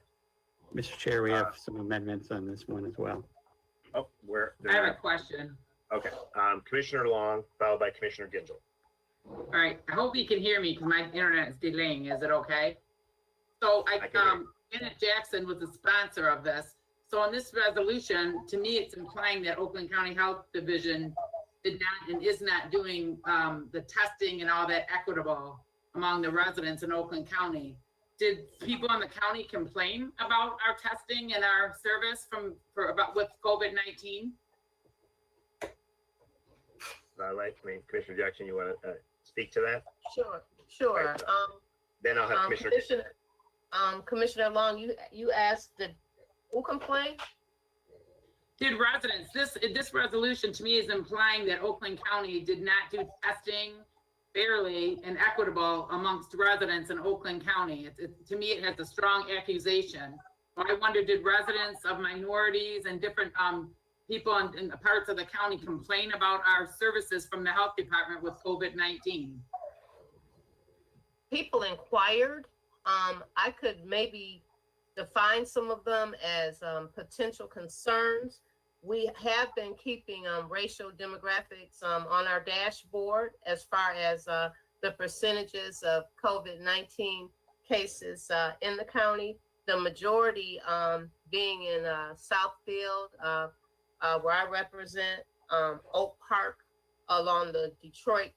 Mr. Chair, we have some amendments on this one as well. oh, where? I have a question. Okay, Commissioner Long, followed by Commissioner Gingell. All right, I hope you can hear me because my internet is delaying. Is it okay? So I can hear Janet Jackson was the sponsor of this. So in this resolution, to me, it's implying that Oakland County Health Division did not and is not doing the testing and all that equitable among the residents in Oakland County. Did people in the county complain about our testing and our service with COVID-19? Commissioner Jackson, you want to speak to that? Sure. Right. Then I'll have Commissioner. Commissioner Long, you asked, who complained? Did residents, this resolution to me is implying that Oakland County did not do testing fairly and equitable amongst residents in Oakland County. To me, it has a strong accusation. So I wonder, did residents of minorities and different people in parts of the county complain about our services from the health department with COVID-19? People inquired. I could maybe define some of them as potential concerns. We have been keeping racial demographics on our dashboard as far as the percentages of COVID-19 cases in the county. The majority being in Southfield, where I represent, Oak Park, along the Detroit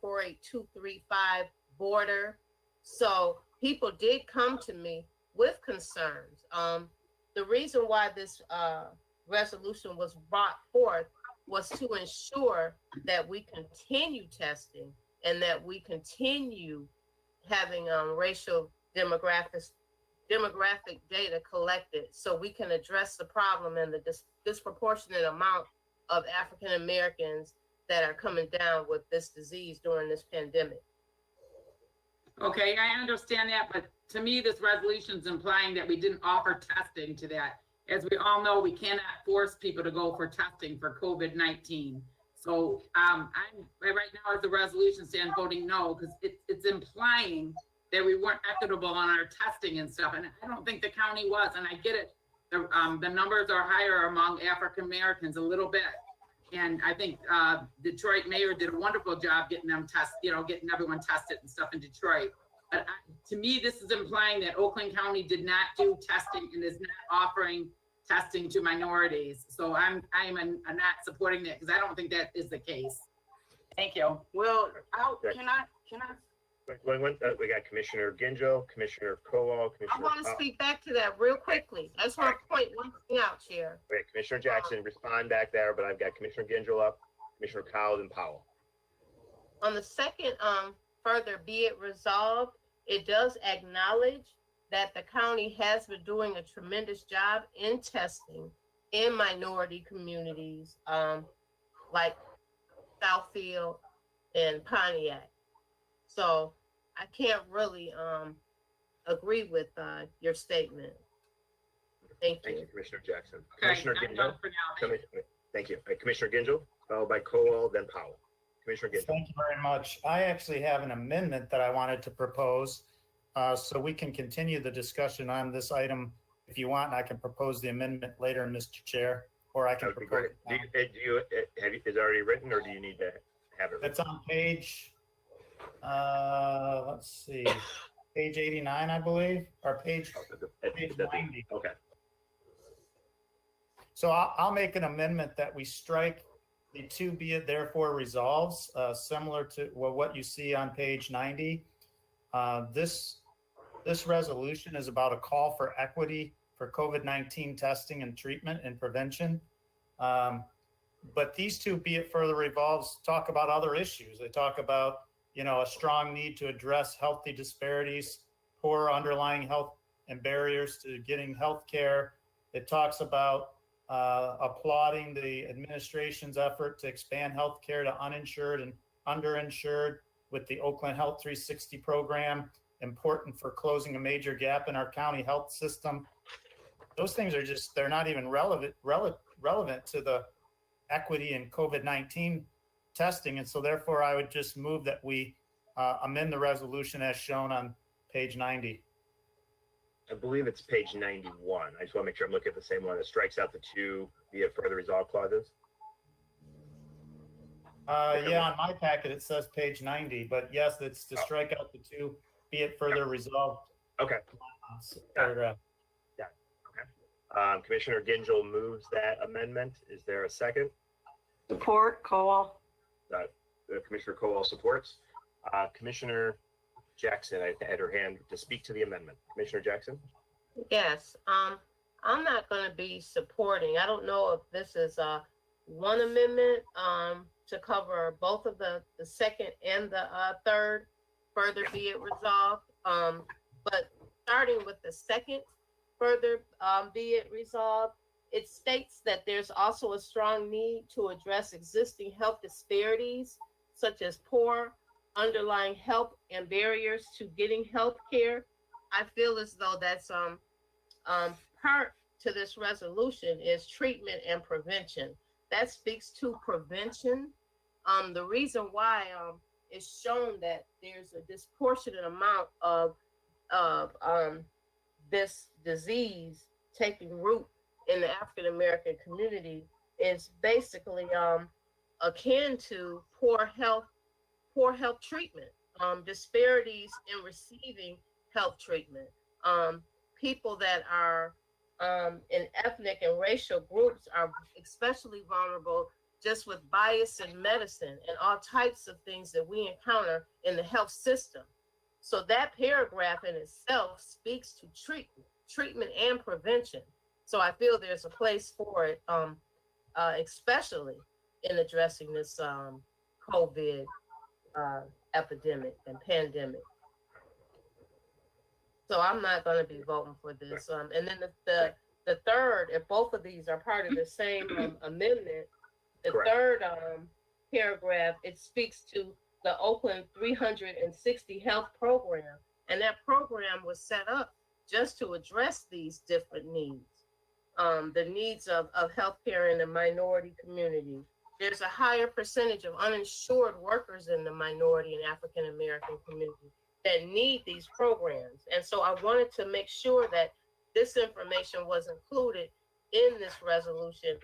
48235 border. So people did come to me with concerns. The reason why this resolution was brought forth was to ensure that we continue testing and that we continue having racial demographic data collected so we can address the problem and the disproportionate amount of African Americans that are coming down with this disease during this pandemic. Okay, I understand that, but to me, this resolution is implying that we didn't offer testing to that. As we all know, we cannot force people to go for testing for COVID-19. So I'm right now, as the resolution stand, voting no, because it's implying that we weren't equitable on our testing and stuff. And I don't think the county was, and I get it. The numbers are higher among African Americans a little bit. And I think Detroit mayor did a wonderful job getting them getting everyone tested and stuff in Detroit. But to me, this is implying that Oakland County did not do testing and is not offering testing to minorities. So I'm not supporting that because I don't think that is the case. Thank you. Well, can I? We got Commissioner Gingell, Commissioner Kowal, Commissioner. I want to speak back to that real quickly. I just want to point one thing out, Chair. Wait, Commissioner Jackson, respond back there, but I've got Commissioner Gingell up, Commissioner Cowles, and Powell. On the second, further be it resolved, it does acknowledge that the county has been doing a tremendous job in testing in minority communities, like Southfield and Pontiac. So I can't really agree with your statement. Thank you. Thank you, Commissioner Jackson. Okay, Commissioner I'm Gingell. done for now. Thank you. Commissioner Gingell, followed by Kowal, then Powell. Commissioner Gingell. Thank you very much. I actually have an amendment that I wanted to propose, so we can continue the discussion on this item if you want. I can propose the amendment later, Mr. Chair, or I can That would be propose great. Is it already written, or do you need to have it? It's on page Let's see, page 89, I believe, or page 90. Okay. So I'll make an amendment that we strike the to be it therefore resolves, similar to what you see on page 90. This resolution is about a call for equity for COVID-19 testing and treatment and prevention. But these two be it further revolves talk about other issues. They talk about, a strong need to address healthy disparities, poor underlying health and barriers to getting health care. It talks about applauding the administration's effort to expand health care to uninsured and underinsured with the Oakland Health 360 program, important for closing a major gap in our county health system. Those things are they're not even relevant to the equity in COVID-19 testing. And so therefore I would just move that we amend the resolution as shown on page 90. I believe it's page 91. I just want to make sure I'm looking at the same one. It strikes out the two be it further resolved clauses. Yeah, on my packet it says page 90, but yes, it's to strike out the two be it further resolved. Okay. Paragraph. Yeah. Okay. Commissioner Gingell moves that amendment. Is there a second? Support, Cowell. Commissioner Cowell supports. Commissioner Jackson, I had her hand to speak to the amendment. Commissioner Jackson? Yes, I'm not going to be supporting. I don't know if this is one amendment to cover both of the second and the third, further be it resolved. But starting with the second, further be it resolved, it states that there's also a strong need to address existing health disparities, such as poor underlying health and barriers to getting health care. I feel as though that's part to this resolution is treatment and prevention. That speaks to prevention. The reason why it's shown that there's a disproportionate amount of this disease taking root in the African American community is basically akin to poor health treatment, disparities in receiving health treatment. People that are in ethnic and racial groups are especially vulnerable just with bias in medicine and all types of things that we encounter in the health system. So that paragraph in itself speaks to treatment and prevention. So I feel there's a place for it, especially in addressing this COVID epidemic and pandemic. So I'm not going to be voting for this. And then the third, if both of these are part of the same amendment, the Correct. third paragraph, it speaks to the Oakland 360 health program. And that program was set up just to address these different needs. The needs of healthcare in the minority community. There's a higher percentage of uninsured workers in the minority and African American community that need these programs. And so I wanted to make sure that this information was included in this resolution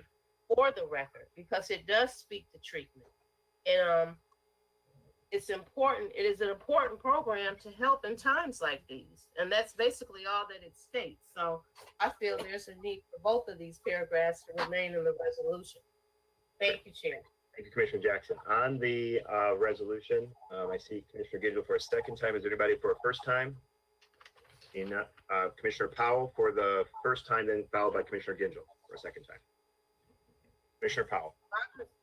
for the record, because it does speak to treatment. And it's important, it is an important program to help in times like these. And that's basically all that it states. So I feel there's a need for both of these paragraphs to remain in the resolution. Thank you, Chair. Thank you, Commissioner Jackson. On the resolution, I see Commissioner Gingell for a second time. Is there anybody for a first time? In Commissioner Powell for the first time, then followed by Commissioner Gingell for a second time. Commissioner Powell.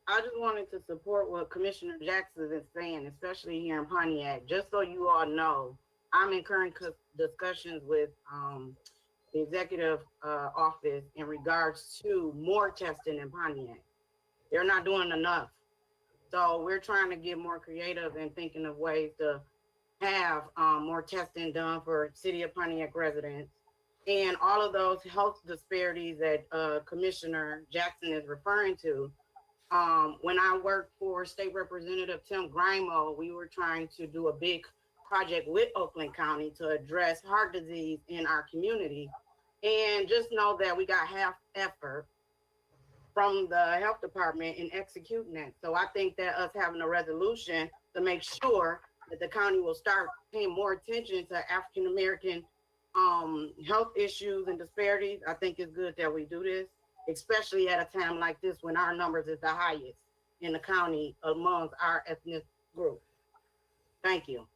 I just wanted to support what Commissioner Jackson is saying, especially here in Pontiac. Just so you all know, I'm in current discussions with the executive office in regards to more testing in Pontiac. They're not doing enough. So we're trying to get more creative and thinking of ways to have more testing done for City of Pontiac residents. And all of those health disparities that Commissioner Jackson is referring to. When I worked for State Representative Tim Grimo, we were trying to do a big project with Oakland County to address heart disease in our community. And just know that we got half effort from the health department in executing that. So I think that us having a resolution to make sure that the county will start paying more attention to African American health issues and disparities. I think it's good that we do this, especially at a time like this when our numbers is the highest in the county amongst our ethnic group. Thank you.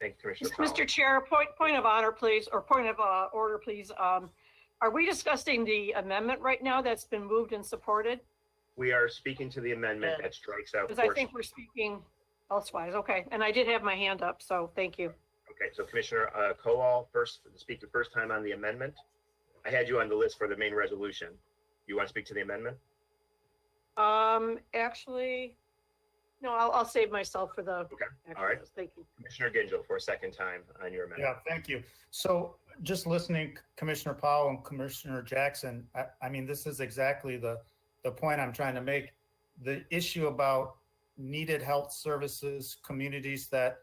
Thank you, Commissioner Powell. Mr. Chair, point of honor, please, or point of order, please. Are we discussing the amendment right now that's been moved and supported? We are speaking to the amendment that strikes out. Because I think we're speaking elsewise. Okay, and I did have my hand up, so thank you. Okay, so Commissioner Kowal, first, speak the first time on the amendment. I had you on the list for the main resolution. You want to speak to the amendment? Actually, no, I'll save myself for the. Okay, all right. Thank you. Commissioner Gingell for a second time on your amendment. Yeah, thank you. So just listening, Commissioner Powell and Commissioner Jackson, I mean, this is exactly the point I'm trying to make. The issue about needed health services, communities that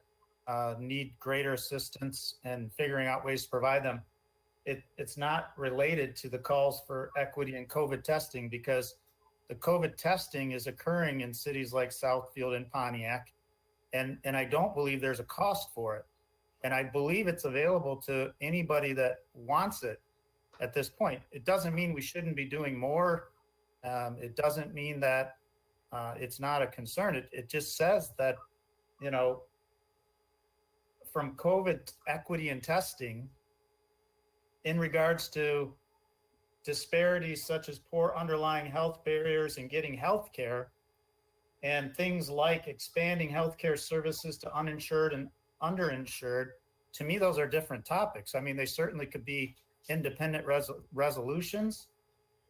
need greater assistance and figuring out ways to provide them. It's not related to the calls for equity and COVID testing, because the COVID testing is occurring in cities like Southfield and Pontiac, and I don't believe there's a cost for it. And I believe it's available to anybody that wants it at this point. It doesn't mean we shouldn't be doing more. It doesn't mean that it's not a concern. It just says that, you know, from COVID equity and testing, in regards to disparities such as poor underlying health barriers in getting health care, and things like expanding healthcare services to uninsured and underinsured, to me, those are different topics. I mean, they certainly could be independent resolutions,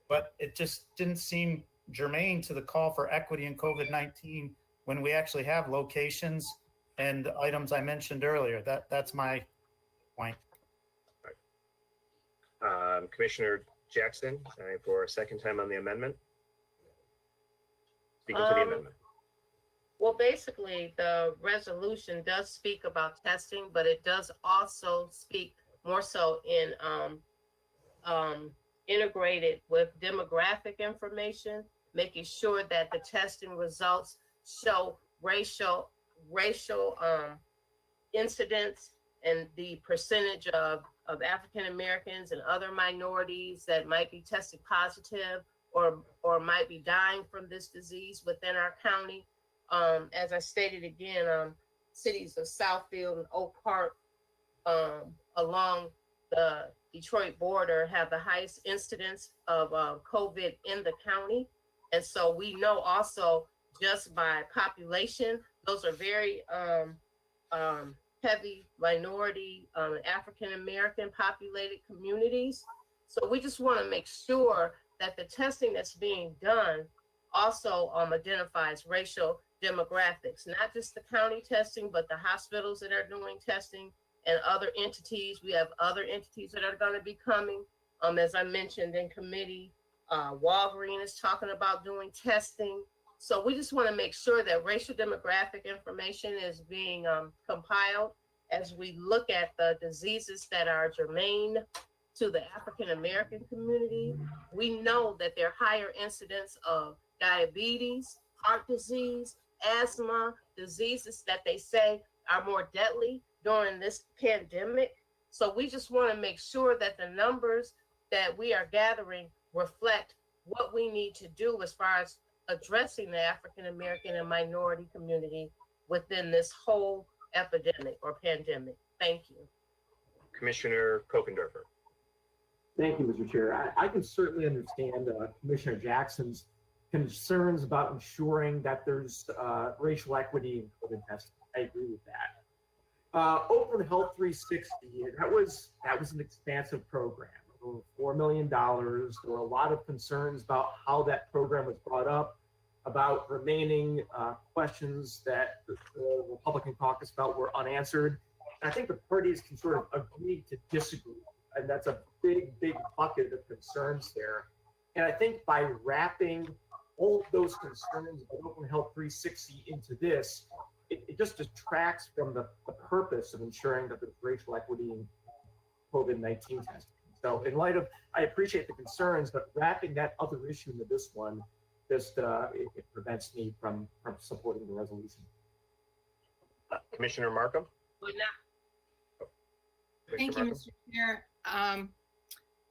but it just didn't seem germane to the call for equity in COVID-19 when we actually have locations and the items I mentioned earlier. That's my point. Commissioner Jackson, for a second time on the amendment. Speaking to the amendment. Well, basically, the resolution does speak about testing, but it does also speak more so in integrated with demographic information, making sure that the testing results show racial incidents and the percentage of African Americans and other minorities that might be tested positive or might be dying from this disease within our county. As I stated again, cities of Southfield and Oak Park along the Detroit border have the highest incidence of COVID in the county. And so we know also just by population, those are very heavy minority, African American populated communities. So we just want to make sure that the testing that's being done also identifies racial demographics, not just the county testing, but the hospitals that are doing testing and other entities. We have other entities that are going to be coming. As I mentioned in committee, Walgreens is talking about doing testing. So we just want to make sure that racial demographic information is being compiled as we look at the diseases that are germane to the African American community. We know that there are higher incidence of diabetes, heart disease, asthma, diseases that they say are more deadly during this pandemic. So we just want to make sure that the numbers that we are gathering reflect what we need to do as far as addressing the African American and minority community within this whole epidemic or pandemic. Thank you. Commissioner Kokendorfer. Thank you, Mr. Chair. I can certainly understand Commissioner Jackson's concerns about ensuring that there's racial equity in COVID testing. I agree with that. Oakland Health 360, that was an expansive program. Over $4 million. There were a lot of concerns about how that program was brought up, about remaining questions that the Republican caucus felt were unanswered. And I think the parties can sort of agree to disagree. And that's a big bucket of concerns there. And I think by wrapping all of those concerns of Oakland Health 360 into this, it just detracts from the purpose of ensuring that there's racial equity in COVID-19 testing. So in light of, I appreciate the concerns, but wrapping that other issue into this one, just it prevents me from supporting the resolution. Commissioner Markham? Would not. Commissioner Thank you, Markham? Mr. Chair.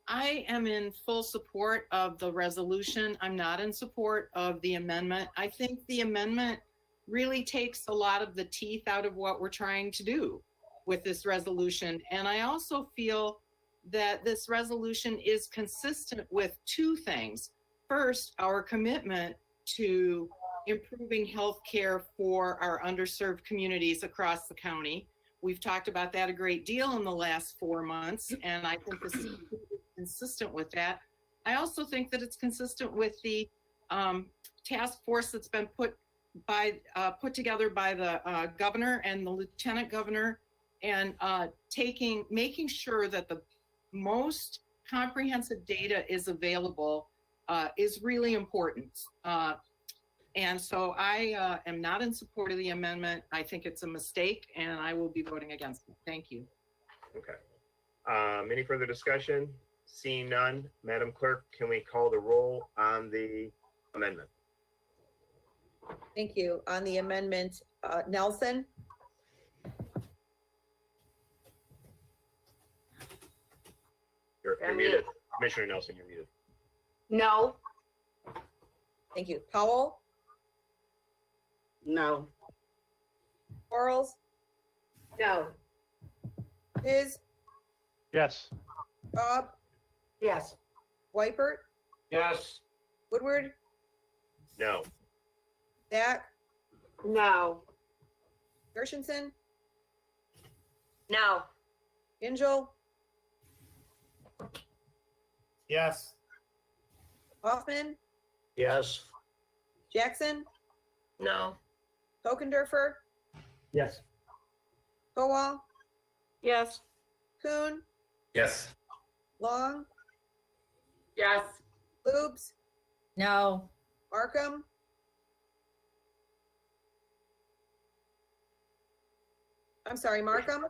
I am in full support of the resolution. I'm not in support of the amendment. I think the amendment really takes a lot of the teeth out of what we're trying to do with this resolution. And I also feel that this resolution is consistent with two things. First, our commitment to improving healthcare for our underserved communities across the county. We've talked about that a great deal in the last 4 months, and I think this is consistent with that. I also think that it's consistent with the task force that's been put together by the governor and the lieutenant governor, and making sure that the most comprehensive data is available is really important. And so I am not in support of the amendment. I think it's a mistake, and I will be voting against it. Thank you. Okay. Any further discussion? Seeing none, Madam Clerk, can we call the roll on the amendment? Thank you. On the amendment, Nelson, You're muted. Commissioner Nelson, you're muted. No. thank you. Powell, No. Quarles, No. His, Yes. Bob, Yes. Wypert, Yes. Woodward, No. Dak, No. Gershenson, No. Angel, Yes. Hoffman, Yes. Jackson, No. Kokendorfer, Yes. Kowal, Yes. Kuhn, Yes. Long, Yes. Lubes, No. Markham, I'm sorry, Markham,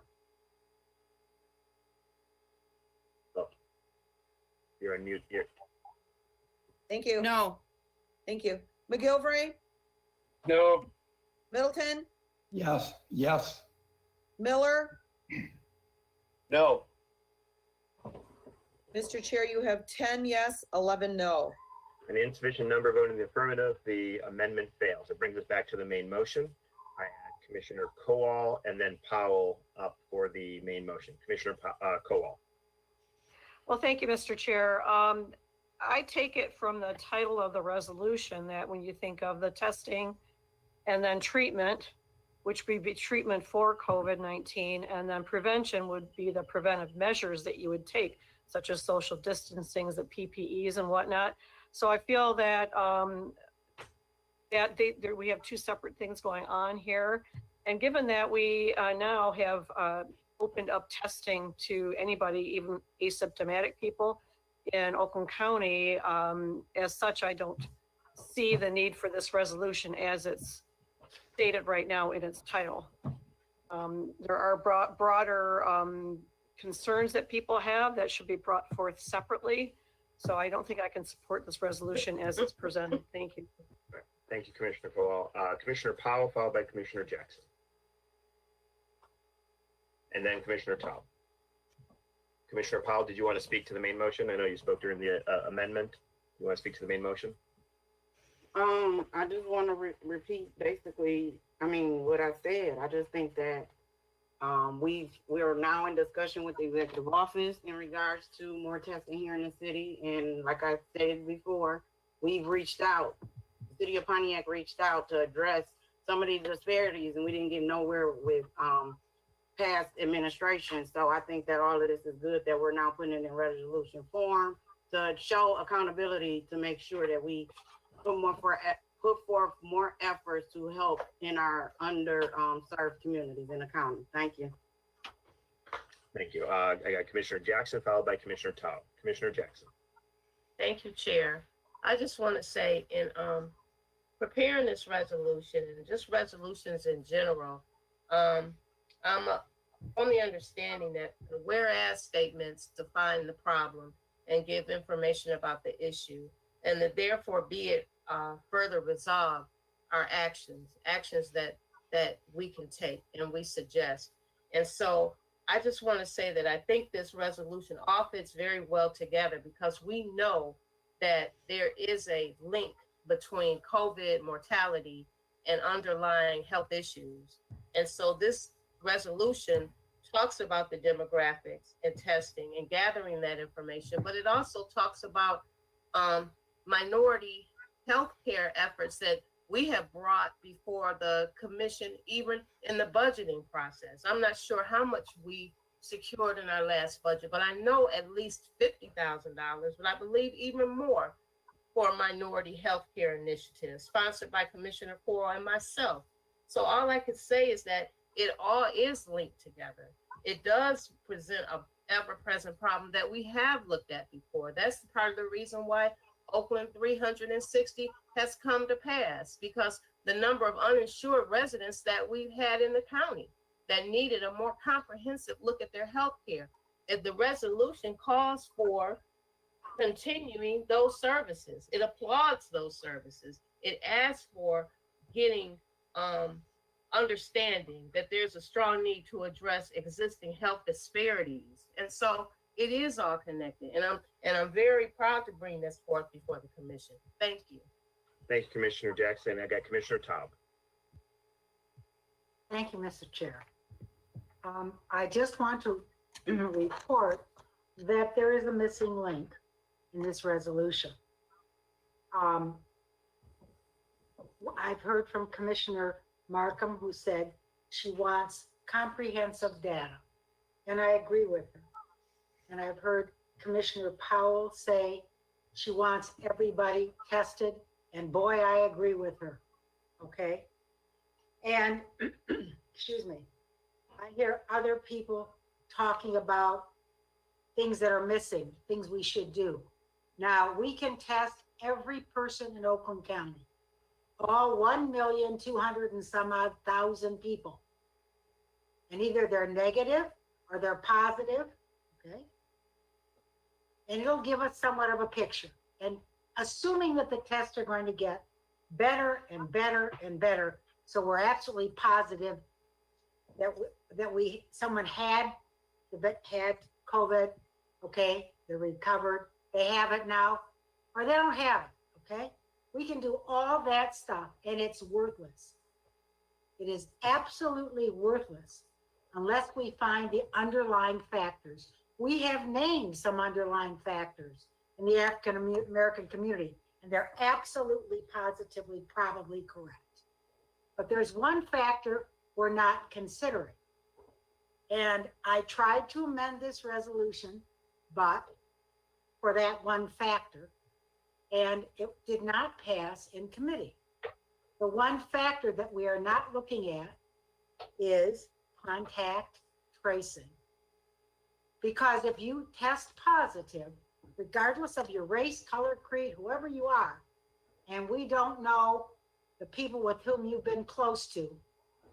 You're on mute. thank you. No. Thank you. McGilvray, No. Middleton, Yes, yes. Miller, No. Mr. Chair, you have 10 yes, 11 no. An insufficient number voting in the affirmative, the amendment fails. It brings us back to the main motion. I had Commissioner Kowal and then Powell up for the main motion. Commissioner Kowal. Well, thank you, Mr. Chair. I take it from the title of the resolution that when you think of the testing and then treatment, which would be treatment for COVID-19, and then prevention would be the preventive measures that you would take, such as social distancing, the PPEs and whatnot. So I feel that we have two separate things going on here. And given that we now have opened up testing to anybody, even asymptomatic people in Oakland County, as such, I don't see the need for this resolution as it's stated right now in its title. There are broader concerns that people have that should be brought forth separately. So I don't think I can support this resolution as it's presented. Thank you. Thank you, Commissioner Kowal. Commissioner Powell, followed by Commissioner Jackson. And then Commissioner Taub. Commissioner Powell, did you want to speak to the main motion? I know you spoke during the amendment. You want to speak to the main motion? I just want to repeat basically, what I said. I just think that we are now in discussion with the executive office in regards to more testing here in the city. And like I stated before, we've reached out. The city of Pontiac reached out to address some of these disparities, and we didn't get nowhere with past administration. So I think that all of this is good that we're now putting it in resolution form to show accountability, to make sure that we put forth more efforts to help in our underserved communities in the county. Thank you. Thank you. I got Commissioner Jackson, followed by Commissioner Taub. Commissioner Jackson. Thank you, Chair. I just want to say in preparing this resolution and just resolutions in general, I'm on the understanding that the whereas statements define the problem and give information about the issue, and that therefore be it further resolved are actions that that we can take and we suggest. And so I just want to say that I think this resolution all fits very well together because we know that there is a link between COVID mortality and underlying health issues. And so this resolution talks about the demographics and testing and gathering that information, but it also talks about minority healthcare efforts that we have brought before the commission, even in the budgeting process. I'm not sure how much we secured in our last budget, but I know at least $50,000, but I believe even more for a minority healthcare initiative sponsored by Commissioner Coral and myself. So all I can say is that it all is linked together. It does present a ever-present problem that we have looked at before. That's part of the reason why Oakland 360 has come to pass, because the number of uninsured residents that we've had in the county that needed a more comprehensive look at their health care. If the resolution calls for continuing those services, it applauds those services. It asks for getting understanding that there's a strong need to address existing health disparities. And so it is all connected. And I'm very proud to bring this forth before the commission. Thank you. Thanks, Commissioner Jackson. I got Commissioner Taub. Thank you, Mr. Chair. I just want to report that there is a missing link in this resolution. I've heard from Commissioner Markham, who said she wants comprehensive data, and I agree with her. And I've heard Commissioner Powell say she wants everybody tested, and boy, I agree with her, okay? And, excuse me, I hear other people talking about things that are missing, things we should do. Now, we can test every person in Oakland County, all 1,200,000 and some odd thousand people. And either they're negative or they're positive, okay? And it'll give us somewhat of a picture. And assuming that the tests are going to get better and better and better, so we're absolutely positive that someone had COVID, okay, they recovered, they have it now, or they don't have it, okay? We can do all that stuff and it's worthless. It is absolutely worthless unless we find the underlying factors. We have named some underlying factors in the African American community, and they're absolutely, positively, probably correct. But there's one factor we're not considering. And I tried to amend this resolution, but for that one factor, and it did not pass in committee. The one factor that we are not looking at is contact tracing. Because if you test positive, regardless of your race, color, creed, whoever you are, and we don't know the people with whom you've been close to,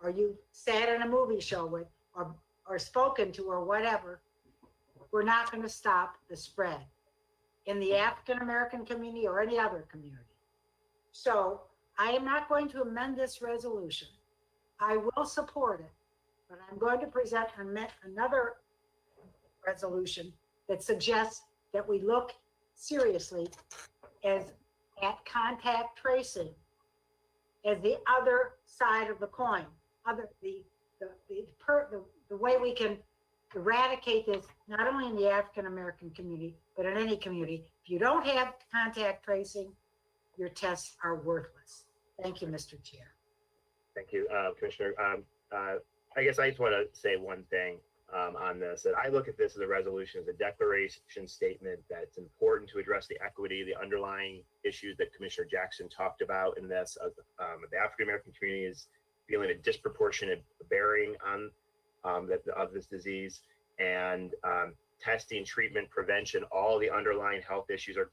or you sat in a movie show with, or spoken to, or whatever, we're not going to stop the spread in the African American community or any other community. So I am not going to amend this resolution. I will support it, but I'm going to present another resolution that suggests that we look seriously at contact tracing as the other side of the coin, the way we can eradicate this, not only in the African American community, but in any community. If you don't have contact tracing, your tests are worthless. Thank you, Mr. Chair. Thank you, Commissioner. I guess I just want to say one thing on this, that I look at this as a resolution, as a declaration statement that it's important to address the equity, the underlying issues that Commissioner Jackson talked about in this. The African American community is feeling a disproportionate bearing on of this disease, and testing, treatment, prevention, all the underlying health issues are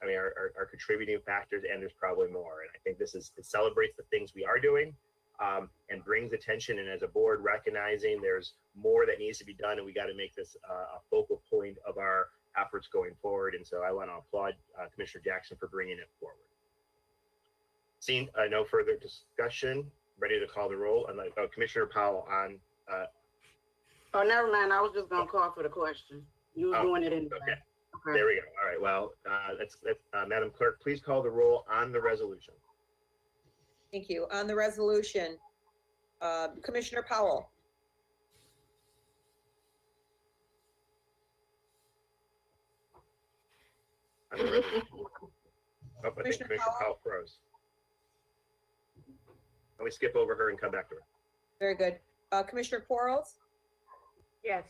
contributing factors, and there's probably more. And I think it celebrates the things we are doing, and brings attention, and as a board recognizing there's more that needs to be done, and we got to make this a focal point of our efforts going forward. And so I want to applaud Commissioner Jackson for bringing it forward. Seeing no further discussion, ready to call the roll. And Commissioner Powell on, Oh, never mind. I was just gonna call for the question. You was doing it anyway. okay, Okay. there we go. All right, well, Madam Clerk, please call the roll on the resolution. Thank you. On the resolution, Commissioner Powell, On the resolution. Oh, I think Commissioner Commissioner Powell froze. Let me skip over her and come back to her. very good. Commissioner Quarles, Yes.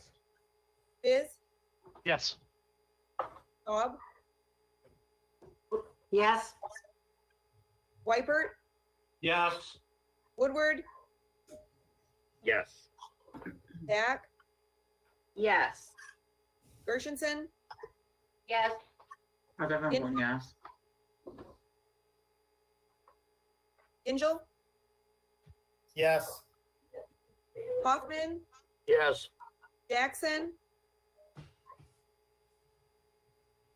Biz, Yes. Staub, Yes. Wypert, Yes. Woodward, Yes. Dak, Yes. Gershenson, Yes. yes. Angel, Yes. Hoffman, Yes. Jackson,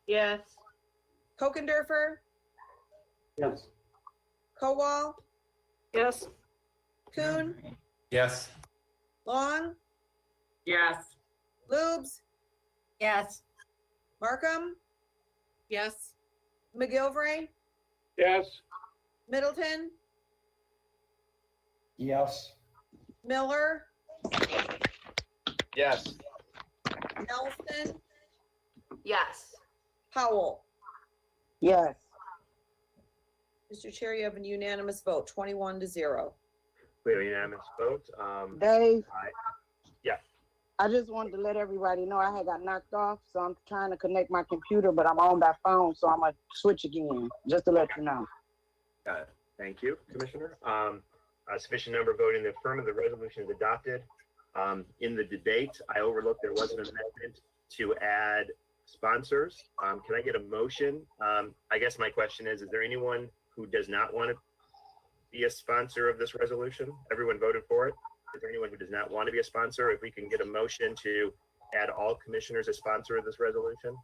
Yes. Kokendorfer, Yes. Kowal, Yes. Kuhn, Yes. Long, Yes. Lubes, Yes. Markham, Yes. McGilvray, Yes. Middleton, Yes. Miller, Yes. Nelson, Yes. Powell. Yes. Mr. Chair, you have a unanimous vote, 21-0. We have a unanimous vote. Dave, Yeah, I just wanted to let everybody know I had got knocked off, so I'm trying to connect my computer, but I'm on by phone, so I'm gonna switch again, just to let you know. got it. Thank you, Commissioner. A sufficient number voting in the affirmative, the resolution is adopted. In the debate, I overlooked there was an amendment to add sponsors. Can I get a motion? I guess my question is there anyone who does not want to be a sponsor of this resolution? Everyone voted for it. Is there anyone who does not want to be a sponsor? If we can get a motion to add all commissioners as sponsor of this resolution?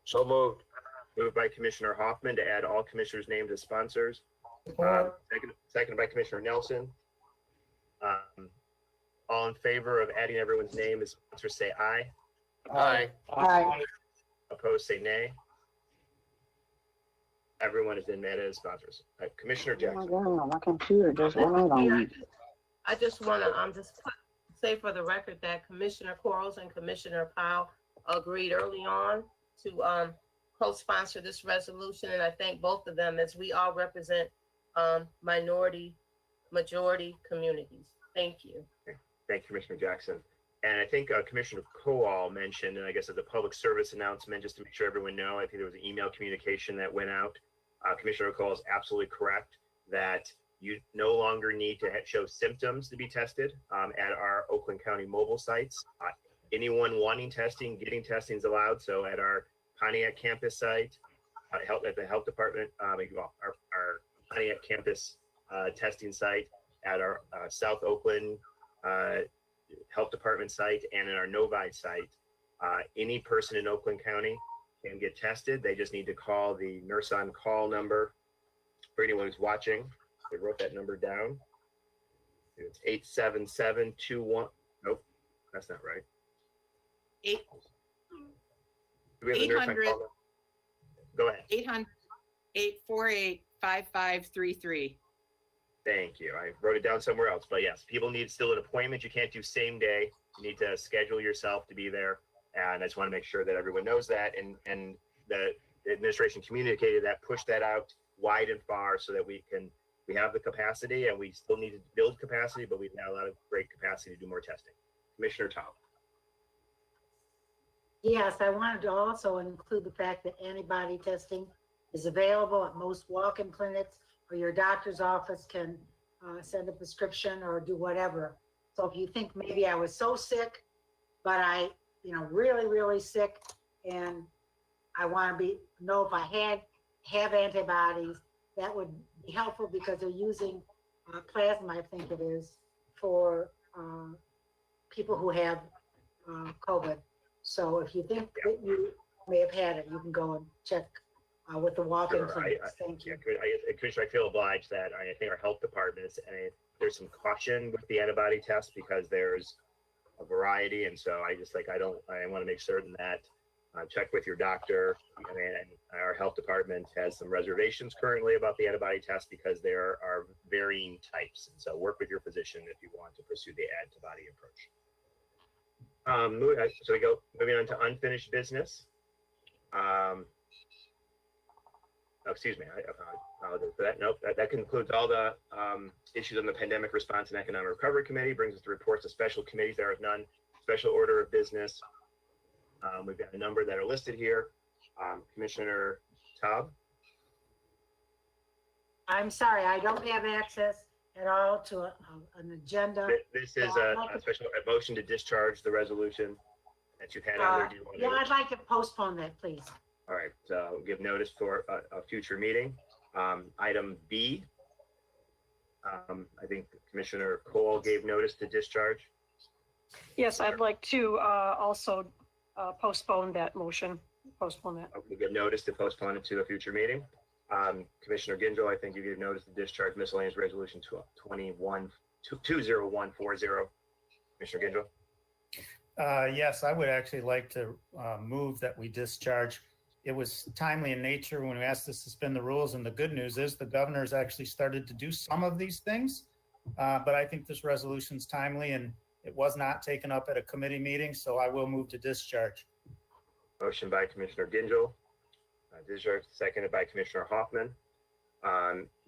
So moved. Moved by Commissioner Hoffman to add all commissioners' names as sponsors. Seconded by Commissioner Nelson. All in favor of adding everyone's name as sponsors, say aye. Aye. Aye. Opposed, say nay. Everyone is then added as sponsors. Commissioner Oh my Jackson. God, my computer just went out on me. I just want to say for the record that Commissioner Quarles and Commissioner Powell agreed early on to co-sponsor this resolution, and I thank both of them as we all represent minority, majority communities. Thank you. Thank you, Commissioner Jackson. And I think Commissioner Kowal mentioned, and I guess as a public service announcement, just to make sure everyone know, I think there was an email communication that went out. Commissioner Kowal is absolutely correct that you no longer need to show symptoms to be tested at our Oakland County mobile sites. Anyone wanting testing, getting testing is allowed. So at our Pontiac campus site, at the health department, our Pontiac campus testing site, at our South Oakland health department site, and in our Novi site, any person in Oakland County can get tested. They just need to call the nurse on call number. For anyone who's watching, they wrote that number down. It's 877-21. Nope, that's not right. Do we have a nurse on 800. call? Go ahead. 800-848-5533. Thank you. I wrote it down somewhere else, but yes, people need still an appointment. You can't do same day. You need to schedule yourself to be there. And I just want to make sure that everyone knows that. And the administration communicated that, pushed that out wide and far so that we have the capacity, and we still need to build capacity, but we've had a lot of great capacity to do more testing. Commissioner Tao. Yes, I wanted to also include the fact that antibody testing is available at most walk-in clinics, or your doctor's office can send a prescription or do whatever. So if you think maybe I was so sick, but I, really, really sick, and I want to know if I have antibodies, that would be helpful because they're using plasma, I think it is, for people who have COVID. So if you think that you may have had it, you can go and check with the walk-in Sure, clinics. Thank you. Commissioner, I feel obliged that I think our health departments, and there's some caution with the antibody test because there's a variety. And so I want to make certain that check with your doctor. And our health department has some reservations currently about the antibody test because there are varying types. And so work with your physician if you want to pursue the antibody approach. So moving on to unfinished business. Excuse me, I apologize for that. Nope, that concludes all the issues on the Pandemic Response and Economic Recovery Committee. Brings us to reports of special committees. There are none. Special order of business. We've got a number that are listed here. Commissioner Taub. I'm sorry, I don't have access at all to an agenda. This is a motion to discharge the resolution that you've had on there. Do you want Yeah, I'd like to postpone that, please. All right, so give notice for a future meeting. Item B, I think Commissioner Cole gave notice to discharge. Yes, I'd like to also postpone that motion, postpone that. Okay, give notice to postpone it to a future meeting. Commissioner Ginzel, I think you gave notice to discharge miscellaneous resolution 20140. Commissioner Ginzel. Yes, I would actually like to move that we discharge. It was timely in nature when we asked to suspend the rules, and the good news is the governor's actually started to do some of these things. But I think this resolution's timely, and it was not taken up at a committee meeting, so I will move to discharge. Motion by Commissioner Ginzel, discharge seconded by Commissioner Hoffman.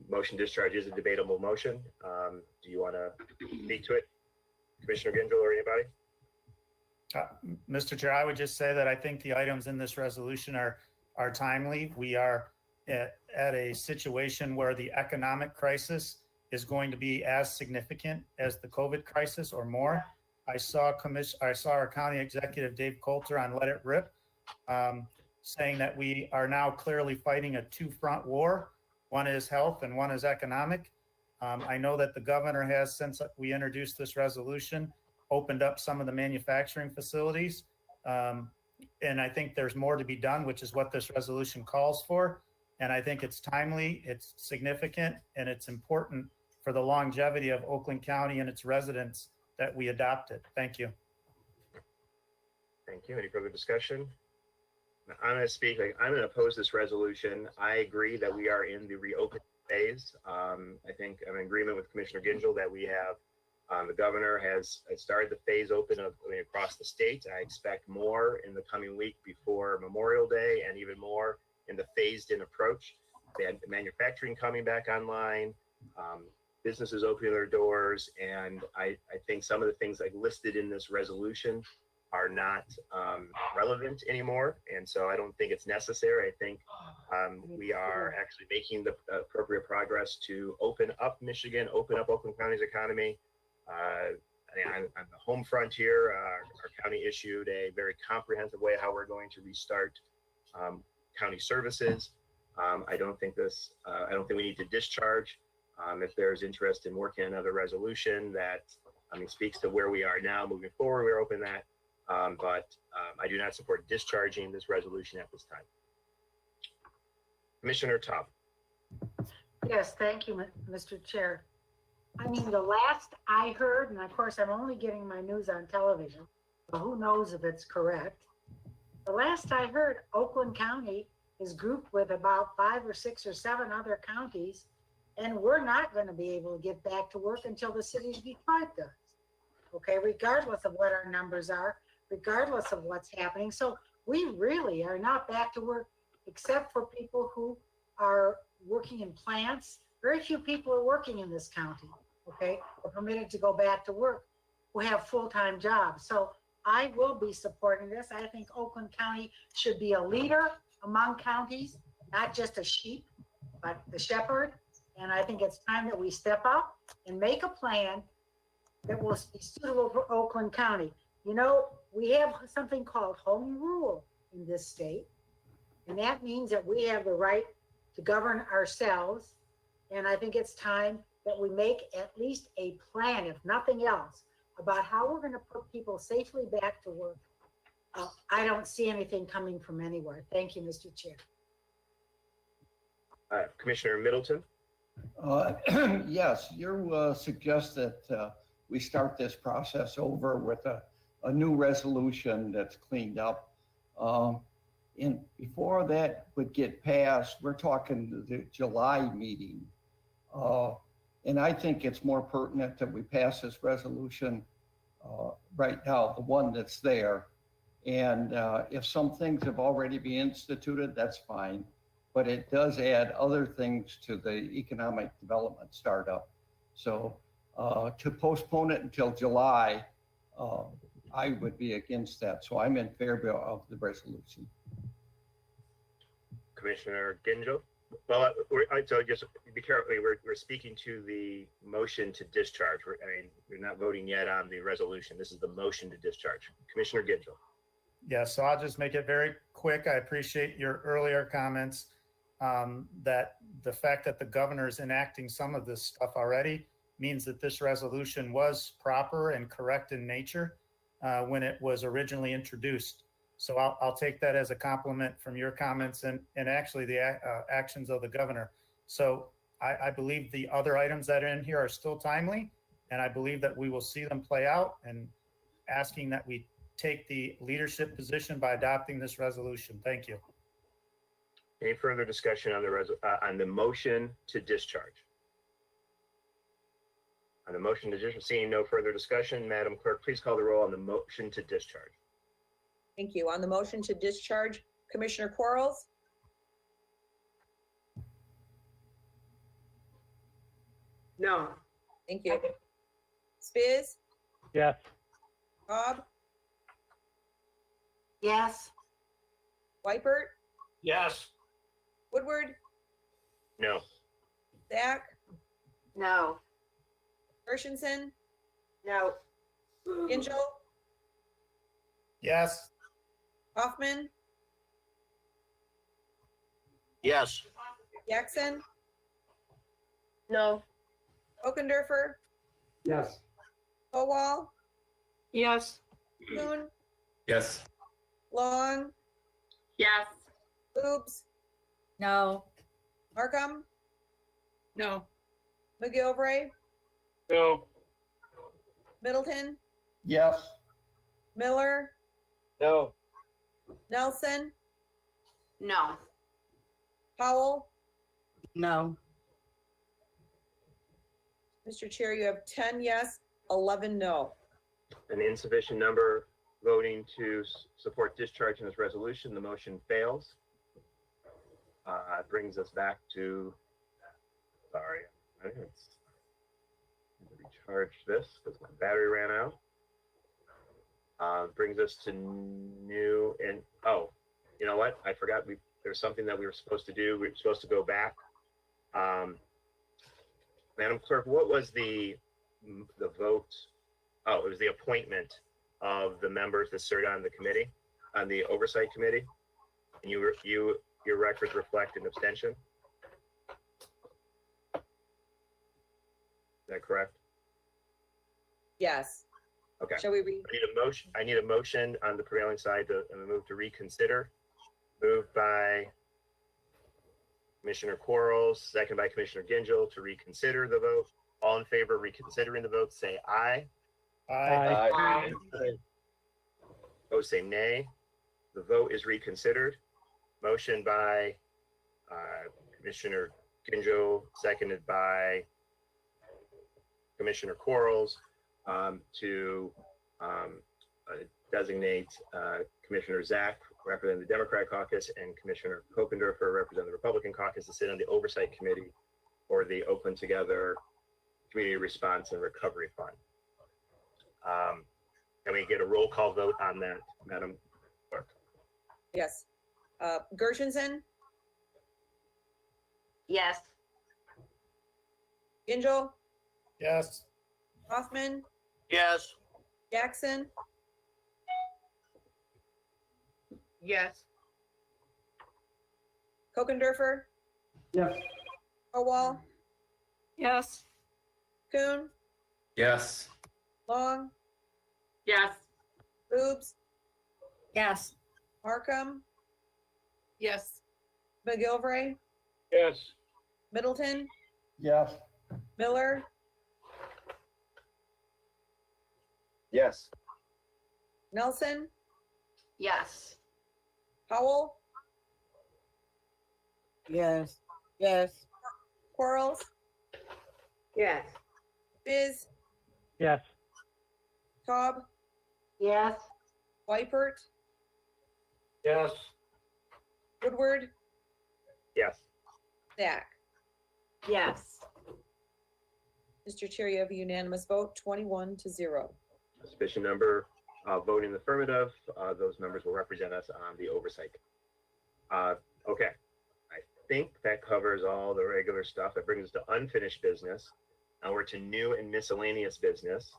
Motion discharge is a debatable motion. Do you want to speak to it, Commissioner Ginzel or anybody? Mr. Chair, I would just say that I think the items in this resolution are timely. We are at a situation where the economic crisis is going to be as significant as the COVID crisis or more. I saw our county executive, Dave Coulter, on Let It Rip, saying that we are now clearly fighting a two-front war. One is health and one is economic. I know that the governor has, since we introduced this resolution, opened up some of the manufacturing facilities. And I think there's more to be done, which is what this resolution calls for. And I think it's timely, it's significant, and it's important for the longevity of Oakland County and its residents that we adopt it. Thank you. Thank you. Any further discussion? I'm going to speak. I'm going to oppose this resolution. I agree that we are in the reopening phase. I think I'm in agreement with Commissioner Ginzel that we have the governor has started the phase open across the state. I expect more in the coming week before Memorial Day and even more in the phased in approach. The manufacturing coming back online, businesses opening their doors. And I think some of the things like listed in this resolution are not relevant anymore. And so I don't think it's necessary. I think we are actually making the appropriate progress to open up Michigan, open up Oakland County's economy. On the home front here, our county issued a very comprehensive way how we're going to restart county services. I don't think we need to discharge. If there's interest in working on another resolution that speaks to where we are now moving forward, we're open that. But I do not support discharging this resolution at this time. Commissioner Taub. Yes, thank you, Mr. Chair. I mean, the last I heard, and of course I'm only getting my news on television, but who knows if it's correct. The last I heard, Oakland County is grouped with about 5 or 6 or 7 other counties, and we're not going to be able to get back to work until the city of Detroit does. Okay, regardless of what our numbers are, regardless of what's happening. So we really are not back to work, except for people who are working in plants. Very few people are working in this county, okay, are permitted to go back to work, who have full-time jobs. So I will be supporting this. I think Oakland County should be a leader among counties, not just a sheep, but the shepherd. And I think it's time that we step up and make a plan that will be suitable for Oakland County. You know, we have something called home rule in this state. And that means that we have the right to govern ourselves. And I think it's time that we make at least a plan, if nothing else, about how we're going to put people safely back to work. I don't see anything coming from anywhere. Thank you, Mr. Chair. Commissioner Middleton. Yes, you suggest that we start this process over with a new resolution that's cleaned up. And before that would get passed, we're talking the July meeting. And I think it's more pertinent that we pass this resolution right now, the one that's there. And if some things have already been instituted, that's fine. But it does add other things to the economic development startup. So to postpone it until July, I would be against that. So I'm in favor of the resolution. Commissioner Ginjo? Well, so just be careful, we're speaking to the motion to discharge. We're not voting yet on the resolution. This is the motion to discharge. Commissioner Ginjo. Yeah, so I'll just make it very quick. I appreciate your earlier comments that the fact that the governor is enacting some of this stuff already means that this resolution was proper and correct in nature when it was originally introduced. So I'll take that as a compliment from your comments and actually the actions of the governor. So I believe the other items that are in here are still timely, and I believe that we will see them play out, and asking that we take the leadership position by adopting this resolution. Thank you. Any further discussion on the motion to discharge? On the motion to discharge, seeing no further discussion, Madam Clerk, please call the roll on the motion to discharge. Thank you. On the motion to discharge, Commissioner Quarles? No. Thank you. Spiz? Yes. Bob? Yes. Weipert? Yes. Woodward? No. Zach? No. Gershenson? No. Gingell? Yes. Hoffman? Yes. Jackson? No. Okendorfer? Yes. Kowal? Yes. Kuhn? Yes. Long? Yes. Boobs? No. Markham? No. McGilvray? No. Middleton? Yes. Miller? No. Nelson? No. Powell? No. Mr. Chair, you have 10 yes, 11 no. An insufficient number voting to support discharge in this resolution. The motion fails. It brings us back to, sorry, I think it's recharge this because my battery ran out. Brings us to new and, oh, you know what? I forgot there's something that we were supposed to do. We were supposed to go back. Madam Clerk, what was the vote? Oh, it was the appointment of the members that served on the committee, on the oversight committee. And your records reflect an abstention. Is that correct? Yes. Okay. Shall we read? I need a motion on the prevailing side to move to reconsider. Moved by Commissioner Quarles, second by Commissioner Ginjal to reconsider the vote. All in favor of reconsidering the vote, say aye. Aye. Aye. Opposed, say nay. The vote is reconsidered. Motion by Commissioner Ginjal, seconded by Commissioner Quarles to designate Commissioner Zach, representing the Democrat caucus, and Commissioner Kokendorfer, representing the Republican caucus, to sit on the oversight committee for the Oakland Together Community Response and Recovery Fund. Can we get a roll call vote on that, Madam Clerk? Yes. Gershenson? Yes. Gingell? Yes. Hoffman? Yes. Jackson? Yes. Kokendorfer? Yes. Kowal? Yes. Kuhn? Yes. Long? Yes. Boobs? Yes. Markham? Yes. McGilvray? Yes. Middleton? Yes. Miller, Yes. Nelson, Yes. Powell, Yes. Yes. Quarles, Yes. Biz, Yes. Taub, Yes. Wypert, Yes. Woodward, Yes. Zach. Yes. Mr. Chair, you have a unanimous vote, 21-0. Sufficient number voting affirmative. Those members will represent us on the oversight. Okay, I think that covers all the regular stuff. That brings us to unfinished business. Now we're to new and miscellaneous business.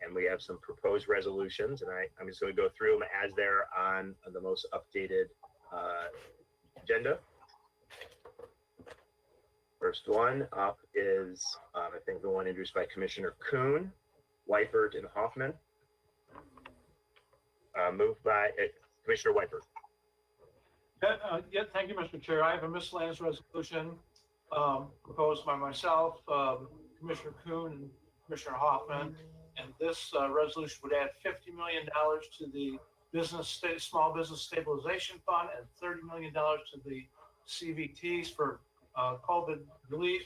And we have some proposed resolutions, and I'm just going to go through them as they're on the most updated agenda. First one up is, I think, the one introduced by Commissioner Kuhn, Wypert, and Hoffman. Moved by Commissioner Wypert. Yeah, thank you, Mr. Chair. I have a miscellaneous resolution proposed by myself, Commissioner Kuhn, and Commissioner Hoffman. And this resolution would add $50 million to the Small Business Stabilization Fund and $30 million to the CVTs for COVID relief.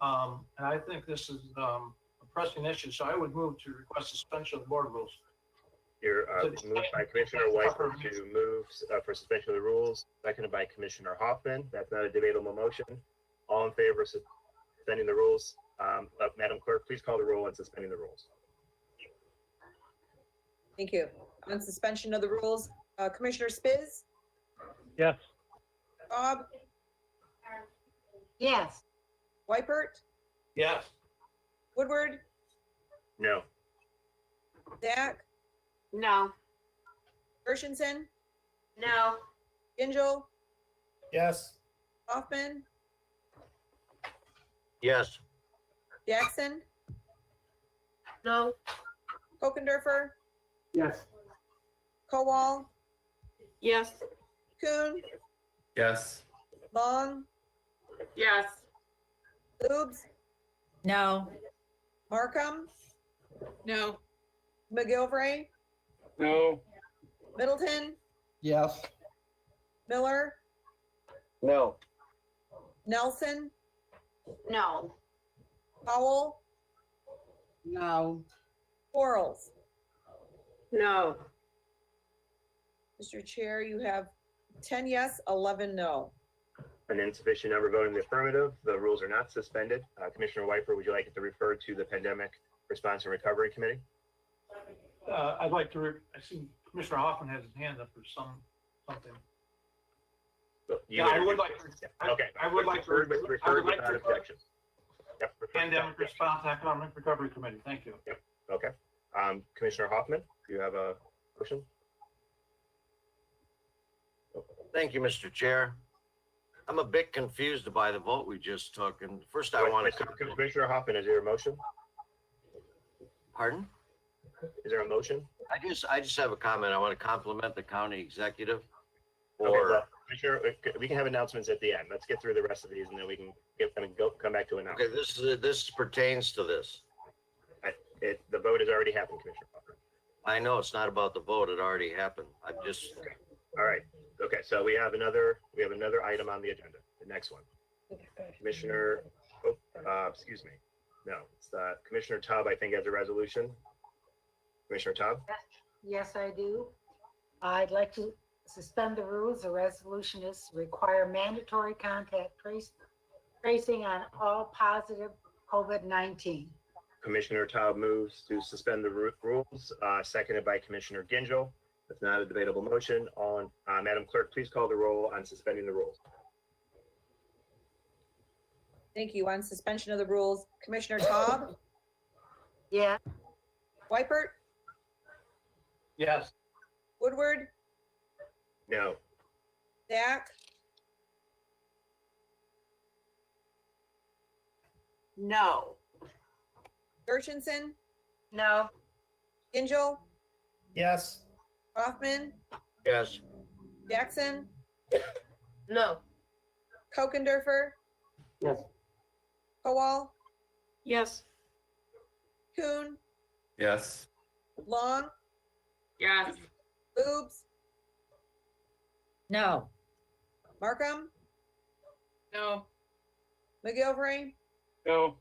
And I think this is a pressing issue, so I would move to request suspension of the board rules. You're moved by Commissioner Wypert to move for suspension of the rules, seconded by Commissioner Hoffman. That's not a debatable motion. All in favor of suspending the rules? Madam Clerk, please call the roll on suspending the rules. Thank you. On suspension of the rules, Commissioner Spiz, Yes. Bob, Yes. Wypert, Yes. Woodward, No. Zach, No. Gershenson, No. Gingell, Yes. Hoffman, Yes. Jackson, No. Kokendorfer, Yes. Kowal, Yes. Kuhn, Yes. Long, Yes. Lubes, No. Markham, No. McGilvray, No. Middleton, Yes. Miller, No. Nelson, No. Powell, No. Quarles. No. Mr. Chair, you have 10 yes, 11 no. An insufficient number voting in the affirmative. The rules are not suspended. Commissioner Wypert, would you like it to refer to the Pandemic Response and Recovery Committee? I'd like to, I see Commissioner Hoffman has his hand up for something. Yeah, I would like to. Okay. I would like to. Referred I would like without to objection. Yep. referred without Pandemic objection. Response Economic Recovery Committee. Thank you. Okay. Commissioner Hoffman, do you have a motion? Thank you, Mr. Chair. I'm a bit confused by the vote we just took, and first I want to. Commissioner Hoffman, is there a motion? Pardon? Is there a motion? I just have a comment. I want to compliment the county executive Okay, for, well, Commissioner, we can have announcements at the end. Let's get through the rest of these and then we can come back to okay, announcements. this pertains to this. The vote has already happened, Commissioner Hoffman. I know it's not about the vote. It already happened. I'm just, All right. Okay, so we have another item on the agenda, the next one. Commissioner, excuse me. No, it's Commissioner Tubb, I think, has a resolution. Commissioner Tubb? Yes, I do. I'd like to suspend the rules. The resolution is to require mandatory contact tracing on all positive COVID-19. Commissioner Tubb moves to suspend the rules, seconded by Commissioner Gingell. It's not a debatable motion. Madam Clerk, please call the roll on suspending the rules. Thank you. On suspension of the rules, Commissioner Taub, Yeah. Wypert, Yes. Woodward, No. Zach, No. Gershenson, No. Gingell, Yes. Hoffman, yes, Jackson, No. Kokendorfer, Yes. Kowal, Yes. Kuhn, Yes. Long, Yes. Boobs, No. Markham, No. McGilvery, No.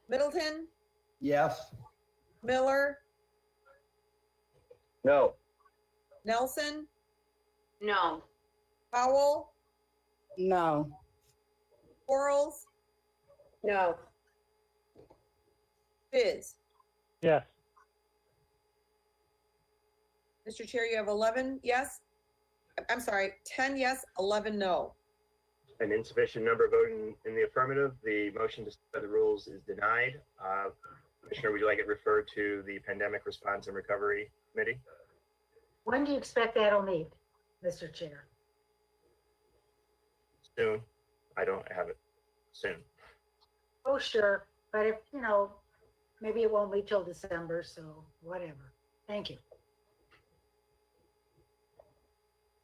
Middleton, Yes. Miller, No. Nelson, No. Powell, No. Quarles, No. Biz. Yes. Mr. Chair, you have 11 yes. I'm sorry, 10 yes, 11 no. An insufficient number voting in the affirmative, the motion to suspend the rules is denied. Commissioner, would you like it referred to the Pandemic Response and Recovery Committee? When do you expect that'll meet, Mr. Chair? Soon. I don't have it soon. Oh, sure, but if, maybe it won't meet till December, so whatever. Thank you.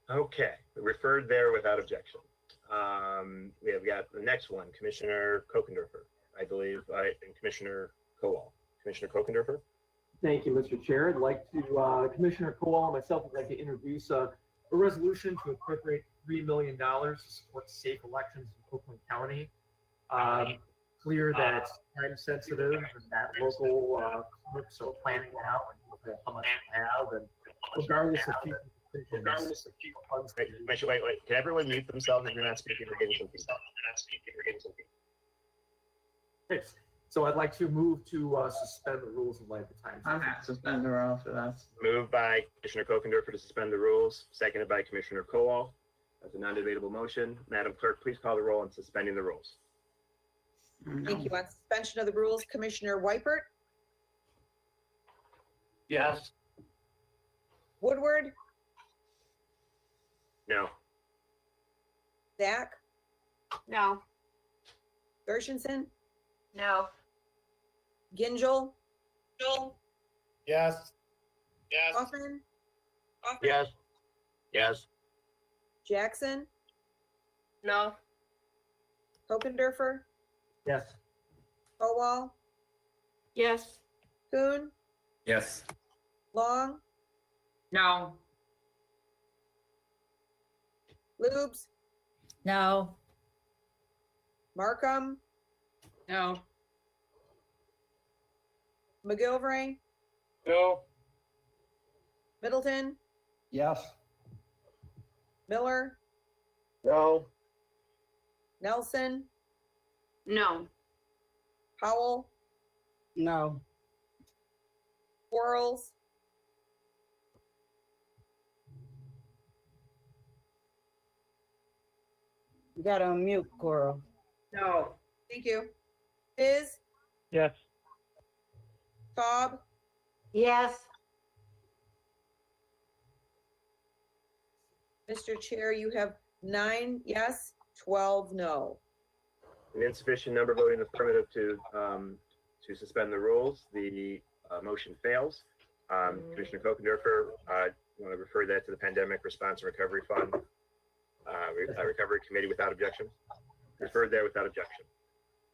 Okay, referred there without objection. We have got the next one, Commissioner Kokendorfer, I believe, and Commissioner Kowal. Commissioner Kokendorfer? Thank you, Mr. Chair. I'd like to, Commissioner Kowal and myself would like to introduce a resolution to appropriate $3 million to support safe elections in Oakland County. Clear that it's time sensitive and that local clerks are planning now and how much they have, and regardless of future decisions, funds. Wait. Can everyone mute themselves if you're not speaking or getting some feedback? Okay. So I'd like to move to suspend the rules in light of the time. Suspend the rules for that. Moved by Commissioner Kokendorfer to suspend the rules, seconded by Commissioner Kowal. That's a non-debatable motion. Madam Clerk, please call the roll on suspending the rules. Thank you. On suspension of the rules, Commissioner Weipert, Yes. Woodward, No. Zach, No. Gershenson, No. Gingell, Yes. Hoffman, Yes. Yes. Jackson, No. Kokendorfer, Yes. Kowal, Yes. Kuhn, Yes. Long, No. Lubes, No. Markham, No. McGilvery, No. Middleton, Yes. Miller, No. Nelson, No. Powell, No. Quarles, You gotta unmute, Coral. No. thank you. Biz, Yes. Taub, Yes. Mr. Chair, you have 9 yes, 12 no. An insufficient number voting affirmative to suspend the rules. The motion fails. Commissioner Kokendorfer, you want to refer that to the Pandemic Response and Recovery Fund, Recovery Committee without objection? Referred there without objection.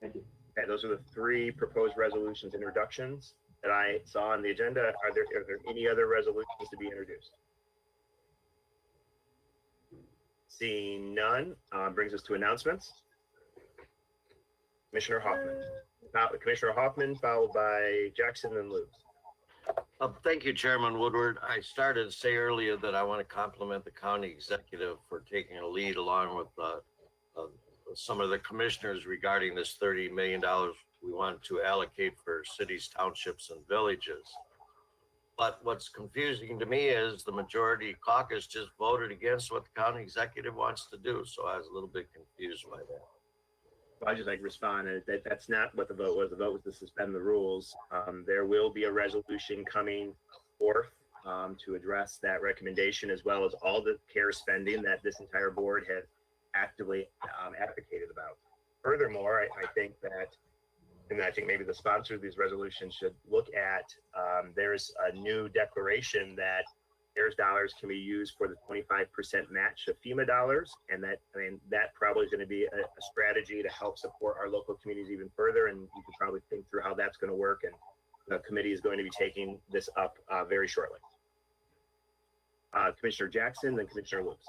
Thank you. Okay, those are the 3 proposed resolutions introductions that I saw on the agenda. Are there any other resolutions to be introduced? Seeing none, brings us to announcements. Commissioner Hoffman. Commissioner Hoffman, followed by Jackson and Lubes. Thank you, Chairman Woodward. I started to say earlier that I want to compliment the county executive for taking a lead along with some of the commissioners regarding this $30 million we want to allocate for cities, townships, and villages. But what's confusing to me is the majority caucus just voted against what the county executive wants to do. So I was a little bit confused by that. I just like to respond that's not what the vote was. The vote was to suspend the rules. There will be a resolution coming forth to address that recommendation, as well as all the care spending that this entire board has actively advocated about. Furthermore, I think that, and I think maybe the sponsor of these resolutions should look at, there's a new declaration that CARES dollars can be used for the 25% match of FEMA dollars. And that probably is going to be a strategy to help support our local communities even further. And you can probably think through how that's going to work. And the committee is going to be taking this up very shortly. Commissioner Jackson, then Commissioner Lutz.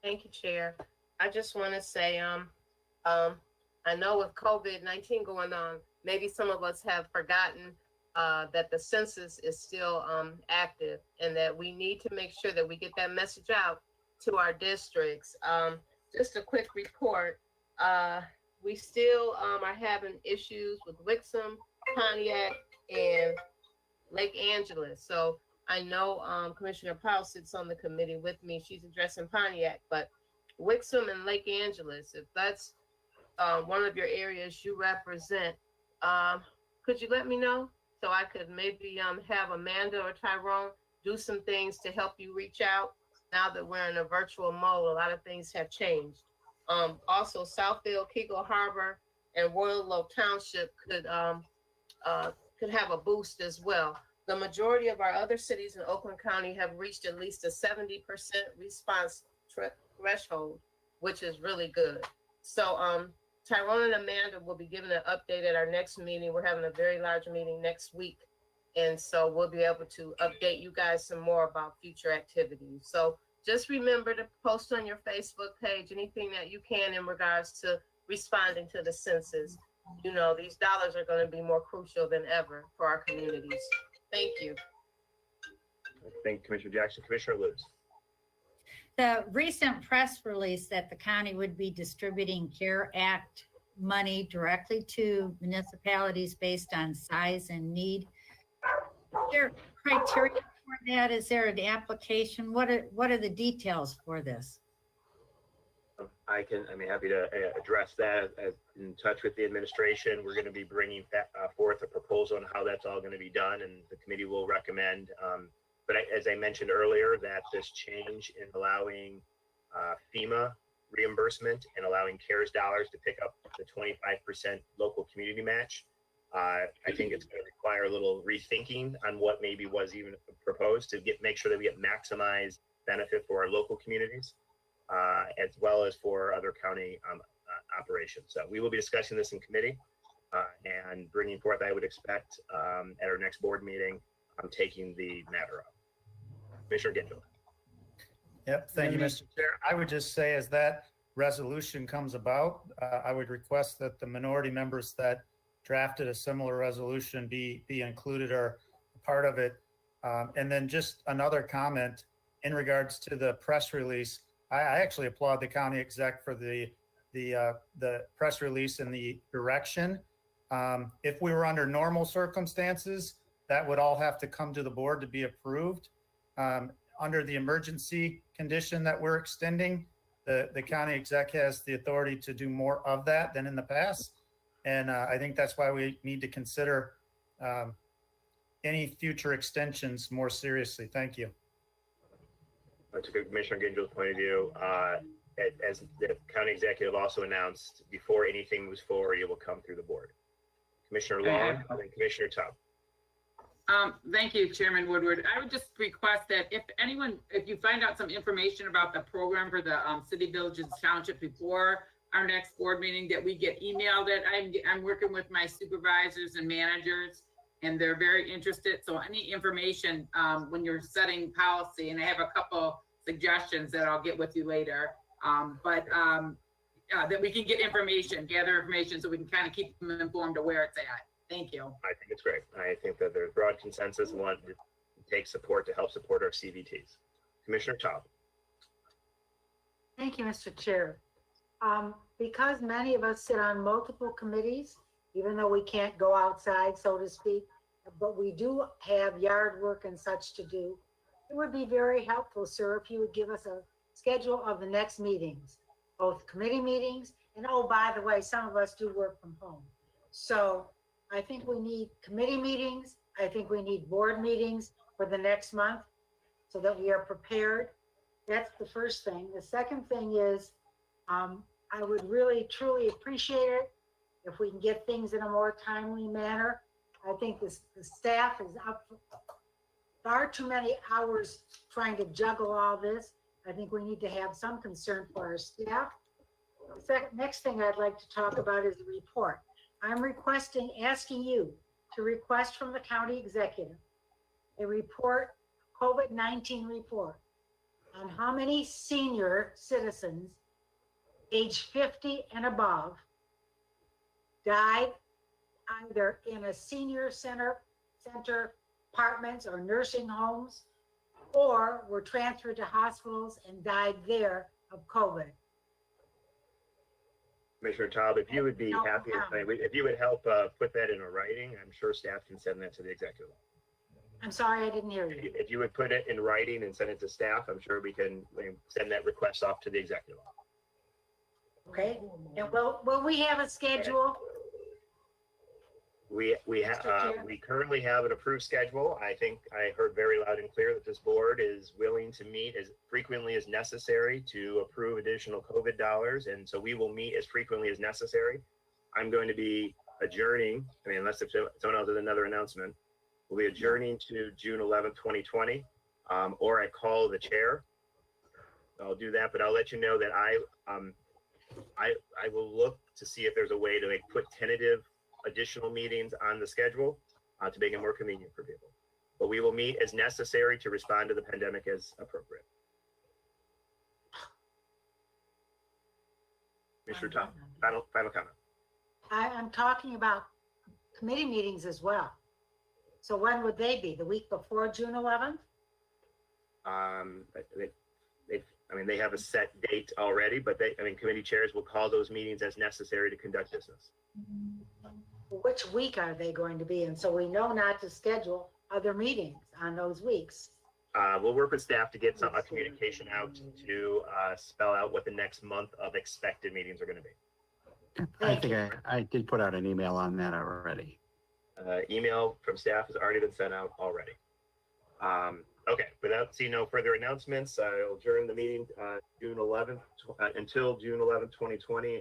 Thank you, Chair. I just want to say, I know with COVID-19 going on, maybe some of us have forgotten that the census is still active and that we need to make sure that we get that message out to our districts. Just a quick report. We still are having issues with Wixom, Pontiac, and Lake Angeles. So I know Commissioner Powell sits on the committee with me. She's addressing Pontiac, but Wixom and Lake Angeles, if that's one of your areas you represent, could you let me know so I could maybe have Amanda or Tyrone do some things to help you reach out now that we're in a virtual mode? A lot of things have changed. Also, Southfield, Kegel Harbor, and Royal Oak Township could have a boost as well. The majority of our other cities in Oakland County have reached at least a 70% response threshold, which is really good. So Tyrone and Amanda will be giving an update at our next meeting. We're having a very large meeting next week. And so we'll be able to update you guys some more about future activities. So just remember to post on your Facebook page anything that you can in regards to responding to the census. You know, these dollars are going to be more crucial than ever for our communities. Thank you. Thank you, Commissioner Jackson. Commissioner Lutz. The recent press release that the county would be distributing CARE Act money directly to municipalities based on size and need. Is there criteria for that? Is there an application? What are the details for this? I'm happy to address that. In touch with the administration, we're going to be bringing forth a proposal on how that's all going to be done, and the committee will recommend. But as I mentioned earlier, that this change in allowing FEMA reimbursement and allowing CARES dollars to pick up the 25% local community match, I think it's going to require a little rethinking on what maybe was even proposed to make sure that we get maximized benefit for our local communities, as well as for other county operations. So we will be discussing this in committee and bringing forth, I would expect, at our next board meeting, taking the matter up. Commissioner Gindel. Yep, thank you, Mr. Chair. I would just say as that resolution comes about, I would request that the minority members that drafted a similar resolution be included or part of it. And then just another comment in regards to the press release. I actually applaud the county exec for the press release and the direction. If we were under normal circumstances, that would all have to come to the board to be approved. Under the emergency condition that we're extending, the county exec has the authority to do more of that than in the past. And I think that's why we need to consider any future extensions more seriously. Thank you. To Commissioner Gingel's point of view, as the county executive also announced, before anything moves forward, it will come through the board. Commissioner Long and Commissioner Tubb. Thank you, Chairman Woodward. I would just request that if you find out some information about the program for the city, villages, township before our next board meeting, that we get emailed it. I'm working with my supervisors and managers, and they're very interested. So any information when you're setting policy, and I have a couple suggestions that I'll get with you later, that we can get information, gather information, so we can kind of keep them informed of where it's at. Thank you. I think it's great. I think that there's broad consensus and want to take support to help support our CVTs. Commissioner Tubb. Thank you, Mr. Chair. Because many of us sit on multiple committees, even though we can't go outside, so to speak, but we do have yard work and such to do, it would be very helpful, sir, if you would give us a schedule of the next meetings, both committee meetings, and oh, by the way, some of us do work from home. So I think we need committee meetings. I think we need board meetings for the next month so that we are prepared. That's the first thing. The second thing is, I would really, truly appreciate it if we can get things in a more timely manner. I think the staff is up far too many hours trying to juggle all this. I think we need to have some concern for our staff. Next thing I'd like to talk about is the report. I'm asking you to request from the county executive a report, COVID-19 report, on how many senior citizens age 50 and above died either in a senior center apartments or nursing homes, or were transferred to hospitals and died there of COVID. Commissioner Taub, if you would be happy, if you would help put that in a writing, I'm sure staff can send that to the executive. I'm sorry, I didn't hear you. If you would put it in writing and send it to staff, I'm sure we can send that request off to the executive. Okay, and will we have a schedule? We currently have an approved schedule. I think I heard very loud and clear that this board is willing to meet as frequently as necessary to approve additional COVID dollars. And so we will meet as frequently as necessary. I'm going to be adjourning, unless if someone else has another announcement, we'll be adjourning to June 11th, 2020, or I call the chair. I'll do that, but I'll let you know that I will look to see if there's a way to put tentative additional meetings on the schedule to make it more convenient for people. But we will meet as necessary to respond to the pandemic as appropriate. Mr. Tom, final comment. I'm talking about committee meetings as well. So when would they be? The week before June 11th? They have a set date already, but committee chairs will call those meetings as necessary to conduct business. Which week are they going to be in? So we know not to schedule other meetings on those weeks. We'll work with staff to get some communication out to spell out what the next month of expected meetings are going to be. I think I did put out an email on that already. Email from staff has already been sent out already. Okay, without seeing no further announcements, I'll adjourn the meeting June 11th until June 11th, 2020